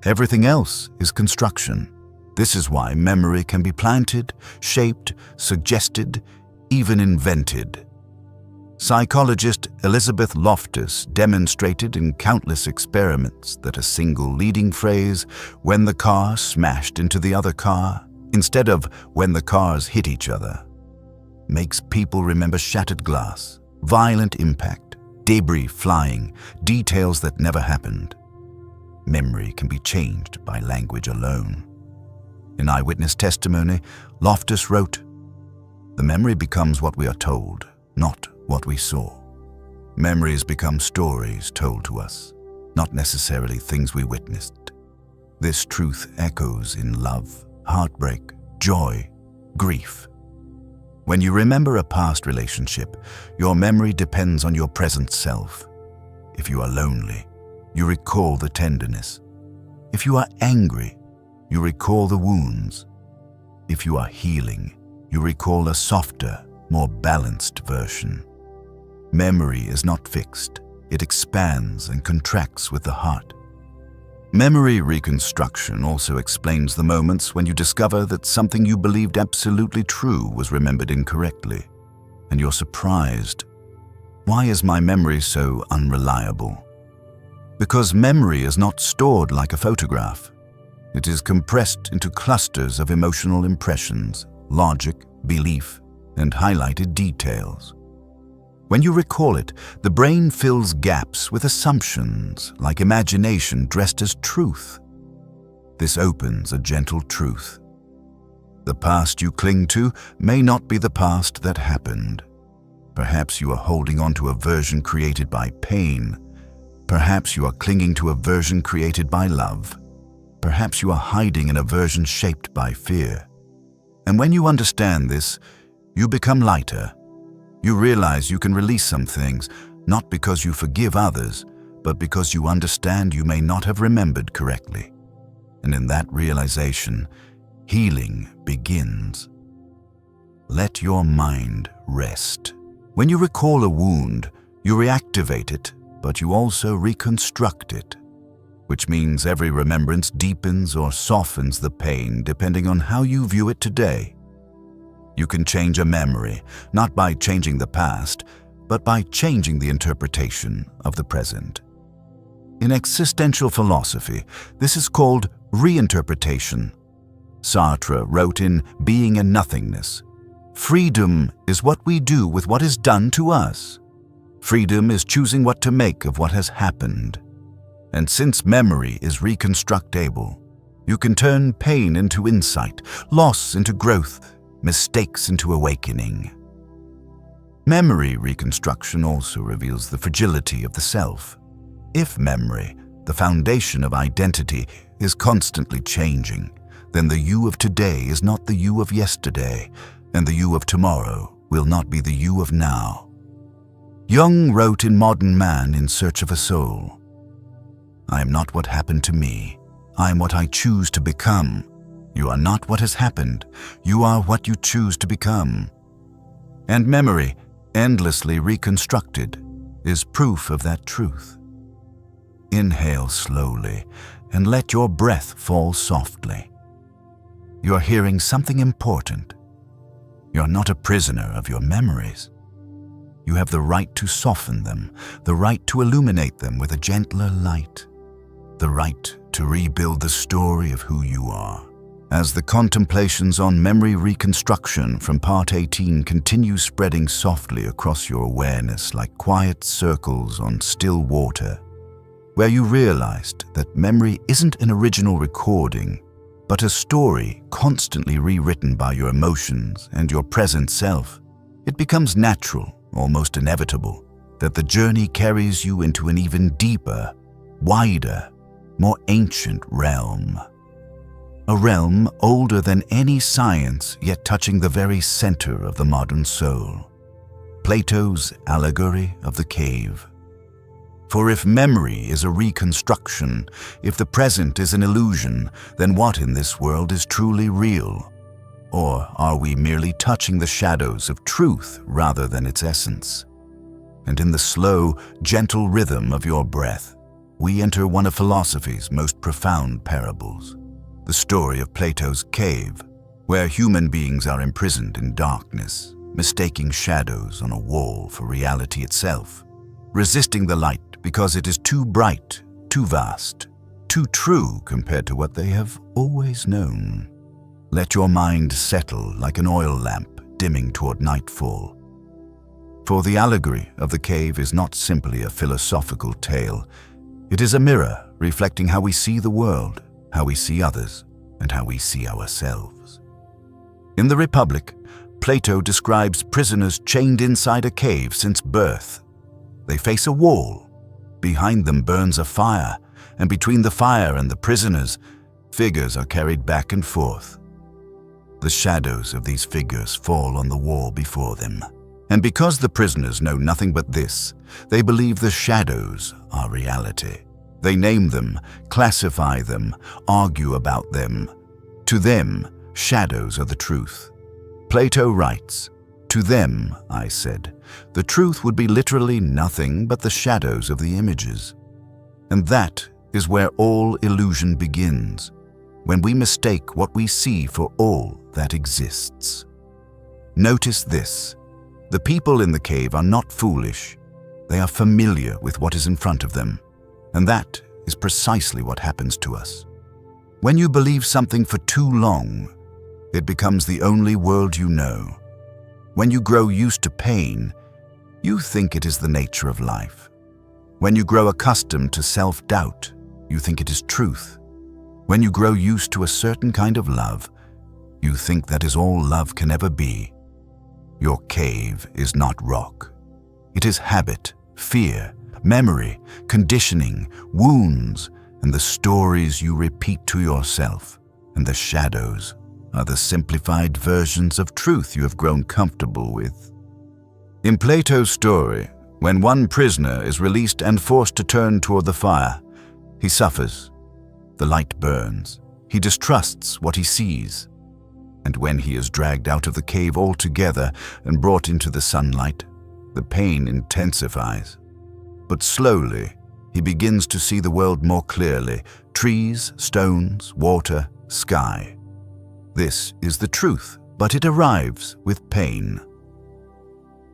Everything else is construction. This is why memory can be planted, shaped, suggested, even invented. Psychologist Elizabeth Loftus demonstrated in countless experiments that a single leading phrase, "when the car smashed into the other car," instead of "when the cars hit each other," makes people remember shattered glass, violent impact, debris flying, details that never happened. Memory can be changed by language alone. In eyewitness testimony, Loftus wrote, "The memory becomes what we are told, not what we saw. Memories become stories told to us, not necessarily things we witnessed. This truth echoes in love, heartbreak, joy, grief. When you remember a past relationship, your memory depends on your present self. If you are lonely, you recall the tenderness. If you are angry, you recall the wounds. If you are healing, you recall a softer, more balanced version. Memory is not fixed. It expands and contracts with the heart. Memory reconstruction also explains the moments when you discover that something you believed absolutely true was remembered incorrectly, and you're surprised. Why is my memory so unreliable? Because memory is not stored like a photograph. It is compressed into clusters of emotional impressions, logic, belief, and highlighted details. When you recall it, the brain fills gaps with assumptions, like imagination dressed as truth. This opens a gentle truth. The past you cling to may not be the past that happened. Perhaps you are holding on to a version created by pain. Perhaps you are clinging to a version created by love. Perhaps you are hiding in a version shaped by fear. And when you understand this, you become lighter. You realize you can release some things, not because you forgive others, but because you understand you may not have remembered correctly. And in that realization, healing begins. Let your mind rest. When you recall a wound, you reactivate it, but you also reconstruct it, which means every remembrance deepens or softens the pain depending on how you view it today. You can change a memory, not by changing the past, but by changing the interpretation of the present. In existential philosophy, this is called reinterpretation. Sartre wrote in Being and Nothingness, "Freedom is what we do with what is done to us. Freedom is choosing what to make of what has happened. And since memory is reconstructable, you can turn pain into insight, loss into growth, mistakes into awakening." Memory reconstruction also reveals the fragility of the self. If memory, the foundation of identity, is constantly changing, then the you of today is not the you of yesterday, and the you of tomorrow will not be the you of now. Jung wrote in Modern Man in Search of a Soul, I am not what happened to me. I am what I choose to become. You are not what has happened. You are what you choose to become. And memory, endlessly reconstructed, is proof of that truth. Inhale slowly and let your breath fall softly. You are hearing something important. You are not a prisoner of your memories. You have the right to soften them, the right to illuminate them with a gentler light, the right to rebuild the story of who you are. As the contemplations on memory reconstruction from Part 18 continue spreading softly across your awareness like quiet circles on still water, where you realized that memory isn't an original recording, but a story constantly rewritten by your emotions and your present self, it becomes natural, almost inevitable, that the journey carries you into an even deeper, wider, more ancient realm. A realm older than any science, yet touching the very center of the modern soul. Plato's allegory of the cave. For if memory is a reconstruction, if the present is an illusion, then what in this world is truly real? Or are we merely touching the shadows of truth rather than its essence? And in the slow, gentle rhythm of your breath, we enter one of philosophy's most profound parables, the story of Plato's cave, where human beings are imprisoned in darkness, mistaking shadows on a wall for reality itself, resisting the light because it is too bright, too vast, too true compared to what they have always known. Let your mind settle like an oil lamp dimming toward nightfall. For the allegory of the cave is not simply a philosophical tale. It is a mirror reflecting how we see the world, how we see others, and how we see ourselves. In the Republic, Plato describes prisoners chained inside a cave since birth. They face a wall. Behind them burns a fire, and between the fire and the prisoners, figures are carried back and forth. The shadows of these figures fall on the wall before them. And because the prisoners know nothing but this, they believe the shadows are reality. They name them, classify them, argue about them. To them, shadows are the truth. Plato writes, "To them, I said, the truth would be literally nothing but the shadows of the images." And that is where all illusion begins, when we mistake what we see for all that exists. Notice this. The people in the cave are not foolish. They are familiar with what is in front of them. And that is precisely what happens to us. When you believe something for too long, it becomes the only world you know. When you grow used to pain, you think it is the nature of life. When you grow accustomed to self-doubt, you think it is truth. When you grow used to a certain kind of love, you think that is all love can ever be. Your cave is not rock. It is habit, fear, memory, conditioning, wounds, and the stories you repeat to yourself. And the shadows are the simplified versions of truth you have grown comfortable with. In Plato's story, when one prisoner is released and forced to turn toward the fire, he suffers. The light burns. He distrusts what he sees. And when he is dragged out of the cave altogether and brought into the sunlight, the pain intensifies. But slowly, he begins to see the world more clearly: trees, stones, water, sky. This is the truth, but it arrives with pain.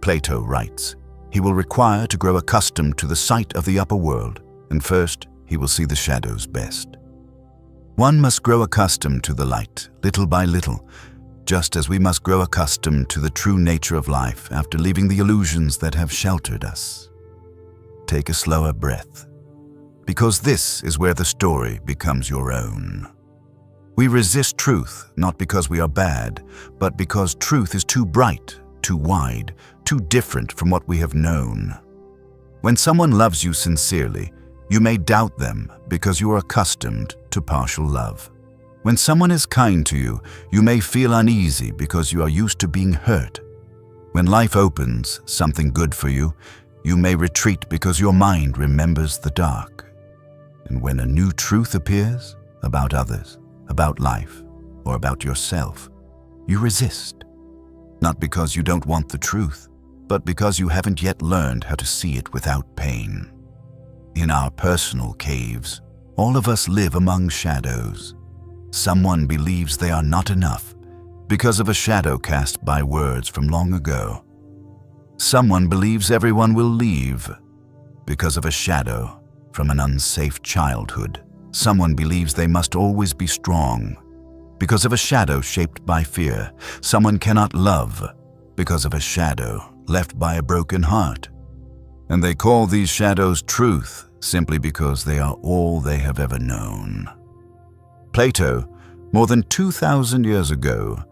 Plato writes, he will require to grow accustomed to the sight of the upper world, and first he will see the shadows best. One must grow accustomed to the light, little by little, just as we must grow accustomed to the true nature of life after leaving the illusions that have sheltered us. Take a slower breath, because this is where the story becomes your own. We resist truth not because we are bad, but because truth is too bright, too wide, too different from what we have known. When someone loves you sincerely, you may doubt them because you are accustomed to partial love. When someone is kind to you, you may feel uneasy because you are used to being hurt. When life opens something good for you, you may retreat because your mind remembers the dark. And when a new truth appears about others, about life, or about yourself, you resist. Not because you don't want the truth, but because you haven't yet learned how to see it without pain. In our personal caves, all of us live among shadows. Someone believes they are not enough because of a shadow cast by words from long ago. Someone believes everyone will leave because of a shadow from an unsafe childhood. Someone believes they must always be strong because of a shadow shaped by fear. Someone cannot love because of a shadow left by a broken heart. And they call these shadows truth simply because they are all they have ever known. Plato, more than 2,000 years ago,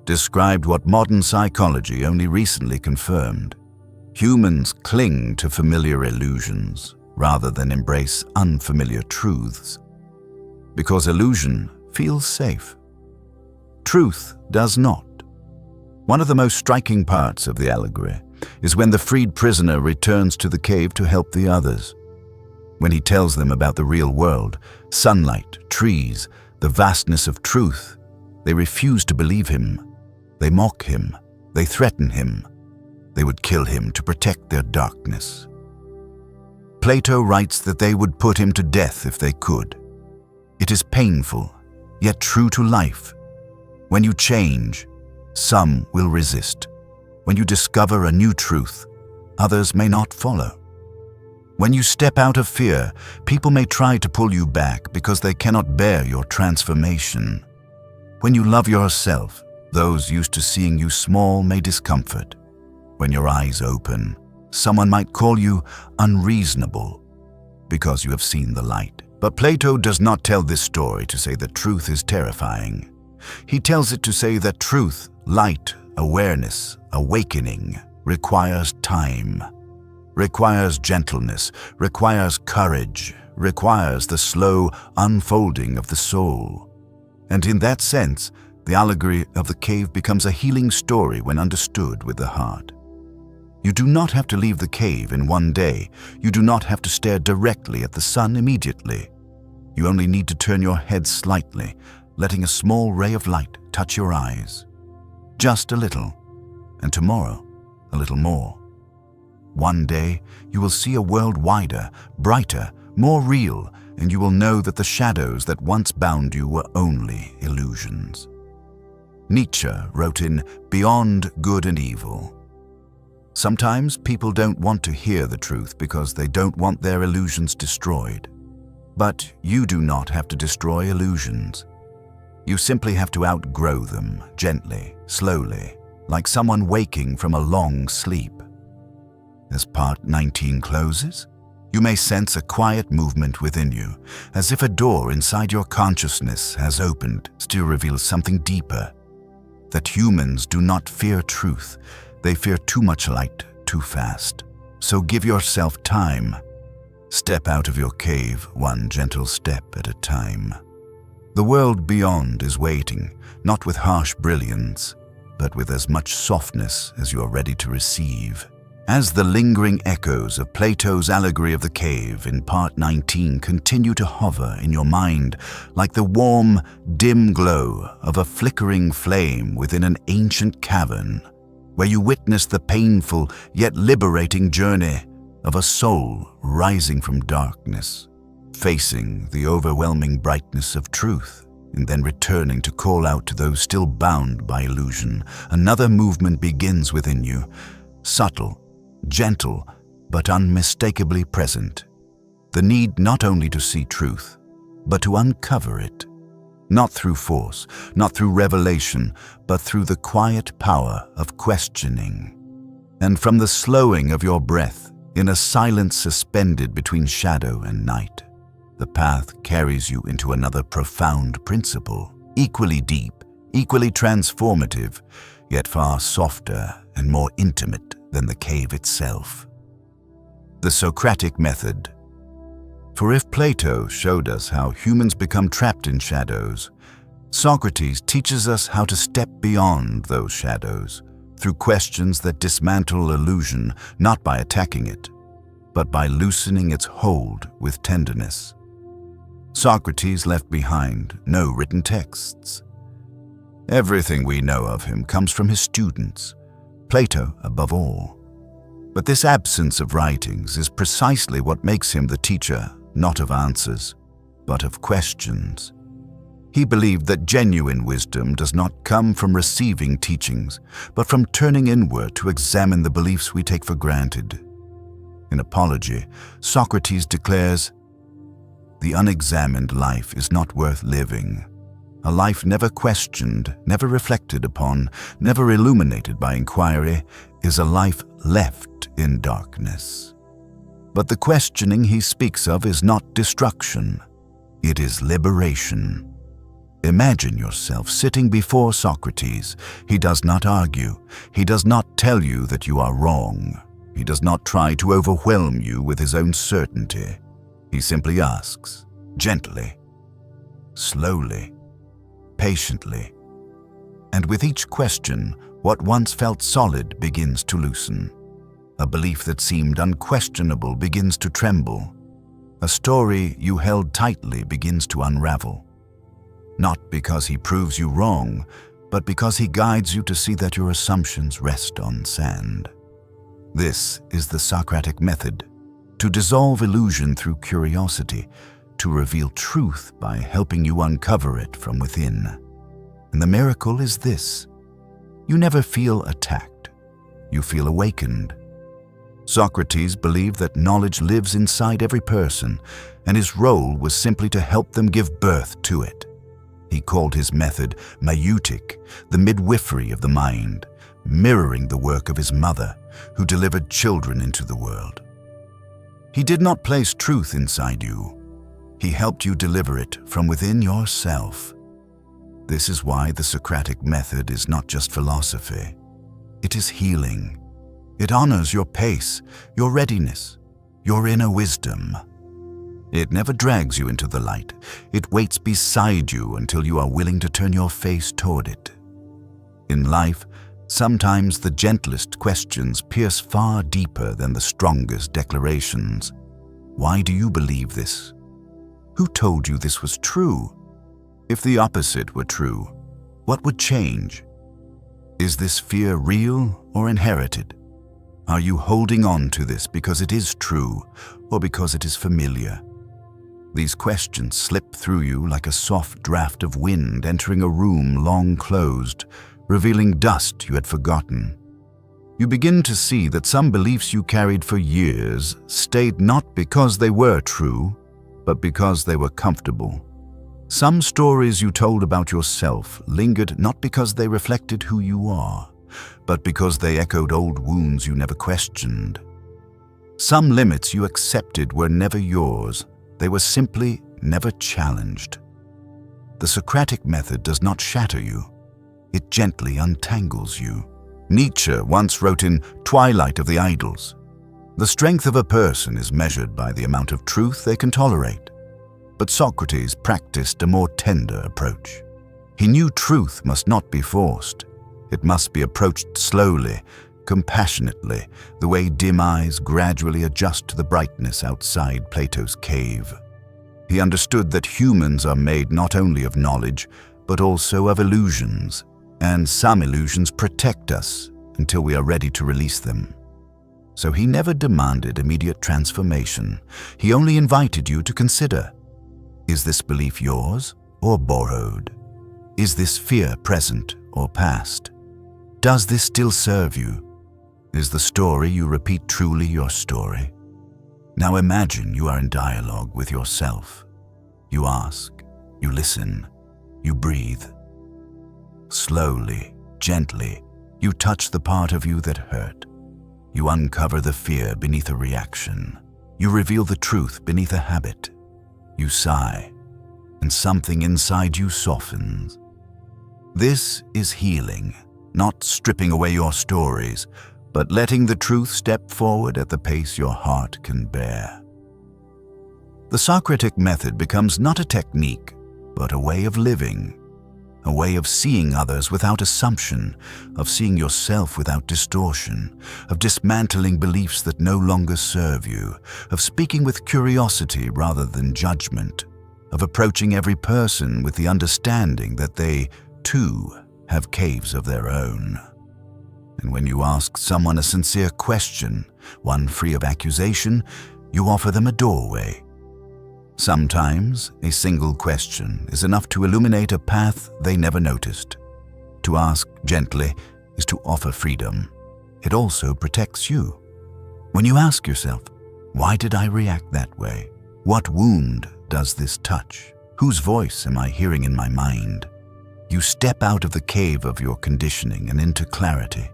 described what modern psychology only recently confirmed. Humans cling to familiar illusions rather than embrace unfamiliar truths, because illusion feels safe. Truth does not. One of the most striking parts of the allegory is when the freed prisoner returns to the cave to help the others. When he tells them about the real world, sunlight, trees, the vastness of truth, they refuse to believe him. They mock him. They threaten him. They would kill him to protect their darkness. Plato writes that they would put him to death if they could. It is painful, yet true to life. When you change, some will resist. When you discover a new truth, others may not follow. When you step out of fear, people may try to pull you back because they cannot bear your transformation. When you love yourself, those used to seeing you small may discomfort. When your eyes open, someone might call you unreasonable because you have seen the light. But Plato does not tell this story to say that truth is terrifying. He tells it to say that truth, light, awareness, awakening requires time, requires gentleness, requires courage, requires the slow unfolding of the soul. And in that sense, the allegory of the cave becomes a healing story when understood with the heart. You do not have to leave the cave in one day. You do not have to stare directly at the sun immediately. You only need to turn your head slightly, letting a small ray of light touch your eyes. Just a little, and tomorrow, a little more. One day, you will see a world wider, brighter, more real, and you will know that the shadows that once bound you were only illusions. Nietzsche wrote in Beyond Good and Evil, "Sometimes people don't want to hear the truth because they don't want their illusions destroyed. But you do not have to destroy illusions. You simply have to outgrow them, gently, slowly, like someone waking from a long sleep." As part 19 closes, you may sense a quiet movement within you, as if a door inside your consciousness has opened to reveal something deeper. That humans do not fear truth, they fear too much light too fast. So give yourself time. Step out of your cave one gentle step at a time. The world beyond is waiting, not with harsh brilliance, but with as much softness as you are ready to receive. As the lingering echoes of Plato's allegory of the cave in part 19 continue to hover in your mind like the warm, dim glow of a flickering flame within an ancient cavern, where you witness the painful yet liberating journey of a soul rising from darkness, facing the overwhelming brightness of truth, and then returning to call out to those still bound by illusion, another movement begins within you, subtle, gentle, but unmistakably present. The need not only to see truth, but to uncover it. Not through force, not through revelation, but through the quiet power of questioning. And from the slowing of your breath, in a silence suspended between shadow and night, the path carries you into another profound principle, equally deep, equally transformative, yet far softer and more intimate than the cave itself. The Socratic method. For if Plato showed us how humans become trapped in shadows, Socrates teaches us how to step beyond those shadows through questions that dismantle illusion, not by attacking it, but by loosening its hold with tenderness. Socrates left behind no written texts. Everything we know of him comes from his students, Plato above all. But this absence of writings is precisely what makes him the teacher, not of answers, but of questions. He believed that genuine wisdom does not come from receiving teachings, but from turning inward to examine the beliefs we take for granted. In Apology, Socrates declares, "The unexamined life is not worth living. A life never questioned, never reflected upon, never illuminated by inquiry, is a life left in darkness." But the questioning he speaks of is not destruction. It is liberation. Imagine yourself sitting before Socrates. He does not argue. He does not tell you that you are wrong. He does not try to overwhelm you with his own certainty. He simply asks, gently, slowly, patiently. And with each question, what once felt solid begins to loosen. A belief that seemed unquestionable begins to tremble. A story you held tightly begins to unravel. Not because he proves you wrong, but because he guides you to see that your assumptions rest on sand. This is the Socratic method, to dissolve illusion through curiosity, to reveal truth by helping you uncover it from within. And the miracle is this: you never feel attacked, you feel awakened. Socrates believed that knowledge lives inside every person, and his role was simply to help them give birth to it. He called his method maieutic, the midwifery of the mind, mirroring the work of his mother, who delivered children into the world. He did not place truth inside you. He helped you deliver it from within yourself. This is why the Socratic method is not just philosophy. It is healing. It honors your pace, your readiness, your inner wisdom. It never drags you into the light. It waits beside you until you are willing to turn your face toward it. In life, sometimes the gentlest questions pierce far deeper than the strongest declarations. Why do you believe this? Who told you this was true? If the opposite were true, what would change? Is this fear real or inherited? Are you holding on to this because it is true or because it is familiar? These questions slip through you like a soft draft of wind entering a room long closed, revealing dust you had forgotten. You begin to see that some beliefs you carried for years stayed not because they were true, but because they were comfortable. Some stories you told about yourself lingered not because they reflected who you are, but because they echoed old wounds you never questioned. Some limits you accepted were never yours. They were simply never challenged. The Socratic method does not shatter you. It gently untangles you. Nietzsche once wrote in Twilight of the Idols, "The strength of a person is measured by the amount of truth they can tolerate." But Socrates practiced a more tender approach. He knew truth must not be forced. It must be approached slowly, compassionately, the way dim eyes gradually adjust to the brightness outside Plato's cave. He understood that humans are made not only of knowledge, but also of illusions, and some illusions protect us until we are ready to release them. So he never demanded immediate transformation. He only invited you to consider, is this belief yours or borrowed? Is this fear present or past? Does this still serve you? Is the story you repeat truly your story? Now imagine you are in dialogue with yourself. You ask, you listen, you breathe. Slowly, gently, you touch the part of you that hurt. You uncover the fear beneath a reaction. You reveal the truth beneath a habit. You sigh, and something inside you softens. This is healing, not stripping away your stories, but letting the truth step forward at the pace your heart can bear. The Socratic method becomes not a technique, but a way of living, a way of seeing others without assumption, of seeing yourself without distortion, of dismantling beliefs that no longer serve you, of speaking with curiosity rather than judgment. of approaching every person with the understanding that they, too, have caves of their own. And when you ask someone a sincere question, one free of accusation, you offer them a doorway. Sometimes a single question is enough to illuminate a path they never noticed. To ask gently is to offer freedom. It also protects you. When you ask yourself, why did I react that way? What wound does this touch? Whose voice am I hearing in my mind? You step out of the cave of your conditioning and into clarity.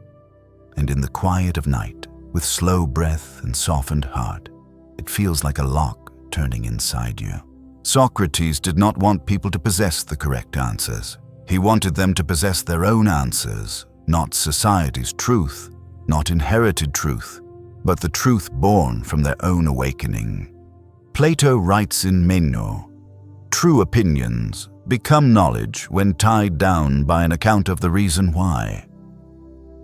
And in the quiet of night, with slow breath and softened heart, it feels like a lock turning inside you. Socrates did not want people to possess the correct answers. He wanted them to possess their own answers, not society's truth, not inherited truth, but the truth born from their own awakening. Plato writes in Meno, "True opinions become knowledge when tied down by an account of the reason why."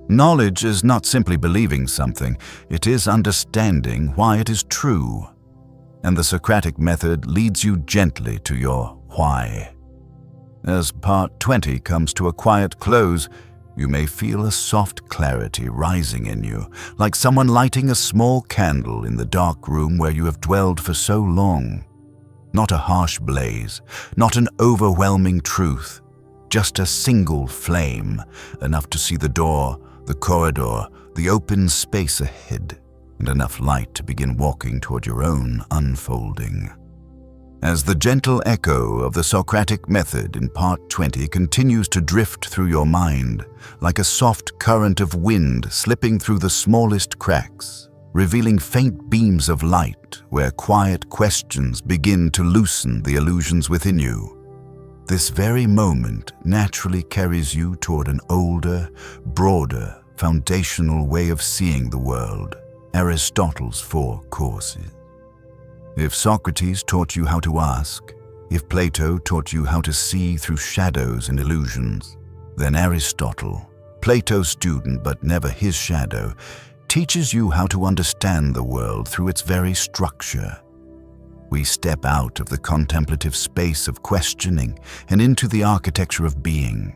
Knowledge is not simply believing something, it is understanding why it is true. And the Socratic method leads you gently to your why. As part 20 comes to a quiet close, you may feel a soft clarity rising in you, like someone lighting a small candle in the dark room where you have dwelled for so long. Not a harsh blaze, not an overwhelming truth, just a single flame, enough to see the door, the corridor, the open space ahead, and enough light to begin walking toward your own unfolding. As the gentle echo of the Socratic method in part 20 continues to drift through your mind, like a soft current of wind slipping through the smallest cracks, revealing faint beams of light where quiet questions begin to loosen the illusions within you, this very moment naturally carries you toward an older, broader, foundational way of seeing the world, Aristotle's 4 causes. If Socrates taught you how to ask, if Plato taught you how to see through shadows and illusions, then Aristotle, Plato's student but never his shadow, teaches you how to understand the world through its very structure. We step out of the contemplative space of questioning and into the architecture of being.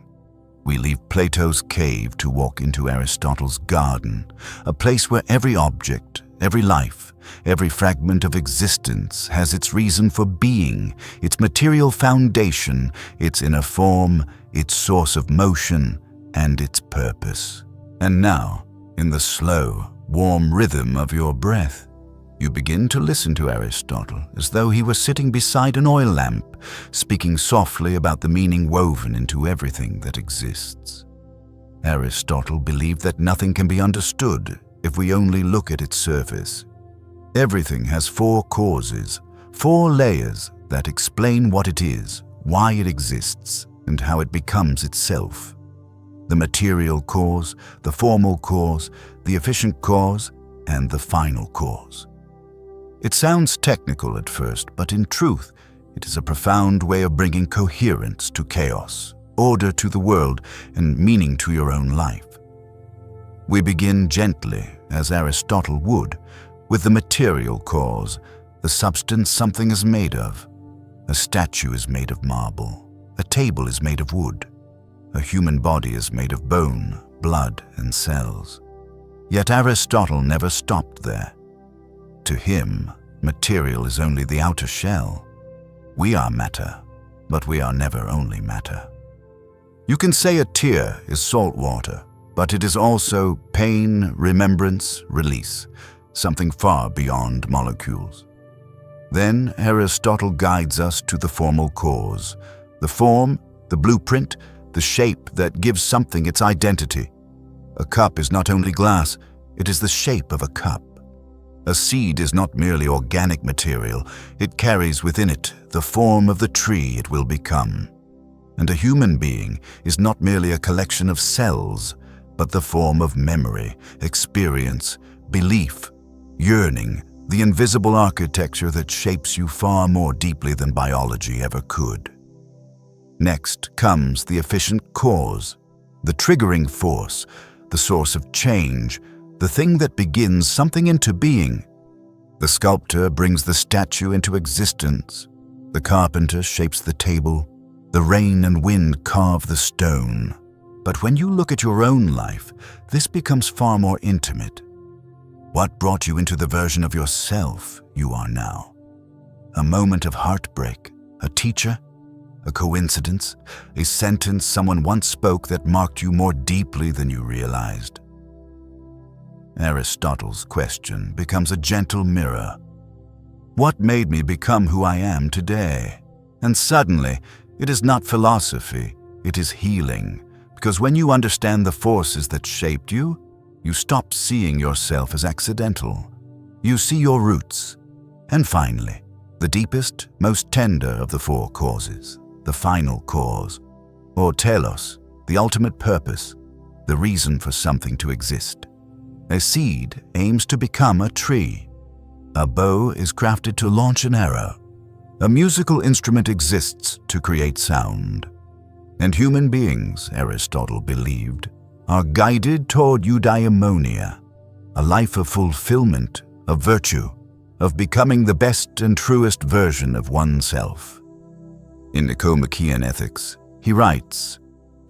We leave Plato's cave to walk into Aristotle's garden, a place where every object, every life, every fragment of existence has its reason for being, its material foundation, its inner form, its source of motion, and its purpose. And now, in the slow, warm rhythm of your breath, you begin to listen to Aristotle as though he were sitting beside an oil lamp, speaking softly about the meaning woven into everything that exists. Aristotle believed that nothing can be understood if we only look at its surface. Everything has 4 causes, 4 layers that explain what it is, why it exists, and how it becomes itself. The material cause, the formal cause, the efficient cause, and the final cause. It sounds technical at first, but in truth, it is a profound way of bringing coherence to chaos, order to the world, and meaning to your own life. We begin gently, as Aristotle would, with the material cause, the substance something is made of. A statue is made of marble. A table is made of wood. A human body is made of bone, blood, and cells. Yet Aristotle never stopped there. To him, material is only the outer shell. We are matter, but we are never only matter. You can say a tear is salt water, but it is also pain, remembrance, release, something far beyond molecules. Then Aristotle guides us to the formal cause, the form, the blueprint, the shape that gives something its identity. A cup is not only glass, it is the shape of a cup. A seed is not merely organic material, it carries within it the form of the tree it will become. And a human being is not merely a collection of cells, but the form of memory, experience, belief, yearning, the invisible architecture that shapes you far more deeply than biology ever could. Next comes the efficient cause, the triggering force, the source of change, the thing that begins something into being. The sculptor brings the statue into existence. The carpenter shapes the table, the rain and wind carve the stone. But when you look at your own life, this becomes far more intimate. What brought you into the version of yourself you are now? A moment of heartbreak, a teacher, a coincidence, a sentence someone once spoke that marked you more deeply than you realized. Aristotle's question becomes a gentle mirror. What made me become who I am today? And suddenly, it is not philosophy, it is healing. Because when you understand the forces that shaped you, you stop seeing yourself as accidental. You see your roots. And finally, the deepest, most tender of the four causes, the final cause, or telos, the ultimate purpose, the reason for something to exist. A seed aims to become a tree. A bow is crafted to launch an arrow. A musical instrument exists to create sound. And human beings, Aristotle believed, are guided toward eudaimonia, a life of fulfillment, of virtue, of becoming the best and truest version of oneself. In Nicomachean Ethics, he writes,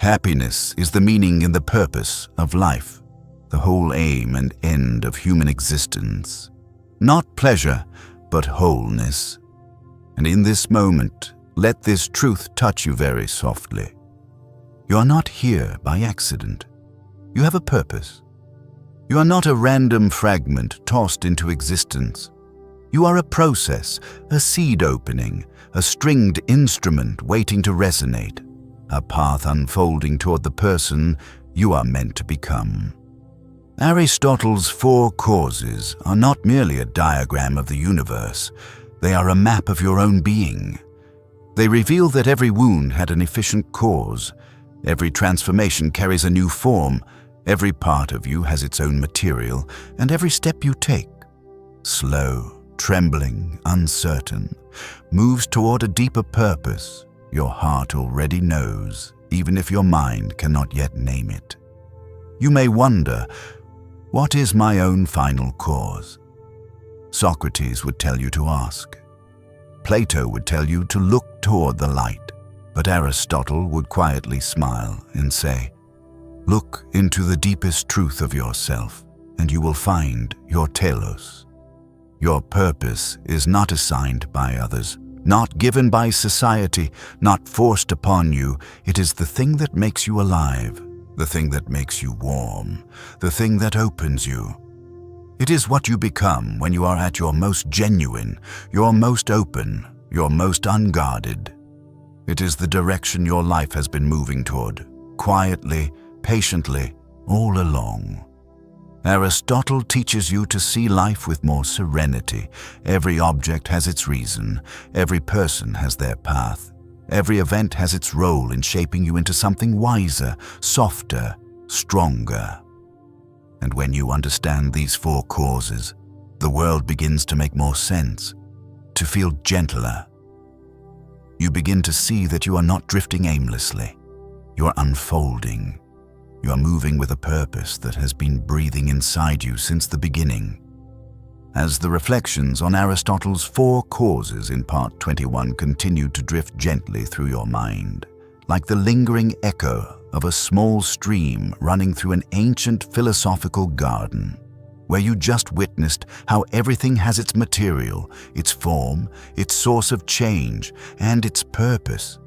"Happiness is the meaning and the purpose of life, the whole aim and end of human existence. Not pleasure, but wholeness. And in this moment, let this truth touch you very softly. You are not here by accident. You have a purpose. You are not a random fragment tossed into existence. You are a process, a seed opening, a stringed instrument waiting to resonate, a path unfolding toward the person you are meant to become." Aristotle's four causes are not merely a diagram of the universe. They are a map of your own being. They reveal that every wound had an efficient cause. Every transformation carries a new form. Every part of you has its own material, and every step you take, slow, trembling, uncertain, moves toward a deeper purpose your heart already knows, even if your mind cannot yet name it. You may wonder, what is my own final cause? Socrates would tell you to ask. Plato would tell you to look toward the light, but Aristotle would quietly smile and say, "Look into the deepest truth of yourself, and you will find your telos. Your purpose is not assigned by others, not given by society, not forced upon you. It is the thing that makes you alive, the thing that makes you warm, the thing that opens you. It is what you become when you are at your most genuine, your most open, your most unguarded. It is the direction your life has been moving toward, quietly, patiently, all along." Aristotle teaches you to see life with more serenity. Every object has its reason. Every person has their path. Every event has its role in shaping you into something wiser, softer, stronger. And when you understand these four causes, the world begins to make more sense, to feel gentler. You begin to see that you are not drifting aimlessly. You are unfolding. You are moving with a purpose that has been breathing inside you since the beginning. As the reflections on Aristotle's four causes in Part 21 continue to drift gently through your mind, like the lingering echo of a small stream running through an ancient philosophical garden, where you just witnessed how everything has its material, its form, its source of change, and its purpose,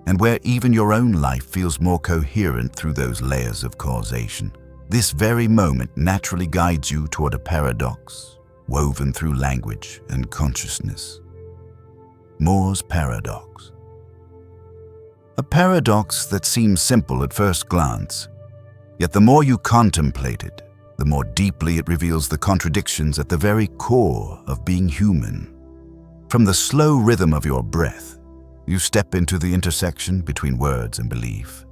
and where even your own life feels more coherent through those layers of causation. This very moment naturally guides you toward a paradox, woven through language and consciousness. Moore's paradox. A paradox that seems simple at first glance, yet the more you contemplate it, the more deeply it reveals the contradictions at the very core of being human. From the slow rhythm of your breath, you step into the intersection between words and belief,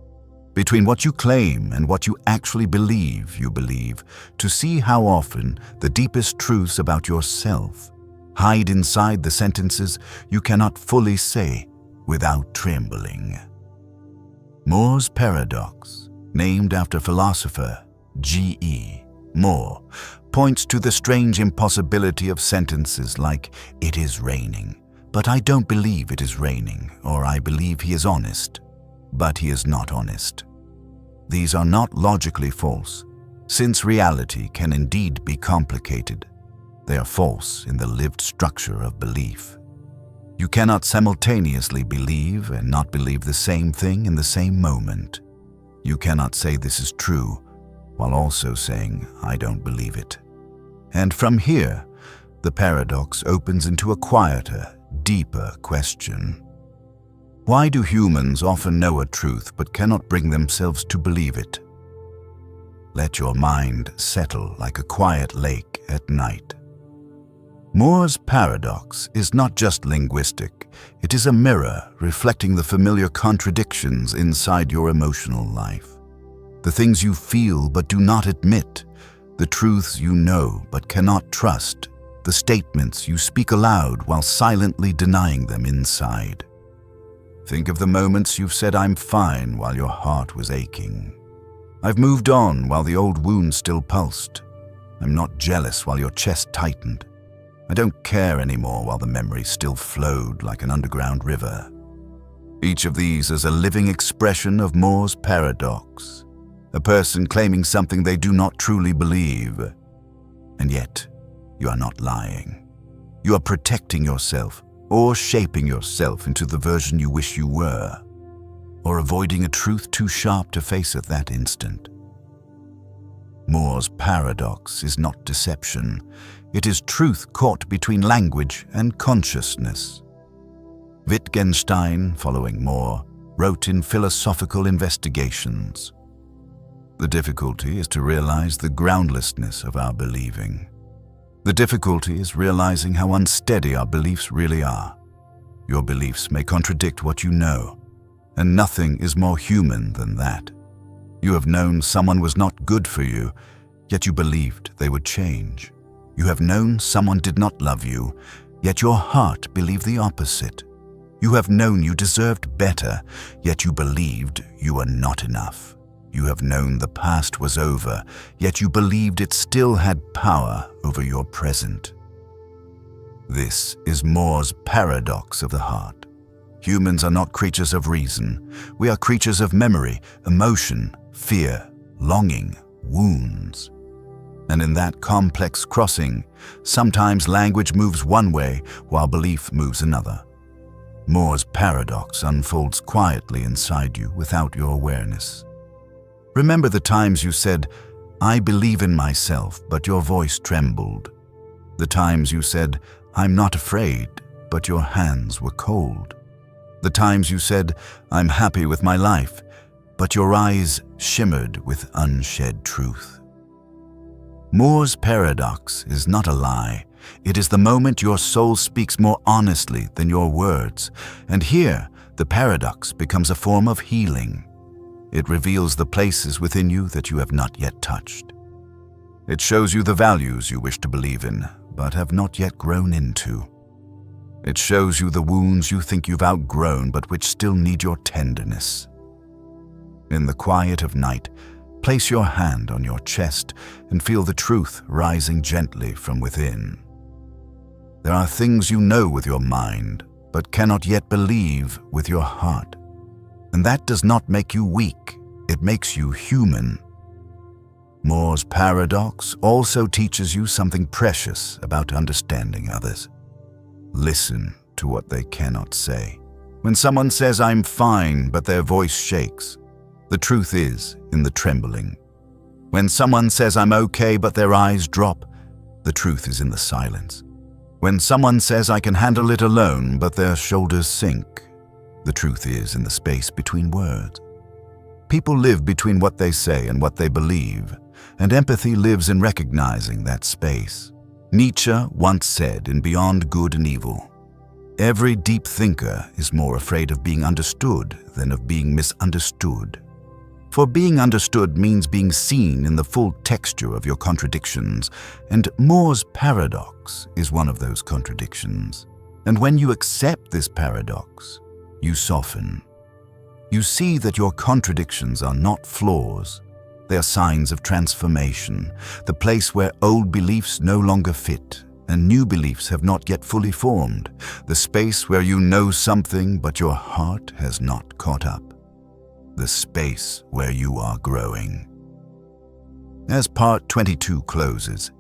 between what you claim and what you actually believe you believe, to see how often the deepest truths about yourself hide inside the sentences you cannot fully say without trembling. Moore's paradox, named after philosopher G.E. Moore, points to the strange impossibility of sentences like "it is raining," but I don't believe it is raining, or I believe he is honest, but he is not honest. These are not logically false, since reality can indeed be complicated. They are false in the lived structure of belief. You cannot simultaneously believe and not believe the same thing in the same moment. You cannot say this is true while also saying I don't believe it. And from here, the paradox opens into a quieter, deeper question. Why do humans often know a truth but cannot bring themselves to believe it? Let your mind settle like a quiet lake at night. Moore's paradox is not just linguistic, it is a mirror reflecting the familiar contradictions inside your emotional life. The things you feel but do not admit, the truths you know but cannot trust, the statements you speak aloud while silently denying them inside. Think of the moments you've said I'm fine while your heart was aching. I've moved on while the old wound still pulsed. I'm not jealous while your chest tightened. I don't care anymore while the memory still flowed like an underground river. Each of these is a living expression of Moore's paradox, a person claiming something they do not truly believe. And yet, you are not lying. You are protecting yourself, or shaping yourself into the version you wish you were, or avoiding a truth too sharp to face at that instant. Moore's paradox is not deception. It is truth caught between language and consciousness. Wittgenstein, following Moore, wrote in Philosophical Investigations, "The difficulty is to realize the groundlessness of our believing. The difficulty is realizing how unsteady our beliefs really are. Your beliefs may contradict what you know, and nothing is more human than that. You have known someone was not good for you, yet you believed they would change. You have known someone did not love you, yet your heart believed the opposite. You have known you deserved better, yet you believed you were not enough. You have known the past was over, yet you believed it still had power over your present." This is Moore's paradox of the heart. Humans are not creatures of reason. We are creatures of memory, emotion, fear, longing, wounds. And in that complex crossing, sometimes language moves one way while belief moves another. Moore's paradox unfolds quietly inside you without your awareness. Remember the times you said, "I believe in myself," but your voice trembled. The times you said, "I'm not afraid," but your hands were cold. The times you said, "I'm happy with my life," but your eyes shimmered with unshed truth. Moore's paradox is not a lie. It is the moment your soul speaks more honestly than your words, and here the paradox becomes a form of healing. It reveals the places within you that you have not yet touched. It shows you the values you wish to believe in, but have not yet grown into. It shows you the wounds you think you've outgrown, but which still need your tenderness. In the quiet of night, place your hand on your chest and feel the truth rising gently from within. There are things you know with your mind, but cannot yet believe with your heart. And that does not make you weak, it makes you human. Moore's paradox also teaches you something precious about understanding others. Listen to what they cannot say. When someone says, "I'm fine," but their voice shakes, the truth is in the trembling. When someone says, "I'm okay," but their eyes drop, the truth is in the silence. When someone says, "I can handle it alone," but their shoulders sink, the truth is in the space between words. People live between what they say and what they believe, and empathy lives in recognizing that space. Nietzsche once said in Beyond Good and Evil, "Every deep thinker is more afraid of being understood than of being misunderstood." For being understood means being seen in the full texture of your contradictions, and Moore's paradox is one of those contradictions. And when you accept this paradox, you soften. You see that your contradictions are not flaws. They are signs of transformation, the place where old beliefs no longer fit, and new beliefs have not yet fully formed, the space where you know something but your heart has not caught up, the space where you are growing. As part 22 closes,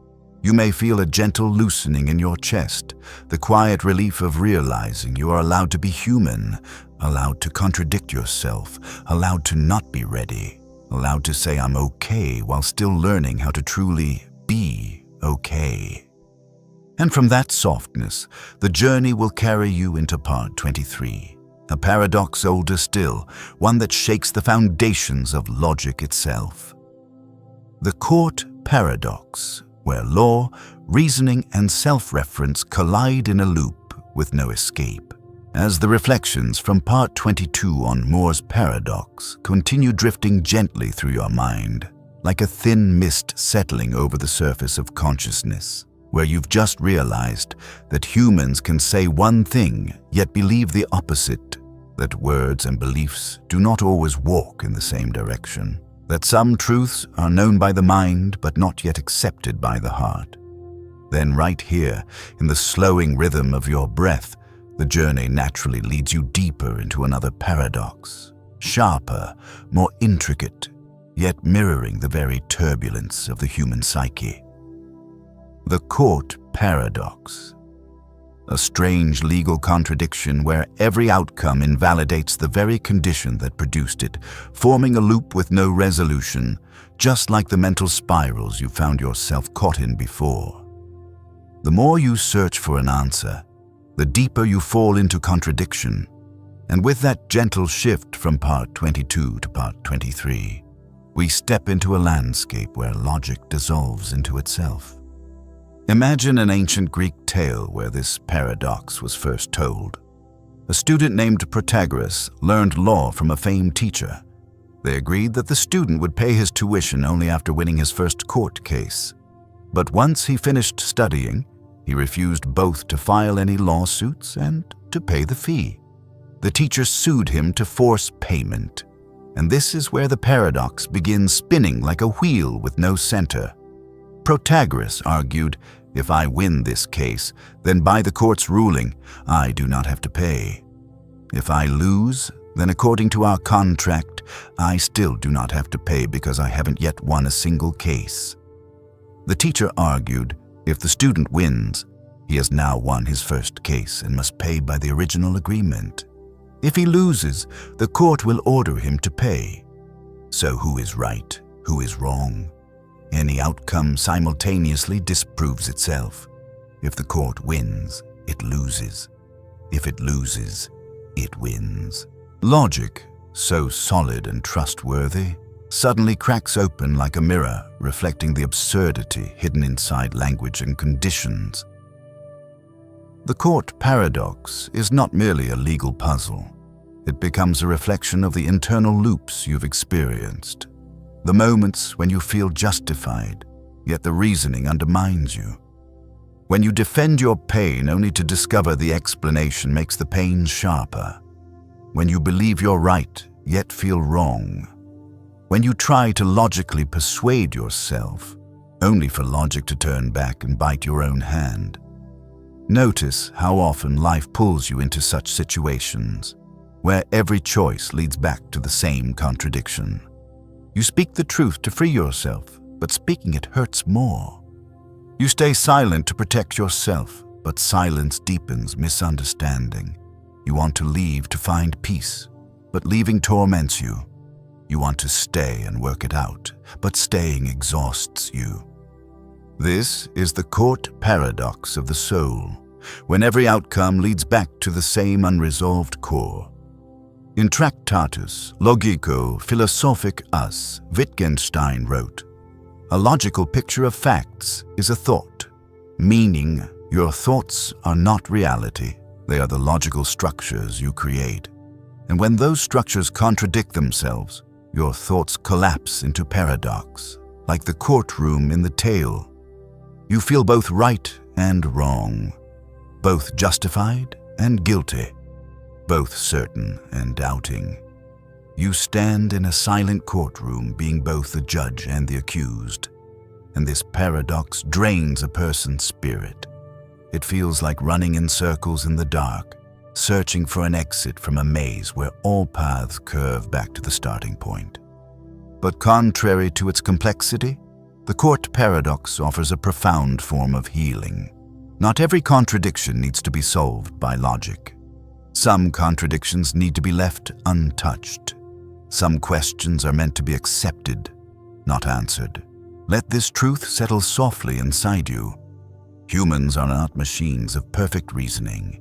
you may feel a gentle loosening in your chest, the quiet relief of realizing you are allowed to be human, allowed to contradict yourself, allowed to not be ready, allowed to say I'm okay while still learning how to truly be okay. And from that softness, the journey will carry you into part 23, a paradox older still, one that shakes the foundations of logic itself. The court paradox, where law, reasoning, and self-reference collide in a loop with no escape. As the reflections from part 22 on Moore's paradox continue drifting gently through your mind, like a thin mist settling over the surface of consciousness, where you've just realized that humans can say one thing yet believe the opposite, that words and beliefs do not always walk in the same direction, that some truths are known by the mind but not yet accepted by the heart. Then right here, in the slowing rhythm of your breath, the journey naturally leads you deeper into another paradox, sharper, more intricate, yet mirroring the very turbulence of the human psyche. The court paradox. A strange legal contradiction where every outcome invalidates the very condition that produced it, forming a loop with no resolution, just like the mental spirals you found yourself caught in before. The more you search for an answer, the deeper you fall into contradiction, and with that gentle shift from part 22 to part 23, we step into a landscape where logic dissolves into itself. Imagine an ancient Greek tale where this paradox was first told. A student named Protagoras learned law from a famed teacher. They agreed that the student would pay his tuition only after winning his first court case. But once he finished studying, he refused both to file any lawsuits and to pay the fee. The teacher sued him to force payment. And this is where the paradox begins spinning like a wheel with no center. Protagoras argued, if I win this case, then by the court's ruling, I do not have to pay. If I lose, then according to our contract, I still do not have to pay because I haven't yet won a single case. The teacher argued, if the student wins, he has now won his first case and must pay by the original agreement. If he loses, the court will order him to pay. So who is right? Who is wrong? Any outcome simultaneously disproves itself. If the court wins, it loses. If it loses, it wins. Logic, so solid and trustworthy, suddenly cracks open like a mirror, reflecting the absurdity hidden inside language and conditions. The court paradox is not merely a legal puzzle. It becomes a reflection of the internal loops you've experienced. The moments when you feel justified, yet the reasoning undermines you. When you defend your pain only to discover the explanation makes the pain sharper. When you believe you're right, yet feel wrong. When you try to logically persuade yourself, only for logic to turn back and bite your own hand. Notice how often life pulls you into such situations, where every choice leads back to the same contradiction. You speak the truth to free yourself, but speaking it hurts more. You stay silent to protect yourself, but silence deepens misunderstanding. You want to leave to find peace, but leaving torments you. You want to stay and work it out, but staying exhausts you. This is the court paradox of the soul, when every outcome leads back to the same unresolved core. In Tractatus Logico Philosophic-Us, Wittgenstein wrote, "A logical picture of facts is a thought, meaning your thoughts are not reality. They are the logical structures you create. And when those structures contradict themselves, your thoughts collapse into paradox, like the courtroom in the tale. You feel both right and wrong, both justified and guilty, both certain and doubting. You stand in a silent courtroom being both the judge and the accused, and this paradox drains a person's spirit. It feels like running in circles in the dark, searching for an exit from a maze where all paths curve back to the starting point. But contrary to its complexity, the court paradox offers a profound form of healing. Not every contradiction needs to be solved by logic. Some contradictions need to be left untouched. Some questions are meant to be accepted, not answered. Let this truth settle softly inside you. Humans are not machines of perfect reasoning.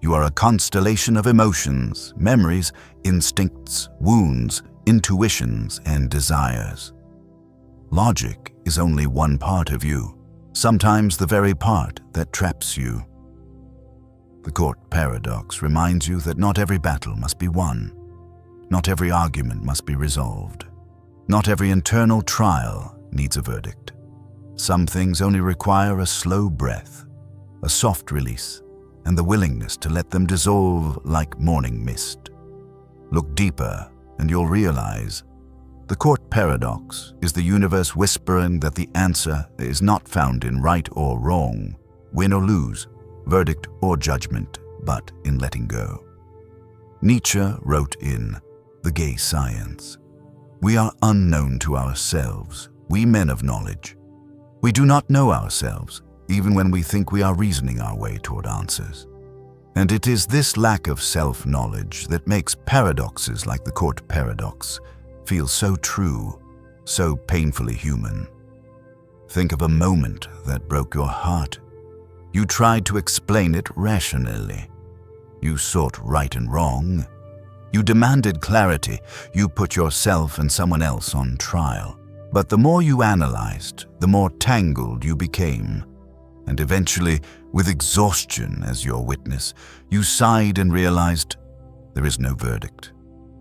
You are a constellation of emotions, memories, instincts, wounds, intuitions, and desires. Logic is only one part of you, sometimes the very part that traps you. The court paradox reminds you that not every battle must be won. Not every argument must be resolved. Not every internal trial needs a verdict. Some things only require a slow breath, a soft release, and the willingness to let them dissolve like morning mist. Look deeper and you'll realize the court paradox is the universe whispering that the answer is not found in right or wrong, win or lose, verdict or judgment, but in letting go. Nietzsche wrote in The Gay Science, "We are unknown to ourselves, we men of knowledge. We do not know ourselves, even when we think we are reasoning our way toward answers." And it is this lack of self-knowledge that makes paradoxes like the court paradox feel so true, so painfully human. Think of a moment that broke your heart. You tried to explain it rationally. You sought right and wrong. You demanded clarity. You put yourself and someone else on trial. But the more you analyzed, the more tangled you became. And eventually, with exhaustion as your witness, you sighed and realized there is no verdict.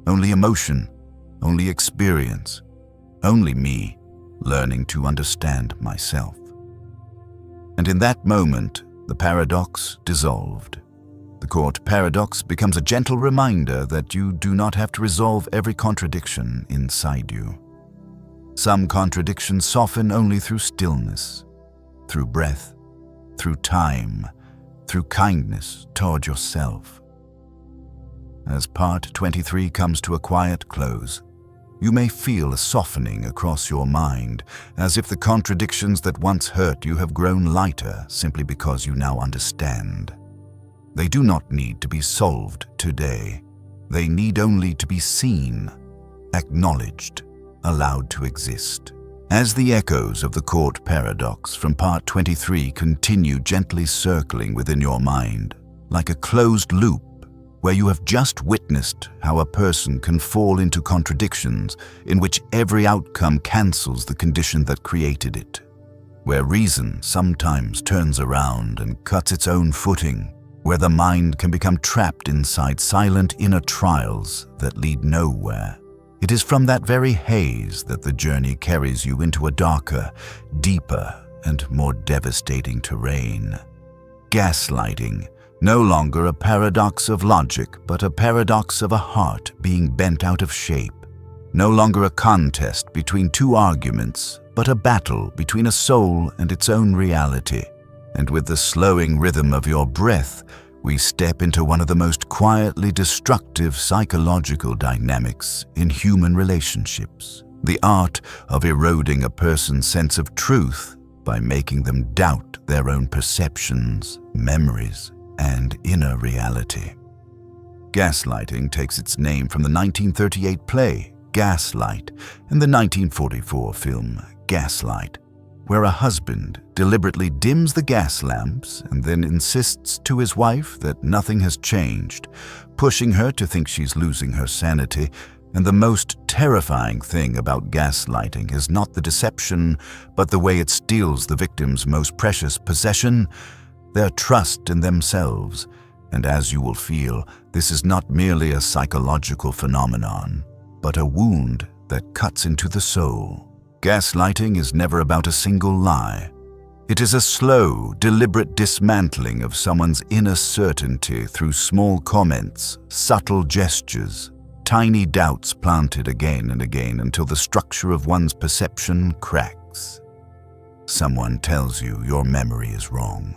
Only emotion, only experience, only me learning to understand myself. And in that moment, the paradox dissolved. The court paradox becomes a gentle reminder that you do not have to resolve every contradiction inside you. Some contradictions soften only through stillness, through breath, through time, through kindness toward yourself. As part 23 comes to a quiet close, you may feel a softening across your mind, as if the contradictions that once hurt you have grown lighter simply because you now understand. They do not need to be solved today. They need only to be seen, acknowledged, allowed to exist. As the echoes of the court paradox from part 23 continue gently circling within your mind, like a closed loop where you have just witnessed how a person can fall into contradictions in which every outcome cancels the condition that created it, where reason sometimes turns around and cuts its own footing, where the mind can become trapped inside silent inner trials that lead nowhere. It is from that very haze that the journey carries you into a darker, deeper, and more devastating terrain. Gaslighting, no longer a paradox of logic, but a paradox of a heart being bent out of shape. No longer a contest between two arguments, but a battle between a soul and its own reality. And with the slowing rhythm of your breath, we step into one of the most quietly destructive psychological dynamics in human relationships: the art of eroding a person's sense of truth by making them doubt their own perceptions, memories, and inner reality. Gaslighting takes its name from the 1938 play Gaslight and the 1944 film Gaslight, where a husband deliberately dims the gas lamps and then insists to his wife that nothing has changed, pushing her to think she's losing her sanity. And the most terrifying thing about gaslighting is not the deception, but the way it steals the victim's most precious possession, their trust in themselves. And as you will feel, this is not merely a psychological phenomenon, but a wound that cuts into the soul. Gaslighting is never about a single lie. It is a slow, deliberate dismantling of someone's inner certainty through small comments, subtle gestures, tiny doubts planted again and again until the structure of one's perception cracks. Someone tells you your memory is wrong.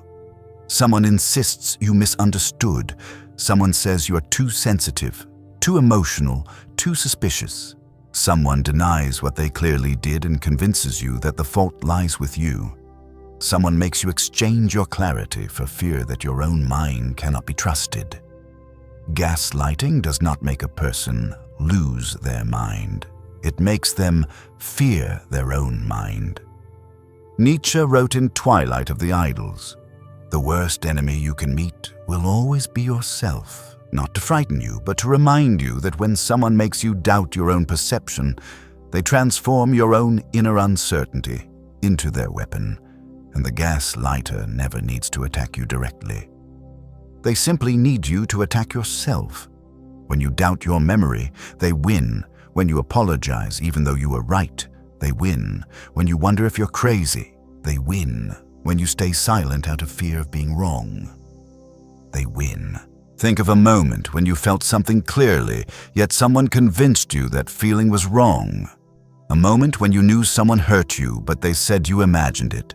Someone insists you misunderstood. Someone says you are too sensitive, too emotional, too suspicious. Someone denies what they clearly did and convinces you that the fault lies with you. Someone makes you exchange your clarity for fear that your own mind cannot be trusted. Gaslighting does not make a person lose their mind. It makes them fear their own mind. Nietzsche wrote in Twilight of the Idols, "The worst enemy you can meet will always be yourself, not to frighten you, but to remind you that when someone makes you doubt your own perception, they transform your own inner uncertainty into their weapon, and the gaslighter never needs to attack you directly. They simply need you to attack yourself. When you doubt your memory, they win. When you apologize even though you were right, they win. When you wonder if you're crazy, they win. When you stay silent out of fear of being wrong, they win. Think of a moment when you felt something clearly, yet someone convinced you that feeling was wrong. A moment when you knew someone hurt you, but they said you imagined it.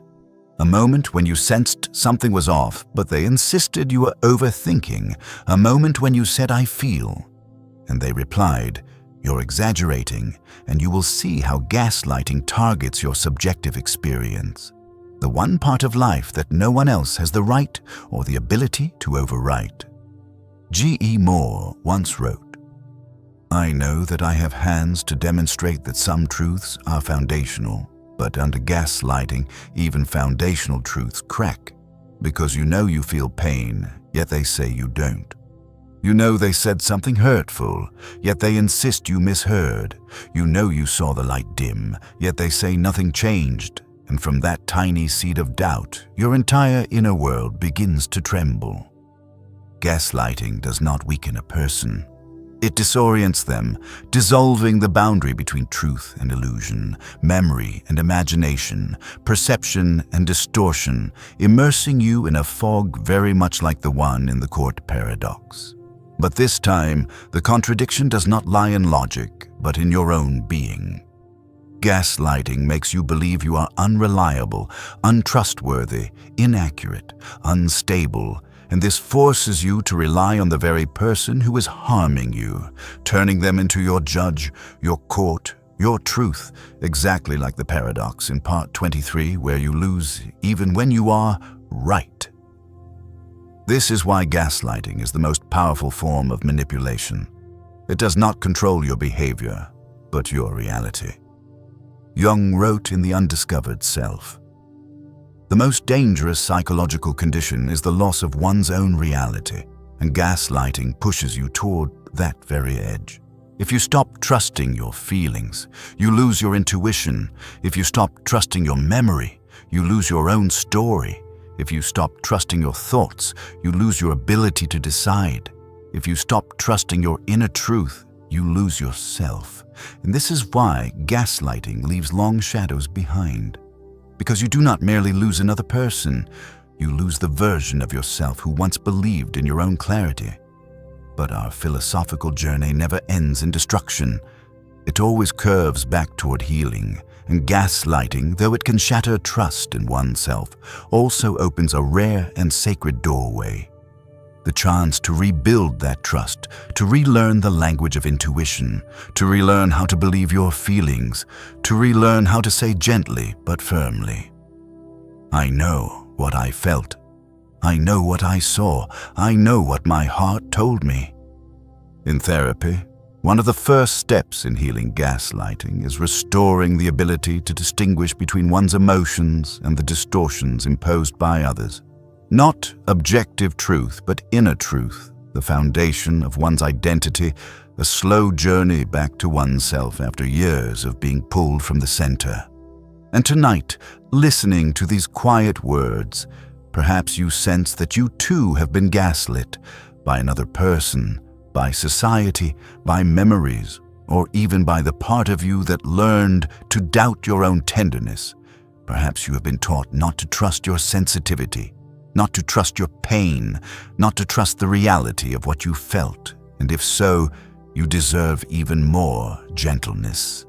A moment when you sensed something was off, but they insisted you were overthinking. A moment when you said, "I feel," and they replied, "You're exaggerating," and you will see how gaslighting targets your subjective experience, the one part of life that no one else has the right or the ability to overwrite. G.E. Moore once wrote, "I know that I have hands to demonstrate that some truths are foundational, but under gaslighting, even foundational truths crack, because you know you feel pain, yet they say you don't. You know they said something hurtful, yet they insist you misheard. You know you saw the light dim, yet they say nothing changed. And from that tiny seed of doubt, your entire inner world begins to tremble." Gaslighting does not weaken a person. It disorients them, dissolving the boundary between truth and illusion, memory and imagination, perception and distortion, immersing you in a fog very much like the one in the court paradox. But this time, the contradiction does not lie in logic, but in your own being. Gaslighting makes you believe you are unreliable, untrustworthy, inaccurate, unstable, and this forces you to rely on the very person who is harming you, turning them into your judge, your court, your truth, exactly like the paradox in part 23, where you lose even when you are right. This is why gaslighting is the most powerful form of manipulation. It does not control your behavior, but your reality. Jung wrote in The Undiscovered Self, "The most dangerous psychological condition is the loss of one's own reality, and gaslighting pushes you toward that very edge. If you stop trusting your feelings, you lose your intuition. If you stop trusting your memory, you lose your own story. If you stop trusting your thoughts, you lose your ability to decide. If you stop trusting your inner truth, you lose yourself. And this is why gaslighting leaves long shadows behind. Because you do not merely lose another person, you lose the version of yourself who once believed in your own clarity. But our philosophical journey never ends in destruction. It always curves back toward healing, and gaslighting, though it can shatter trust in oneself, also opens a rare and sacred doorway. The chance to rebuild that trust, to relearn the language of intuition, to relearn how to believe your feelings, to relearn how to say gently but firmly, "I know what I felt. I know what I saw. I know what my heart told me." In therapy, one of the first steps in healing gaslighting is restoring the ability to distinguish between one's emotions and the distortions imposed by others. Not objective truth, but inner truth, the foundation of one's identity, a slow journey back to oneself after years of being pulled from the center. And tonight, listening to these quiet words, perhaps you sense that you too have been gaslit by another person, by society, by memories, or even by the part of you that learned to doubt your own tenderness. Perhaps you have been taught not to trust your sensitivity, not to trust your pain, not to trust the reality of what you felt, and if so, you deserve even more gentleness.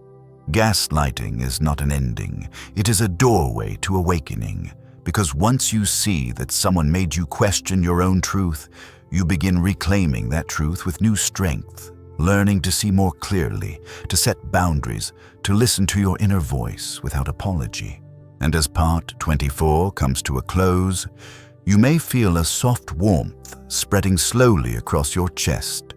Gaslighting is not an ending. It is a doorway to awakening, because once you see that someone made you question your own truth, you begin reclaiming that truth with new strength, learning to see more clearly, to set boundaries, to listen to your inner voice without apology. And as part 24 comes to a close, you may feel a soft warmth spreading slowly across your chest.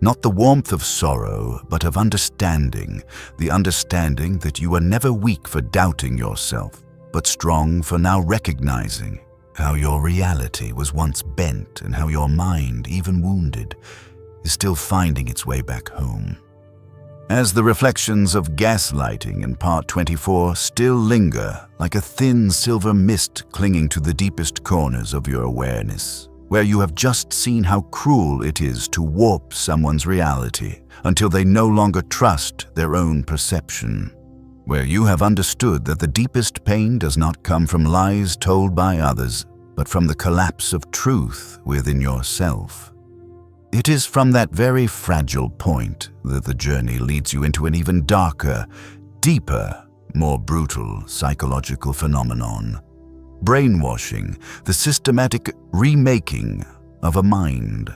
Not the warmth of sorrow, but of understanding, the understanding that you are never weak for doubting yourself, but strong for now recognizing how your reality was once bent and how your mind, even wounded, is still finding its way back home. As the reflections of gaslighting in part 24 still linger like a thin silver mist clinging to the deepest corners of your awareness, where you have just seen how cruel it is to warp someone's reality until they no longer trust their own perception, where you have understood that the deepest pain does not come from lies told by others, but from the collapse of truth within yourself. It is from that very fragile point that the journey leads you into an even darker, deeper, more brutal psychological phenomenon: brainwashing, the systematic remaking of a mind.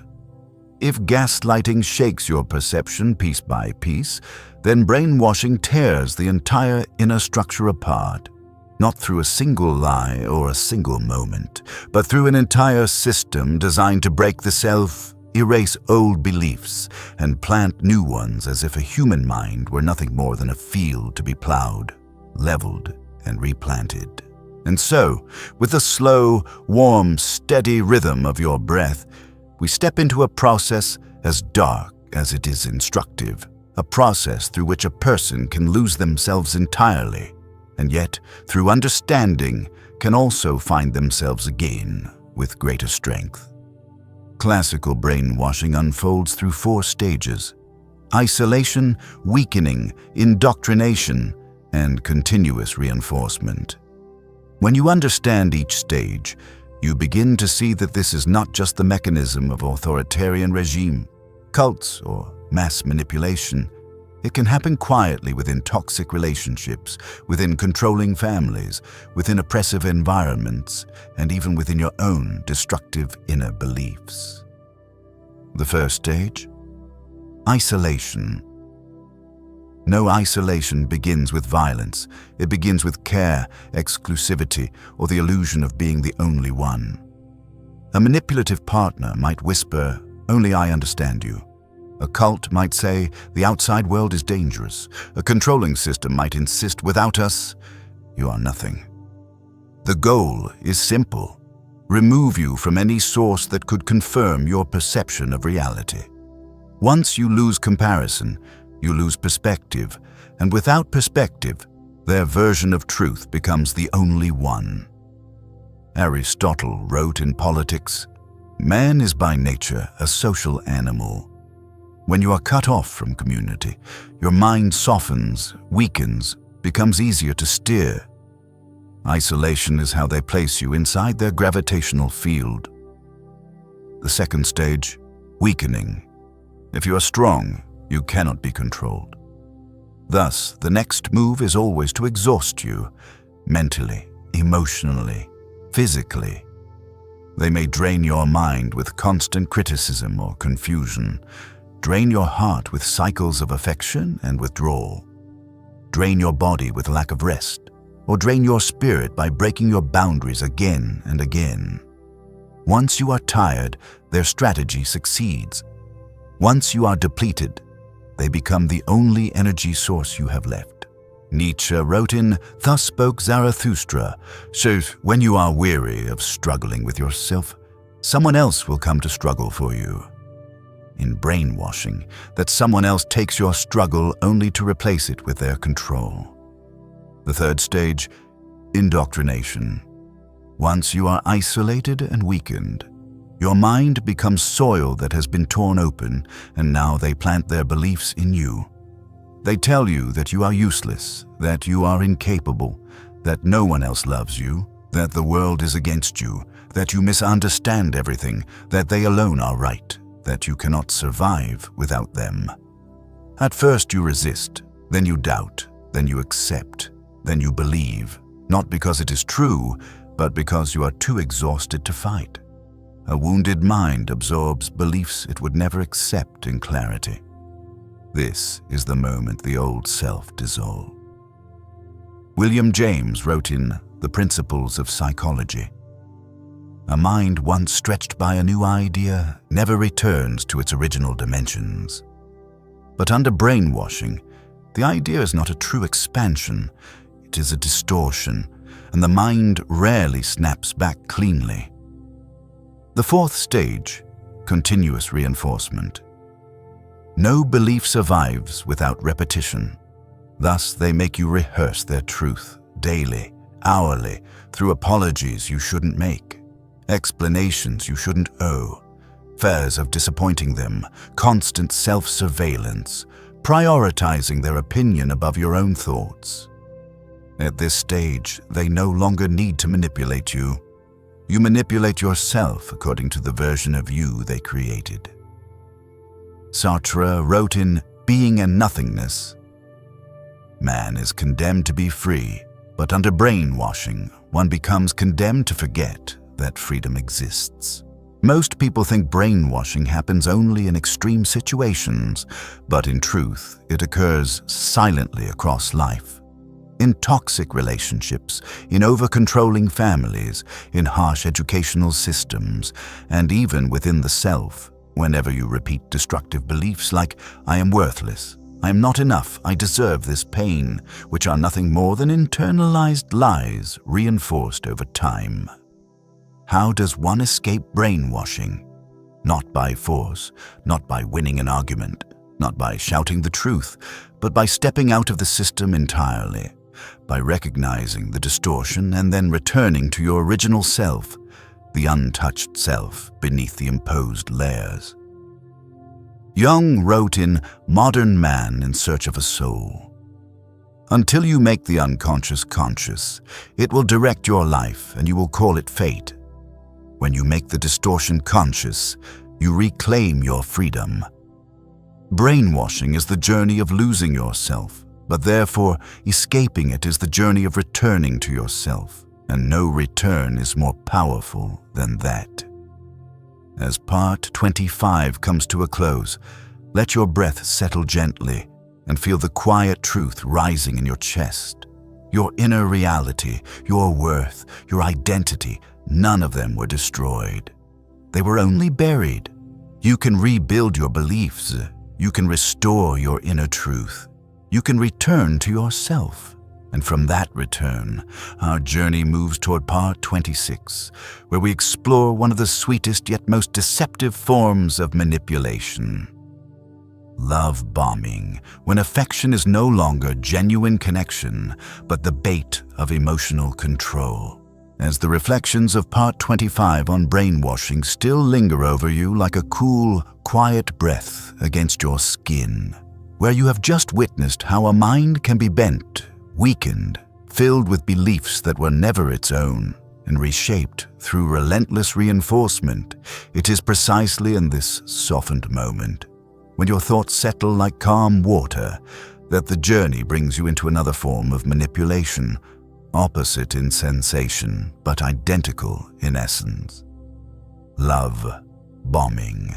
If gaslighting shakes your perception piece by piece, then brainwashing tears the entire inner structure apart, not through a single lie or a single moment, but through an entire system designed to break the self, erase old beliefs, and plant new ones as if a human mind were nothing more than a field to be plowed, leveled, and replanted. And so, with the slow, warm, steady rhythm of your breath, we step into a process as dark as it is instructive, a process through which a person can lose themselves entirely, and yet, through understanding, can also find themselves again with greater strength. Classical brainwashing unfolds through 4 stages: isolation, weakening, indoctrination, and continuous reinforcement. When you understand each stage, you begin to see that this is not just the mechanism of authoritarian regime, cults, or mass manipulation. It can happen quietly within toxic relationships, within controlling families, within oppressive environments, and even within your own destructive inner beliefs. The first stage: isolation. No isolation begins with violence. It begins with care, exclusivity, or the illusion of being the only one. A manipulative partner might whisper, "Only I understand you." A cult might say, "The outside world is dangerous." A controlling system might insist, "Without us, you are nothing." The goal is simple: remove you from any source that could confirm your perception of reality. Once you lose comparison, you lose perspective, and without perspective, their version of truth becomes the only one. Aristotle wrote in Politics, "Man is by nature a social animal." When you are cut off from community, your mind softens, weakens, becomes easier to steer. Isolation is how they place you inside their gravitational field. The second stage: weakening. If you are strong, you cannot be controlled. Thus, the next move is always to exhaust you, mentally, emotionally, physically. They may drain your mind with constant criticism or confusion, drain your heart with cycles of affection and withdrawal, drain your body with lack of rest, or drain your spirit by breaking your boundaries again and again. Once you are tired, their strategy succeeds. Once you are depleted, they become the only energy source you have left. Nietzsche wrote in Thus Spoke Zarathustra, so when you are weary of struggling with yourself, someone else will come to struggle for you. In brainwashing, that someone else takes your struggle only to replace it with their control. The third stage: indoctrination. Once you are isolated and weakened, your mind becomes soil that has been torn open, and now they plant their beliefs in you. They tell you that you are useless, that you are incapable, that no one else loves you, that the world is against you, that you misunderstand everything, that they alone are right, that you cannot survive without them. At first you resist, then you doubt, then you accept, then you believe, not because it is true, but because you are too exhausted to fight. A wounded mind absorbs beliefs it would never accept in clarity. This is the moment the old self dissolves. William James wrote in The Principles of Psychology, "A mind once stretched by a new idea never returns to its original dimensions. But under brainwashing, the idea is not a true expansion, it is a distortion, and the mind rarely snaps back cleanly." The fourth stage, continuous reinforcement. No belief survives without repetition. Thus, they make you rehearse their truth daily, hourly, through apologies you shouldn't make, explanations you shouldn't owe, fears of disappointing them, constant self-surveillance, prioritizing their opinion above your own thoughts. At this stage, they no longer need to manipulate you. You manipulate yourself according to the version of you they created. Sartre wrote in Being and Nothingness, "Man is condemned to be free, but under brainwashing, one becomes condemned to forget that freedom exists." Most people think brainwashing happens only in extreme situations, but in truth, it occurs silently across life. In toxic relationships, in over-controlling families, in harsh educational systems, and even within the self, whenever you repeat destructive beliefs like, "I am worthless," "I am not enough," "I deserve this pain," which are nothing more than internalized lies reinforced over time. How does one escape brainwashing? Not by force, not by winning an argument, not by shouting the truth, but by stepping out of the system entirely, by recognizing the distortion and then returning to your original self, the untouched self beneath the imposed layers. Jung wrote in Modern Man in Search of a Soul, "Until you make the unconscious conscious, it will direct your life and you will call it fate. When you make the distortion conscious, you reclaim your freedom." Brainwashing is the journey of losing yourself, but therefore escaping it is the journey of returning to yourself, and no return is more powerful than that. As part 25 comes to a close, let your breath settle gently and feel the quiet truth rising in your chest. Your inner reality, your worth, your identity, none of them were destroyed. They were only buried. You can rebuild your beliefs. You can restore your inner truth. You can return to yourself. And from that return, our journey moves toward part 26, where we explore one of the sweetest yet most deceptive forms of manipulation. Love bombing, when affection is no longer genuine connection, but the bait of emotional control. As the reflections of part 25 on brainwashing still linger over you like a cool, quiet breath against your skin, where you have just witnessed how a mind can be bent, weakened, filled with beliefs that were never its own, and reshaped through relentless reinforcement, it is precisely in this softened moment, when your thoughts settle like calm water, that the journey brings you into another form of manipulation, opposite in sensation, but identical in essence. Love bombing.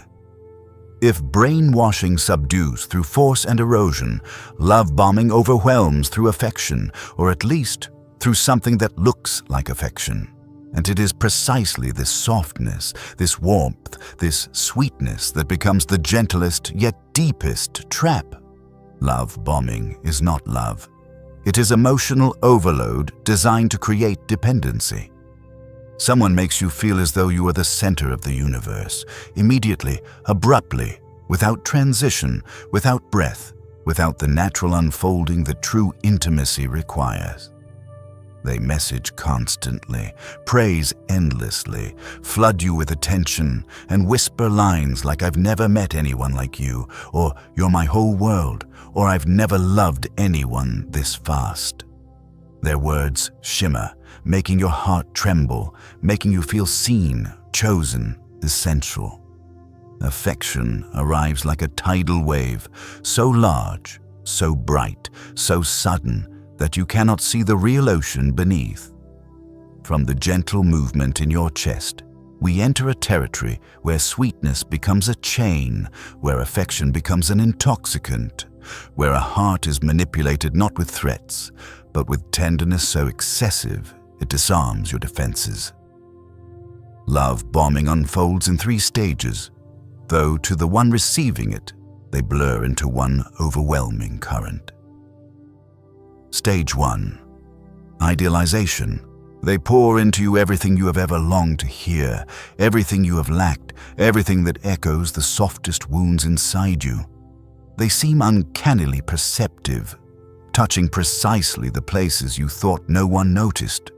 If brainwashing subdues through force and erosion, love bombing overwhelms through affection, or at least through something that looks like affection. And it is precisely this softness, this warmth, this sweetness that becomes the gentlest yet deepest trap. Love bombing is not love. It is emotional overload designed to create dependency. Someone makes you feel as though you are the center of the universe, immediately, abruptly, without transition, without breath, without the natural unfolding that true intimacy requires. They message constantly, praise endlessly, flood you with attention, and whisper lines like "I've never met anyone like you," or "You're my whole world," or "I've never loved anyone this fast." Their words shimmer, making your heart tremble, making you feel seen, chosen, essential. Affection arrives like a tidal wave, so large, so bright, so sudden, that you cannot see the real ocean beneath. From the gentle movement in your chest, we enter a territory where sweetness becomes a chain, where affection becomes an intoxicant, where a heart is manipulated not with threats, but with tenderness so excessive it disarms your defenses. Love bombing unfolds in 3 stages, though to the one receiving it, they blur into one overwhelming current. Stage 1. Idealization. They pour into you everything you have ever longed to hear, everything you have lacked, everything that echoes the softest wounds inside you. They seem uncannily perceptive, touching precisely the places you thought no one noticed.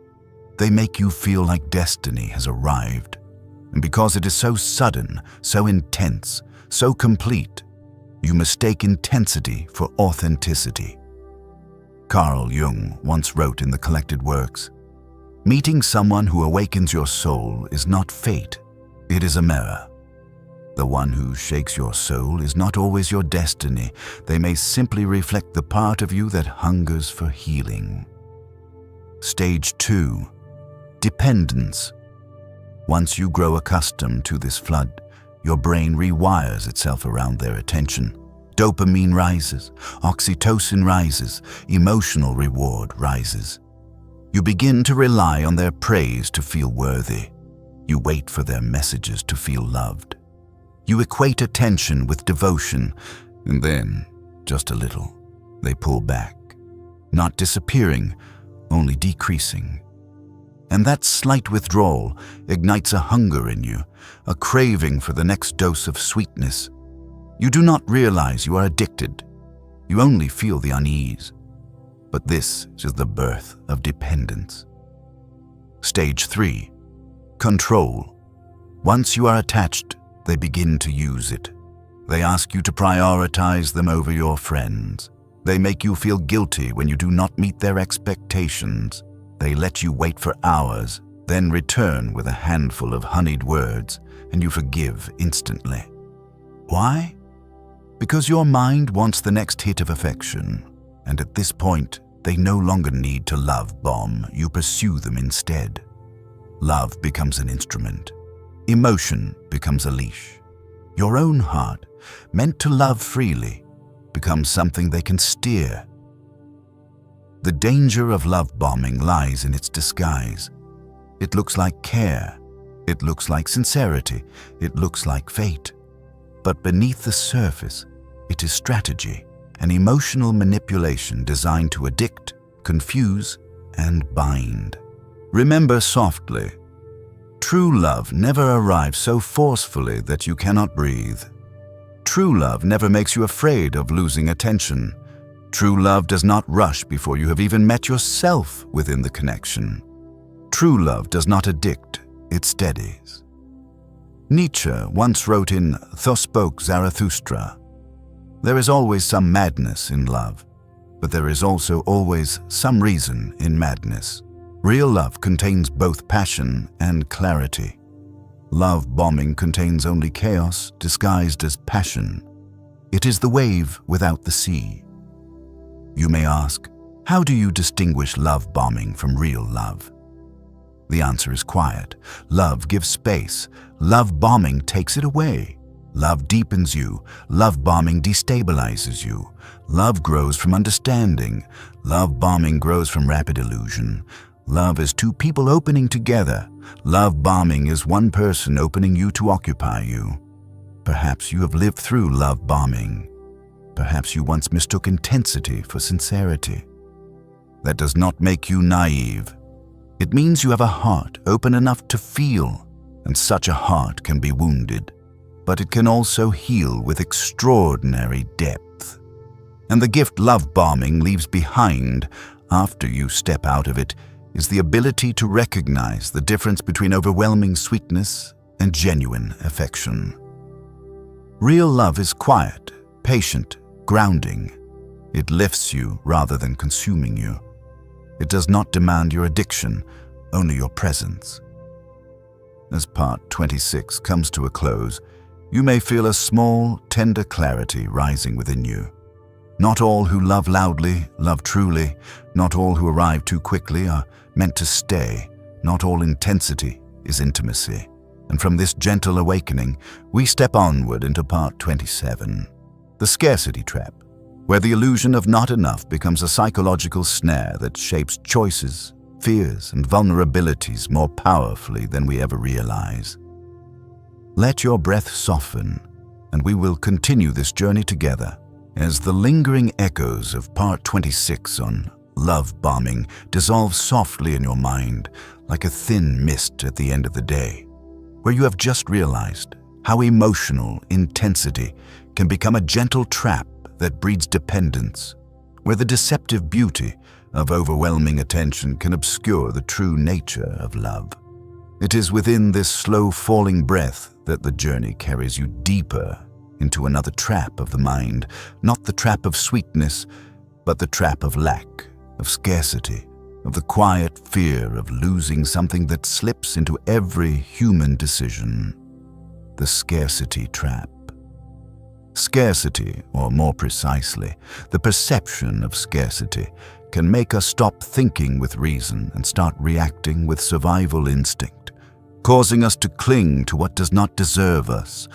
They make you feel like destiny has arrived. And because it is so sudden, so intense, so complete, you mistake intensity for authenticity. Carl Jung once wrote in the collected works, "Meeting someone who awakens your soul is not fate, it is a mirror. The one who shakes your soul is not always your destiny. They may simply reflect the part of you that hungers for healing." Stage 2. Dependence. Once you grow accustomed to this flood, your brain rewires itself around their attention. Dopamine rises, oxytocin rises, emotional reward rises. You begin to rely on their praise to feel worthy. You wait for their messages to feel loved. You equate attention with devotion, and then, just a little, they pull back, not disappearing, only decreasing. And that slight withdrawal ignites a hunger in you, a craving for the next dose of sweetness. You do not realize you are addicted. You only feel the unease. But this is the birth of dependence. Stage 3. Control. Once you are attached, they begin to use it. They ask you to prioritize them over your friends. They make you feel guilty when you do not meet their expectations. They let you wait for hours, then return with a handful of honeyed words, and you forgive instantly. Why? Because your mind wants the next hit of affection, and at this point, they no longer need to love bomb, you pursue them instead. Love becomes an instrument. Emotion becomes a leash. Your own heart, meant to love freely, becomes something they can steer. The danger of love bombing lies in its disguise. It looks like care. It looks like sincerity. It looks like fate. But beneath the surface, it is strategy, an emotional manipulation designed to addict, confuse, and bind. Remember softly, true love never arrives so forcefully that you cannot breathe. True love never makes you afraid of losing attention. True love does not rush before you have even met yourself within the connection. True love does not addict, it steadies. Nietzsche once wrote in Thus Spoke Zarathustra, "There is always some madness in love, but there is also always some reason in madness." Real love contains both passion and clarity. Love bombing contains only chaos disguised as passion. It is the wave without the sea. You may ask, how do you distinguish love bombing from real love? The answer is quiet. Love gives space. Love bombing takes it away. Love deepens you. Love bombing destabilizes you. Love grows from understanding. Love bombing grows from rapid illusion. Love is two people opening together. Love bombing is one person opening you to occupy you. Perhaps you have lived through love bombing. Perhaps you once mistook intensity for sincerity. That does not make you naive. It means you have a heart open enough to feel, and such a heart can be wounded, but it can also heal with extraordinary depth. And the gift love bombing leaves behind after you step out of it is the ability to recognize the difference between overwhelming sweetness and genuine affection. Real love is quiet, patient, grounding. It lifts you rather than consuming you. It does not demand your addiction, only your presence. As part 26 comes to a close, you may feel a small, tender clarity rising within you. Not all who love loudly love truly. Not all who arrive too quickly are meant to stay. not all intensity is intimacy. And from this gentle awakening, we step onward into part 27, the scarcity trap, where the illusion of not enough becomes a psychological snare that shapes choices, fears, and vulnerabilities more powerfully than we ever realize. Let your breath soften, and we will continue this journey together as the lingering echoes of part 26 on love bombing dissolve softly in your mind like a thin mist at the end of the day, where you have just realized how emotional intensity can become a gentle trap that breeds dependence, where the deceptive beauty of overwhelming attention can obscure the true nature of love. It is within this slow falling breath that the journey carries you deeper into another trap of the mind, not the trap of sweetness, but the trap of lack, of scarcity, of the quiet fear of losing something that slips into every human decision. The scarcity trap. Scarcity, or more precisely, the perception of scarcity, can make us stop thinking with reason and start reacting with survival instinct, causing us to cling to what does not deserve us,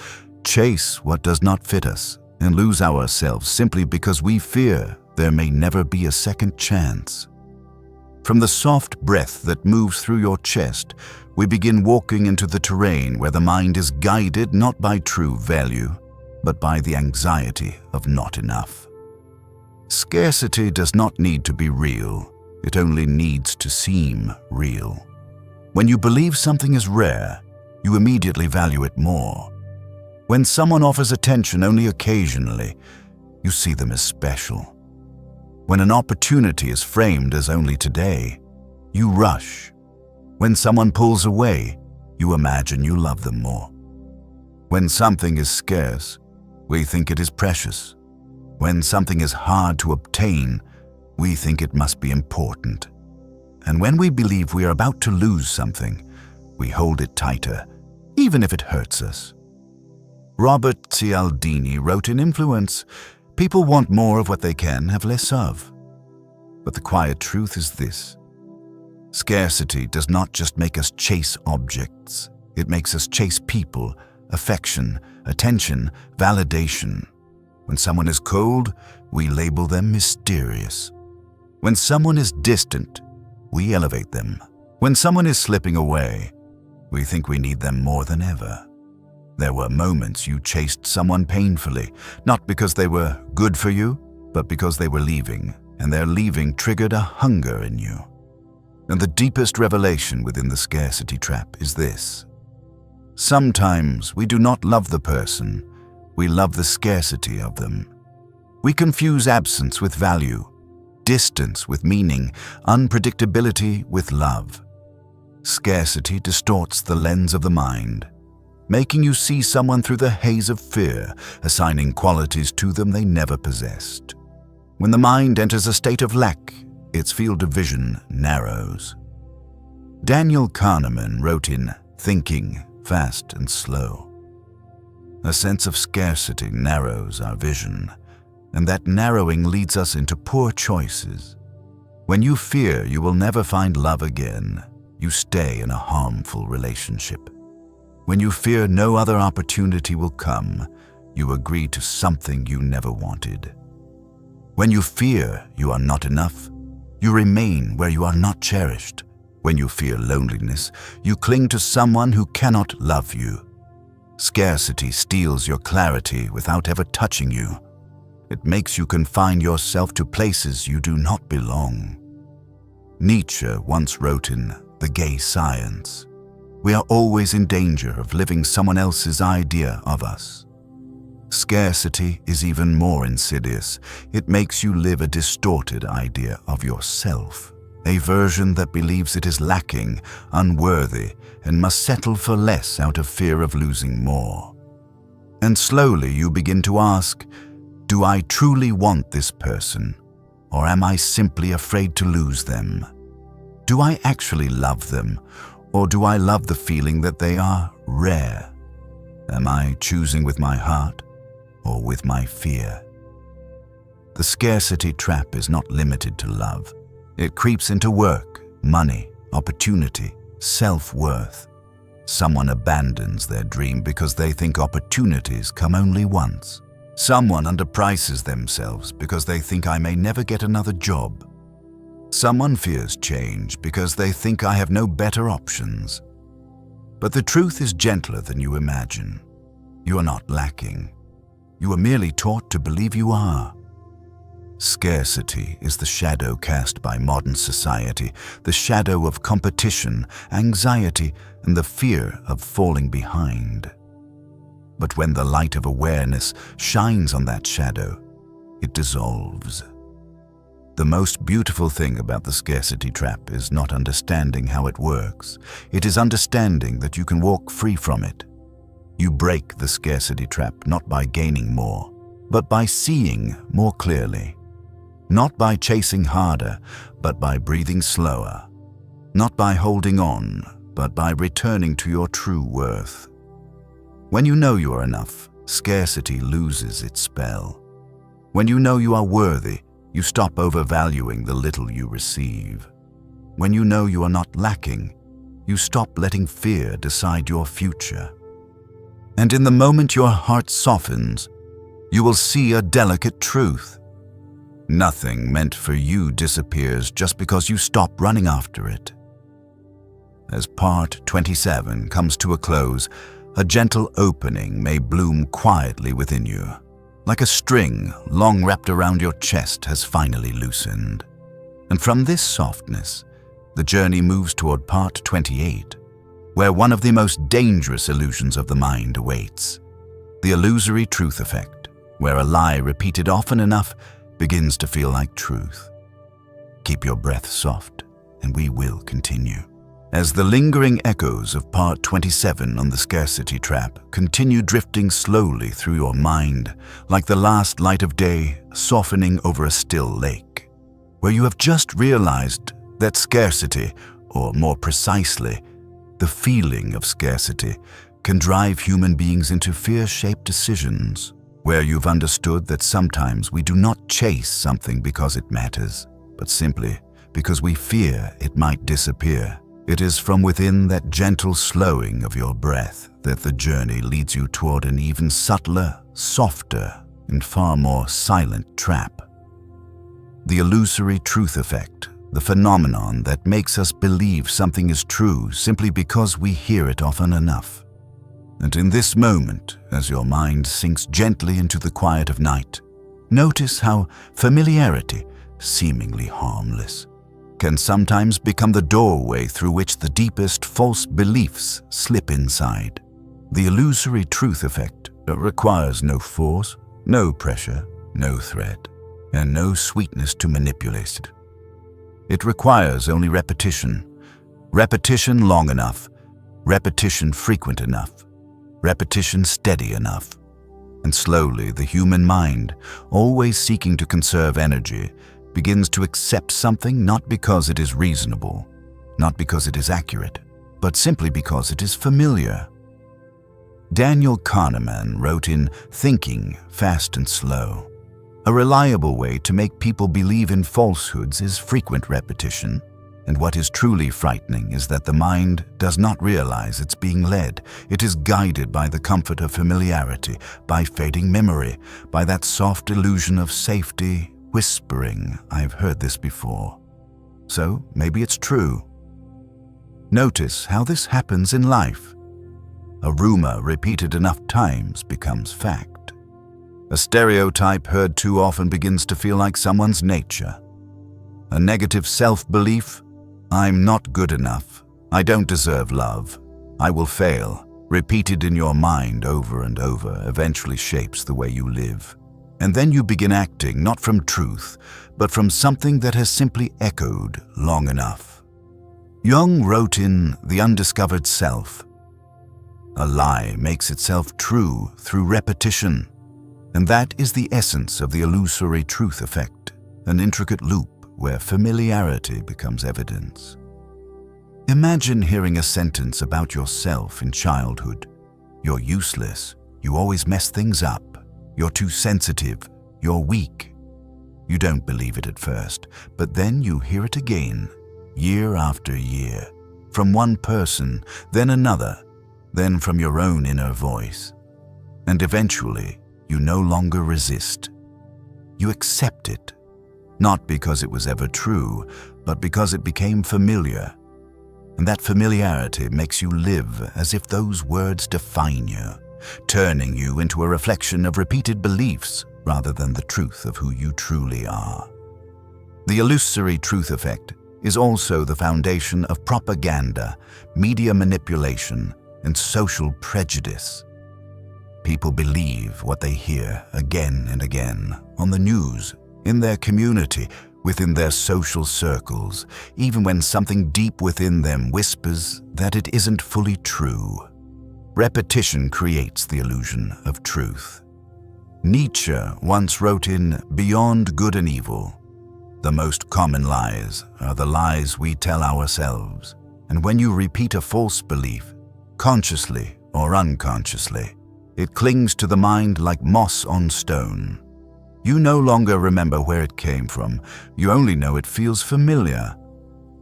chase what does not fit us, and lose ourselves simply because we fear there may never be a second chance. From the soft breath that moves through your chest, we begin walking into the terrain where the mind is guided not by true value, but by the anxiety of not enough. Scarcity does not need to be real, it only needs to seem real. When you believe something is rare, you immediately value it more. When someone offers attention only occasionally, you see them as special. When an opportunity is framed as only today, you rush. When someone pulls away, you imagine you love them more. When something is scarce, we think it is precious. When something is hard to obtain, we think it must be important. And when we believe we are about to lose something, we hold it tighter, even if it hurts us. Robert Cialdini wrote in Influence, "People want more of what they can have less of." But the quiet truth is this: scarcity does not just make us chase objects, it makes us chase people, affection, attention, validation. When someone is cold, we label them mysterious. When someone is distant, we elevate them. When someone is slipping away, we think we need them more than ever. There were moments you chased someone painfully, not because they were good for you, but because they were leaving, and their leaving triggered a hunger in you. And the deepest revelation within the scarcity trap is this: sometimes we do not love the person, we love the scarcity of them. We confuse absence with value, distance with meaning, unpredictability with love. Scarcity distorts the lens of the mind, making you see someone through the haze of fear, assigning qualities to them they never possessed. When the mind enters a state of lack, its field of vision narrows. Daniel Kahneman wrote in Thinking, Fast and Slow, "A sense of scarcity narrows our vision, and that narrowing leads us into poor choices. When you fear you will never find love again, you stay in a harmful relationship. When you fear no other opportunity will come, you agree to something you never wanted. When you fear you are not enough, you remain where you are not cherished. When you fear loneliness, you cling to someone who cannot love you. Scarcity steals your clarity without ever touching you. It makes you confine yourself to places you do not belong." Nietzsche once wrote in The Gay Science, "We are always in danger of living someone else's idea of us." Scarcity is even more insidious. It makes you live a distorted idea of yourself, a version that believes it is lacking, unworthy, and must settle for less out of fear of losing more. And slowly you begin to ask, do I truly want this person, or am I simply afraid to lose them? Do I actually love them, or do I love the feeling that they are rare? Am I choosing with my heart or with my fear? The scarcity trap is not limited to love. It creeps into work, money, opportunity, self-worth. Someone abandons their dream because they think opportunities come only once. Someone underprices themselves because they think I may never get another job. Someone fears change because they think I have no better options. But the truth is gentler than you imagine. You are not lacking. You are merely taught to believe you are. Scarcity is the shadow cast by modern society, the shadow of competition, anxiety, and the fear of falling behind. But when the light of awareness shines on that shadow, it dissolves. The most beautiful thing about the scarcity trap is not understanding how it works. It is understanding that you can walk free from it. You break the scarcity trap not by gaining more, but by seeing more clearly. Not by chasing harder, but by breathing slower. Not by holding on, but by returning to your true worth. When you know you are enough, scarcity loses its spell. When you know you are worthy, you stop overvaluing the little you receive. When you know you are not lacking, you stop letting fear decide your future. And in the moment your heart softens, you will see a delicate truth. Nothing meant for you disappears just because you stop running after it. As part 27 comes to a close, a gentle opening may bloom quietly within you. Like a string long wrapped around your chest has finally loosened. And from this softness, the journey moves toward part 28, where one of the most dangerous illusions of the mind awaits. The illusory truth effect, where a lie repeated often enough begins to feel like truth. Keep your breath soft, and we will continue. As the lingering echoes of part 27 on the scarcity trap continue drifting slowly through your mind, like the last light of day softening over a still lake, where you have just realized that scarcity, or more precisely, the feeling of scarcity, can drive human beings into fear-shaped decisions, where you've understood that sometimes we do not chase something because it matters, but simply because we fear it might disappear. It is from within that gentle slowing of your breath that the journey leads you toward an even subtler, softer, and far more silent trap. The illusory truth effect, the phenomenon that makes us believe something is true simply because we hear it often enough. And in this moment, as your mind sinks gently into the quiet of night, notice how familiarity, seemingly harmless, can sometimes become the doorway through which the deepest false beliefs slip inside. The illusory truth effect requires no force, no pressure, no threat, and no sweetness to manipulate it. It requires only repetition. Repetition long enough, repetition frequent enough, repetition steady enough. And slowly the human mind, always seeking to conserve energy, begins to accept something not because it is reasonable, not because it is accurate, but simply because it is familiar. Daniel Kahneman wrote in Thinking, Fast and Slow, "A reliable way to make people believe in falsehoods is frequent repetition, and what is truly frightening is that the mind does not realize it's being led. It is guided by the comfort of familiarity, by fading memory, by that soft illusion of safety, whispering, 'I've heard this before, so maybe it's true.' Notice how this happens in life. A rumor repeated enough times becomes fact. A stereotype heard too often begins to feel like someone's nature. A negative self-belief, 'I'm not good enough, I don't deserve love, I will fail,' repeated in your mind over and over, eventually shapes the way you live. And then you begin acting not from truth, but from something that has simply echoed long enough. Jung wrote in The Undiscovered Self, "A lie makes itself true through repetition." And that is the essence of the illusory truth effect, an intricate loop where familiarity becomes evidence. Imagine hearing a sentence about yourself in childhood. "You're useless, you always mess things up. You're too sensitive, you're weak." You don't believe it at first, but then you hear it again, year after year. from one person, then another, then from your own inner voice. And eventually, you no longer resist. You accept it, not because it was ever true, but because it became familiar. And that familiarity makes you live as if those words define you, turning you into a reflection of repeated beliefs rather than the truth of who you truly are. The illusory truth effect is also the foundation of propaganda, media manipulation, and social prejudice. People believe what they hear again and again on the news, in their community, within their social circles, even when something deep within them whispers that it isn't fully true. Repetition creates the illusion of truth. Nietzsche once wrote in Beyond Good and Evil, "The most common lies are the lies we tell ourselves, and when you repeat a false belief, consciously or unconsciously, it clings to the mind like moss on stone. You no longer remember where it came from, you only know it feels familiar,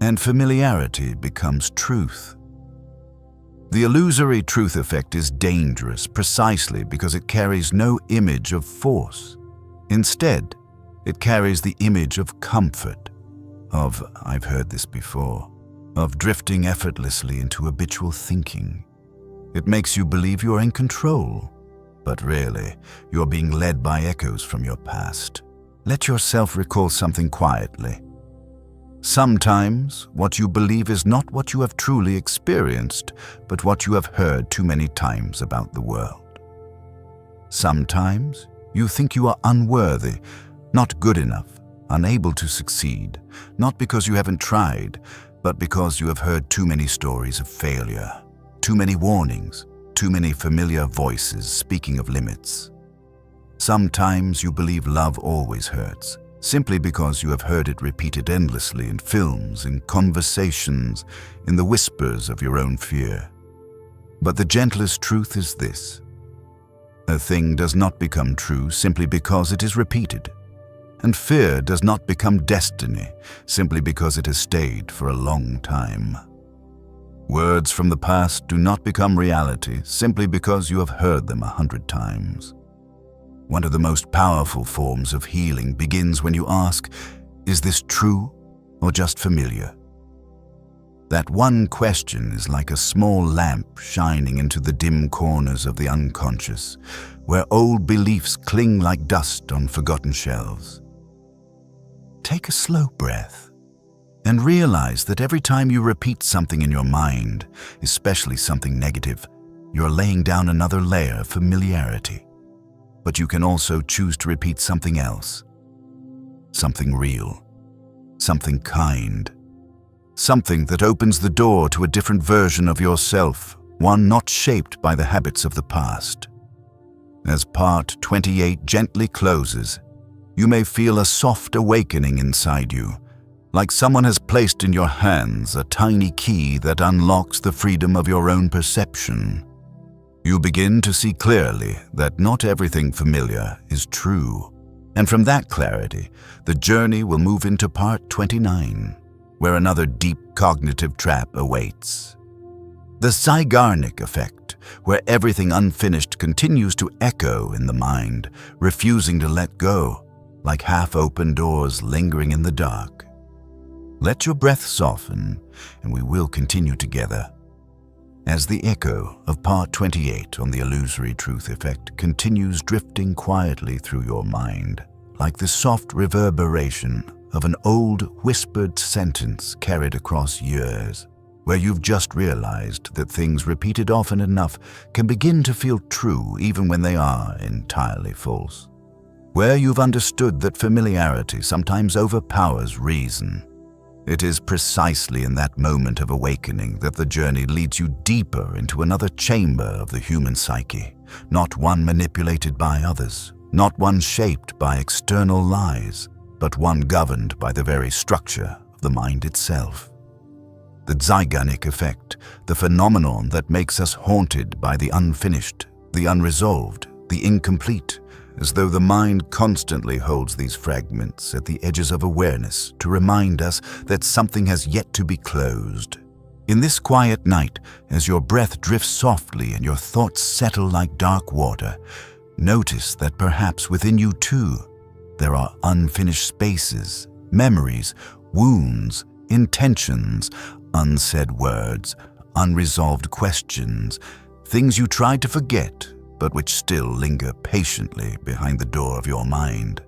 and familiarity becomes truth." The illusory truth effect is dangerous precisely because it carries no image of force. Instead, it carries the image of comfort, of, I've heard this before, of drifting effortlessly into habitual thinking. It makes you believe you're in control, but really, you're being led by echoes from your past. Let yourself recall something quietly. Sometimes, what you believe is not what you have truly experienced, but what you have heard too many times about the world. Sometimes, you think you are unworthy, not good enough, unable to succeed, not because you haven't tried, but because you have heard too many stories of failure, too many warnings, too many familiar voices speaking of limits. Sometimes you believe love always hurts, simply because you have heard it repeated endlessly in films, in conversations, in the whispers of your own fear. But the gentlest truth is this: a thing does not become true simply because it is repeated, and fear does not become destiny simply because it has stayed for a long time. Words from the past do not become reality simply because you have heard them 100 times. One of the most powerful forms of healing begins when you ask, is this true or just familiar? That one question is like a small lamp shining into the dim corners of the unconscious, where old beliefs cling like dust on forgotten shelves. Take a slow breath and realize that every time you repeat something in your mind, especially something negative, you're laying down another layer of familiarity. But you can also choose to repeat something else, something real, something kind, something that opens the door to a different version of yourself, one not shaped by the habits of the past. As part 28 gently closes, you may feel a soft awakening inside you, like someone has placed in your hands a tiny key that unlocks the freedom of your own perception. You begin to see clearly that not everything familiar is true. And from that clarity, the journey will move into part 29, where another deep cognitive trap awaits. The Zeigarnik effect, where everything unfinished continues to echo in the mind, refusing to let go, like half-open doors lingering in the dark. Let your breath soften, and we will continue together. As the echo of part 28 on the illusory truth effect continues drifting quietly through your mind, like the soft reverberation of an old whispered sentence carried across years, where you've just realized that things repeated often enough can begin to feel true even when they are entirely false. Where you've understood that familiarity sometimes overpowers reason. It is precisely in that moment of awakening that the journey leads you deeper into another chamber of the human psyche, not one manipulated by others, not one shaped by external lies, but one governed by the very structure of the mind itself. The Zeigarnik effect, the phenomenon that makes us haunted by the unfinished, the unresolved, the incomplete, as though the mind constantly holds these fragments at the edges of awareness to remind us that something has yet to be closed. In this quiet night, as your breath drifts softly and your thoughts settle like dark water, notice that perhaps within you too, there are unfinished spaces, memories, wounds, intentions, unsaid words, unresolved questions, things you tried to forget, but which still linger patiently behind the door of your mind.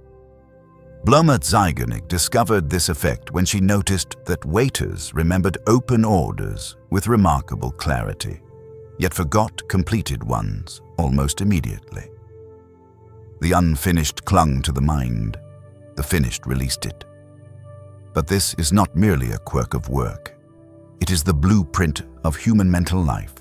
Zeigarnik discovered this effect when she noticed that waiters remembered open orders with remarkable clarity, yet forgot completed ones almost immediately. The unfinished clung to the mind, the finished released it. But this is not merely a quirk of work. It is the blueprint of human mental life.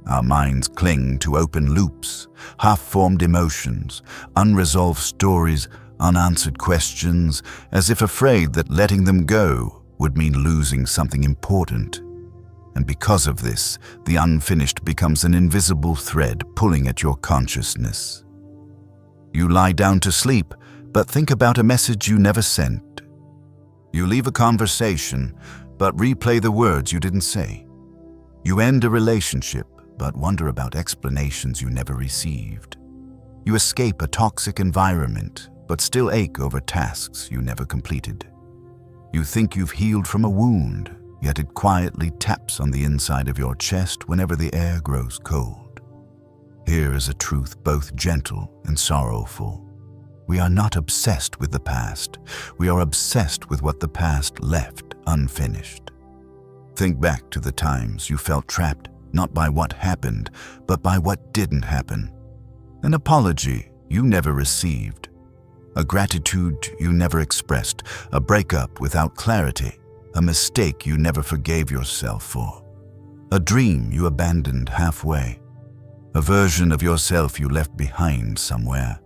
Our minds cling to open loops, half-formed emotions, unresolved stories, unanswered questions, as if afraid that letting them go would mean losing something important. And because of this, the unfinished becomes an invisible thread pulling at your consciousness. You lie down to sleep, but think about a message you never sent. You leave a conversation, but replay the words you didn't say. You end a relationship, but wonder about explanations you never received. You escape a toxic environment, but still ache over tasks you never completed. You think you've healed from a wound, yet it quietly taps on the inside of your chest whenever the air grows cold. Here is a truth both gentle and sorrowful. We are not obsessed with the past. We are obsessed with what the past left unfinished. Think back to the times you felt trapped, not by what happened, but by what didn't happen. An apology you never received. A gratitude you never expressed. A breakup without clarity. A mistake you never forgave yourself for. A dream you abandoned halfway. A version of yourself you left behind somewhere.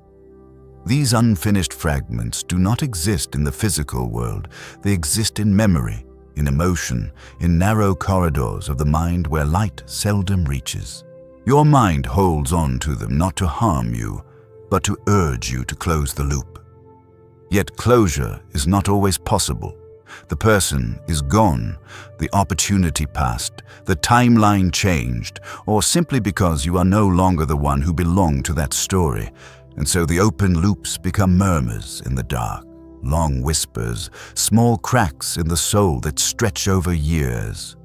These unfinished fragments do not exist in the physical world. They exist in memory, in emotion, in narrow corridors of the mind where light seldom reaches. Your mind holds on to them not to harm you, but to urge you to close the loop. Yet closure is not always possible. The person is gone, the opportunity passed, the timeline changed, or simply because you are no longer the one who belonged to that story. And so the open loops become murmurs in the dark, long whispers, small cracks in the soul that stretch over years.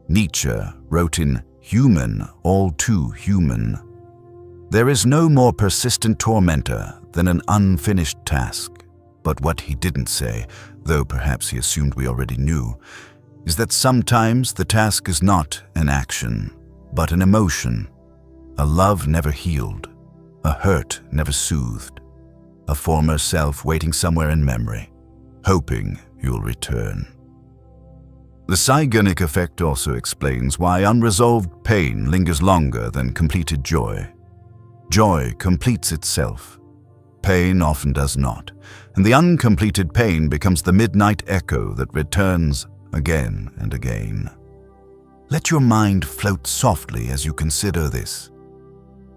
Nietzsche wrote in Human, All Too Human, "There is no more persistent tormentor than an unfinished task." But what he didn't say, though perhaps he assumed we already knew, is that sometimes the task is not an action, but an emotion, a love never healed, a hurt never soothed, a former self waiting somewhere in memory, hoping you'll return. The Zeigarnik effect also explains why unresolved pain lingers longer than completed joy. Joy completes itself. Pain often does not, and the uncompleted pain becomes the midnight echo that returns again and again. Let your mind float softly as you consider this.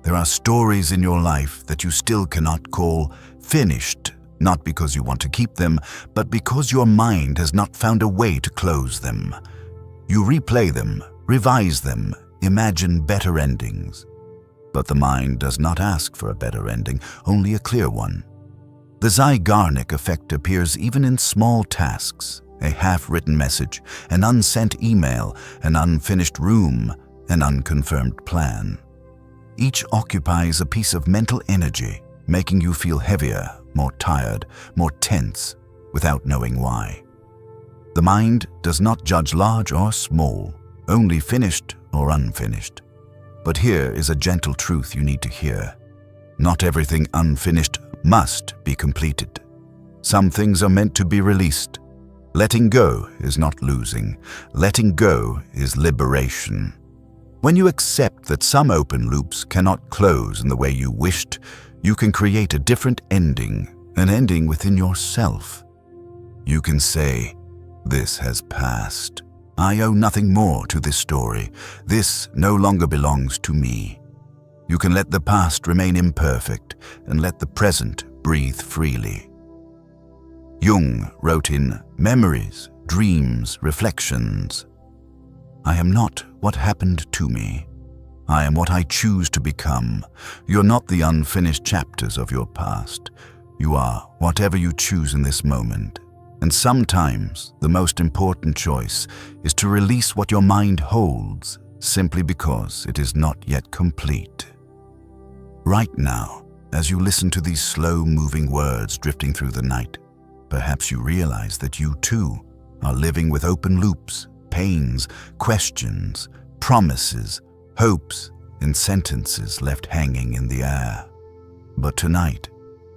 There are stories in your life that you still cannot call finished, not because you want to keep them, but because your mind has not found a way to close them. You replay them, revise them, imagine better endings. But the mind does not ask for a better ending, only a clear one. The Zeigarnik effect appears even in small tasks, a half-written message, an unsent email, an unfinished room, an unconfirmed plan. Each occupies a piece of mental energy, making you feel heavier, more tired, more tense, without knowing why. The mind does not judge large or small, only finished or unfinished. But here is a gentle truth you need to hear. Not everything unfinished must be completed. Some things are meant to be released. Letting go is not losing. Letting go is liberation. When you accept that some open loops cannot close in the way you wished, you can create a different ending, an ending within yourself. You can say, "This has passed. I owe nothing more to this story. This no longer belongs to me." You can let the past remain imperfect and let the present breathe freely. Jung wrote in Memories, Dreams, Reflections, I am not what happened to me. I am what I choose to become. You're not the unfinished chapters of your past. You are whatever you choose in this moment. And sometimes the most important choice is to release what your mind holds simply because it is not yet complete. Right now, as you listen to these slow-moving words drifting through the night, perhaps you realize that you too are living with open loops, pains, questions, promises, hopes, and sentences left hanging in the air. But tonight,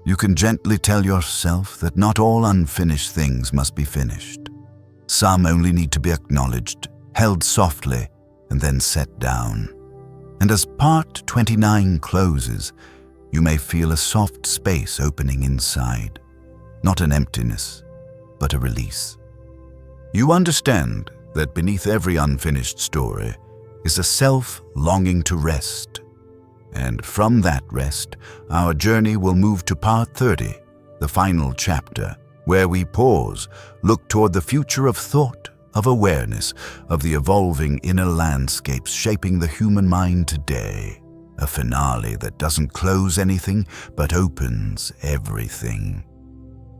you can gently tell yourself that not all unfinished things must be finished. Some only need to be acknowledged, held softly, and then set down. And as part 29 closes, you may feel a soft space opening inside. Not an emptiness, but a release. You understand that beneath every unfinished story is a self longing to rest. And from that rest, our journey will move to part 30, the final chapter, where we pause, look toward the future of thought, of awareness, of the evolving inner landscapes shaping the human mind today. A finale that doesn't close anything, but opens everything.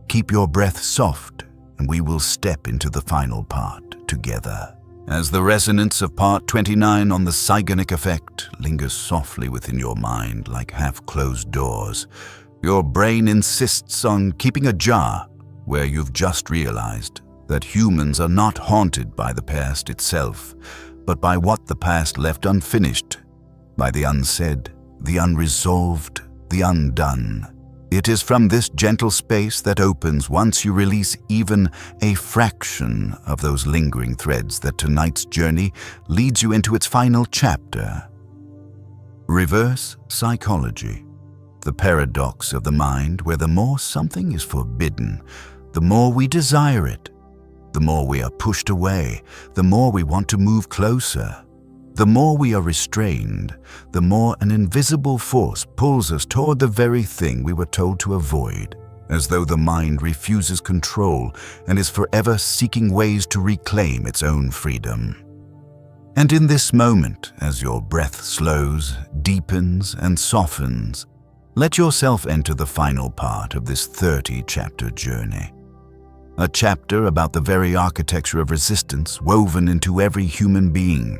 Keep your breath soft, and we will step into the final part together. As the resonance of part 29 on the Zeigarnik effect lingers softly within your mind like half-closed doors, your brain insists on keeping ajar where you've just realized that humans are not haunted by the past itself, but by what the past left unfinished, by the unsaid, the unresolved, the undone. It is from this gentle space that opens once you release even a fraction of those lingering threads that tonight's journey leads you into its final chapter. Reverse psychology, the paradox of the mind where the more something is forbidden, the more we desire it, the more we are pushed away, the more we want to move closer. The more we are restrained, the more an invisible force pulls us toward the very thing we were told to avoid, as though the mind refuses control and is forever seeking ways to reclaim its own freedom. And in this moment, as your breath slows, deepens, and softens, let yourself enter the final part of this 30-chapter journey. A chapter about the very architecture of resistance woven into every human being,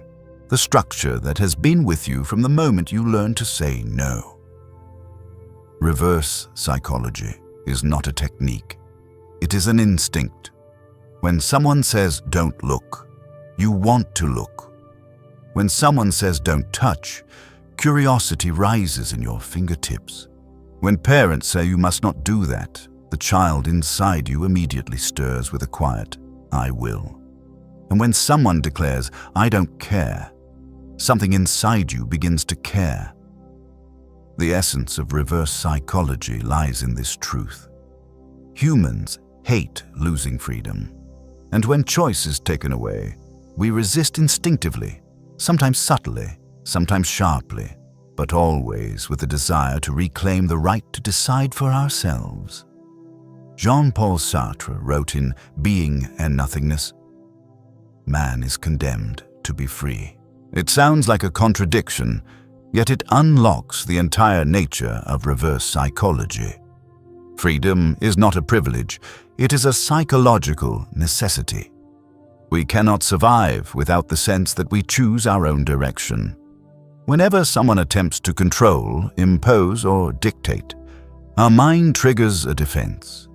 the structure that has been with you from the moment you learned to say no. Reverse psychology is not a technique. It is an instinct. When someone says, "Don't look," you want to look. When someone says, "Don't touch," curiosity rises in your fingertips. When parents say you must not do that, the child inside you immediately stirs with a quiet, "I will." And when someone declares, "I don't care," something inside you begins to care. The essence of reverse psychology lies in this truth. Humans hate losing freedom. And when choice is taken away, we resist instinctively, sometimes subtly, sometimes sharply, but always with a desire to reclaim the right to decide for ourselves. Jean-Paul Sartre wrote in Being and Nothingness, "Man is condemned to be free." It sounds like a contradiction, yet it unlocks the entire nature of reverse psychology. Freedom is not a privilege, it is a psychological necessity. We cannot survive without the sense that we choose our own direction. Whenever someone attempts to control, impose, or dictate, our mind triggers a defense,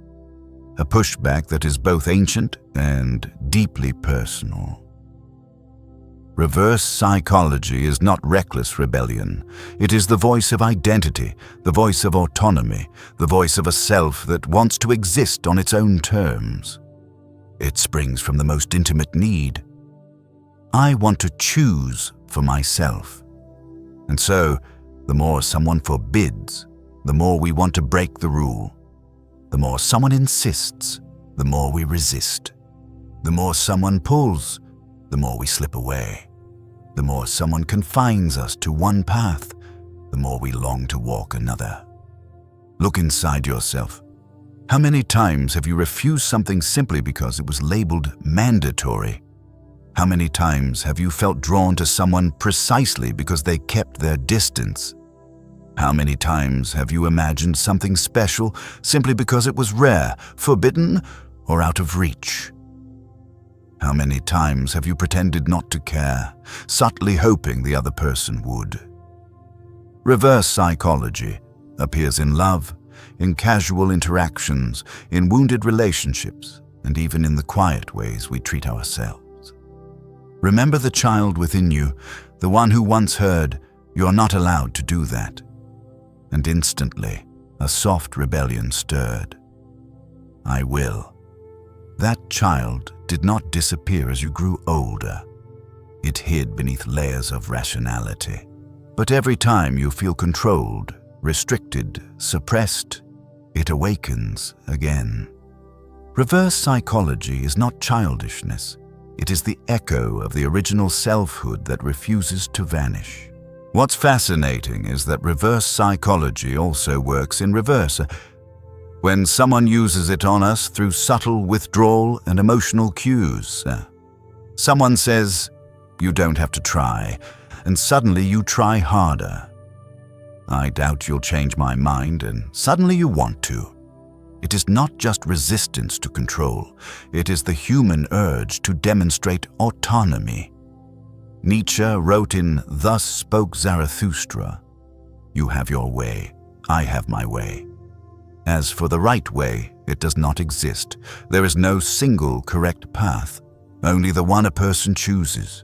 a pushback that is both ancient and deeply personal. Reverse psychology is not reckless rebellion. It is the voice of identity, the voice of autonomy, the voice of a self that wants to exist on its own terms. It springs from the most intimate need. I want to choose for myself. And so, the more someone forbids, the more we want to break the rule. The more someone insists, the more we resist. The more someone pulls, the more we slip away. The more someone confines us to one path, the more we long to walk another. Look inside yourself. How many times have you refused something simply because it was labeled mandatory? How many times have you felt drawn to someone precisely because they kept their distance? How many times have you imagined something special simply because it was rare, forbidden, or out of reach? How many times have you pretended not to care, subtly hoping the other person would? Reverse psychology appears in love, in casual interactions, in wounded relationships, and even in the quiet ways we treat ourselves. Remember the child within you, the one who once heard, "You're not allowed to do that." And instantly, a soft rebellion stirred. "I will." That child did not disappear as you grew older. It hid beneath layers of rationality. But every time you feel controlled, restricted, suppressed, it awakens again. Reverse psychology is not childishness. It is the echo of the original selfhood that refuses to vanish. What's fascinating is that reverse psychology also works in reverse. When someone uses it on us through subtle withdrawal and emotional cues. Someone says, "You don't have to try," and suddenly you try harder. "I doubt you'll change my mind," and suddenly you want to. It is not just resistance to control, it is the human urge to demonstrate autonomy. Nietzsche wrote in Thus Spoke Zarathustra, "You have your way, I have my way." As for the right way, it does not exist. There is no single correct path, only the one a person chooses.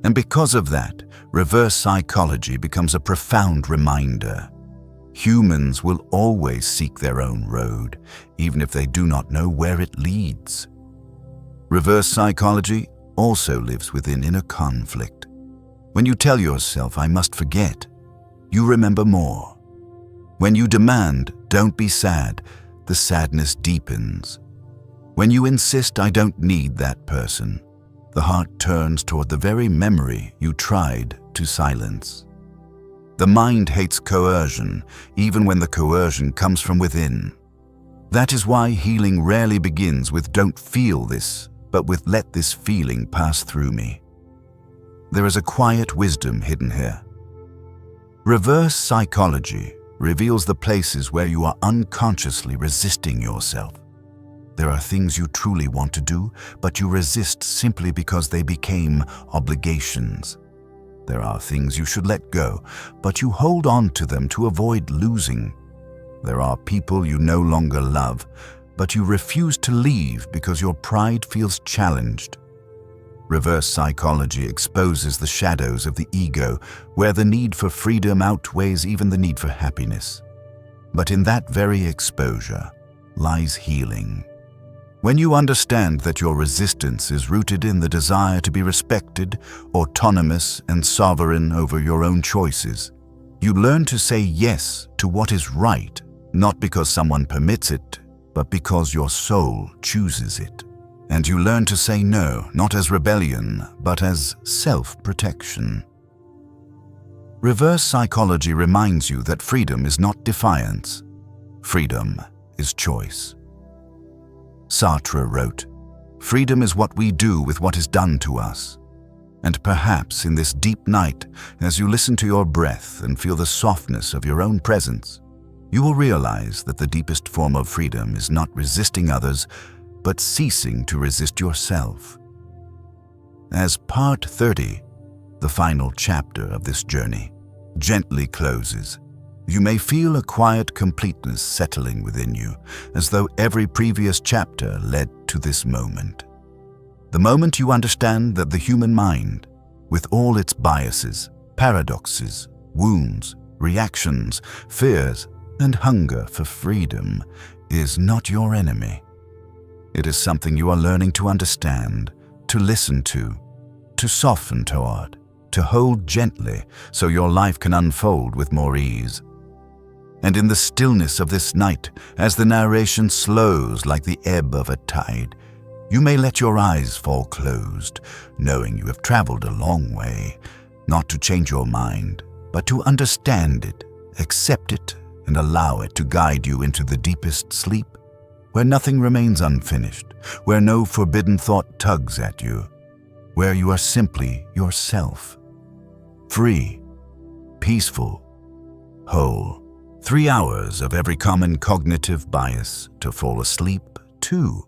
And because of that, reverse psychology becomes a profound reminder. Humans will always seek their own road, even if they do not know where it leads. Reverse psychology also lives within inner conflict. When you tell yourself, "I must forget," you remember more. When you demand, "Don't be sad," the sadness deepens. When you insist, "I don't need that person," the heart turns toward the very memory you tried to silence. The mind hates coercion, even when the coercion comes from within. That is why healing rarely begins with "don't feel this," but with "let this feeling pass through me." There is a quiet wisdom hidden here. Reverse psychology reveals the places where you are unconsciously resisting yourself. There are things you truly want to do, but you resist simply because they became obligations. There are things you should let go, but you hold on to them to avoid losing. There are people you no longer love, but you refuse to leave because your pride feels challenged. Reverse psychology exposes the shadows of the ego, where the need for freedom outweighs even the need for happiness. But in that very exposure lies healing. When you understand that your resistance is rooted in the desire to be respected, autonomous, and sovereign over your own choices, you learn to say yes to what is right, not because someone permits it, but because your soul chooses it. And you learn to say no, not as rebellion, but as self-protection. Reverse psychology reminds you that freedom is not defiance. Freedom is choice. Sartre wrote, "Freedom is what we do with what is done to us." And perhaps in this deep night, as you listen to your breath and feel the softness of your own presence, you will realize that the deepest form of freedom is not resisting others, but ceasing to resist yourself. As part 30, the final chapter of this journey, gently closes, you may feel a quiet completeness settling within you, as though every previous chapter led to this moment. The moment you understand that the human mind, with all its biases, paradoxes, wounds, reactions, fears, and hunger for freedom, is not your enemy. It is something you are learning to understand, to listen to soften toward, to hold gently so your life can unfold with more ease. And in the stillness of this night, as the narration slows like the ebb of a tide, you may let your eyes fall closed, knowing you have traveled a long way, not to change your mind, but to understand it, accept it, and allow it to guide you into the deepest sleep, where nothing remains unfinished, where no forbidden thought tugs at you, where you are simply yourself. Free, peaceful, whole. 3 hours of every common cognitive bias to fall asleep to.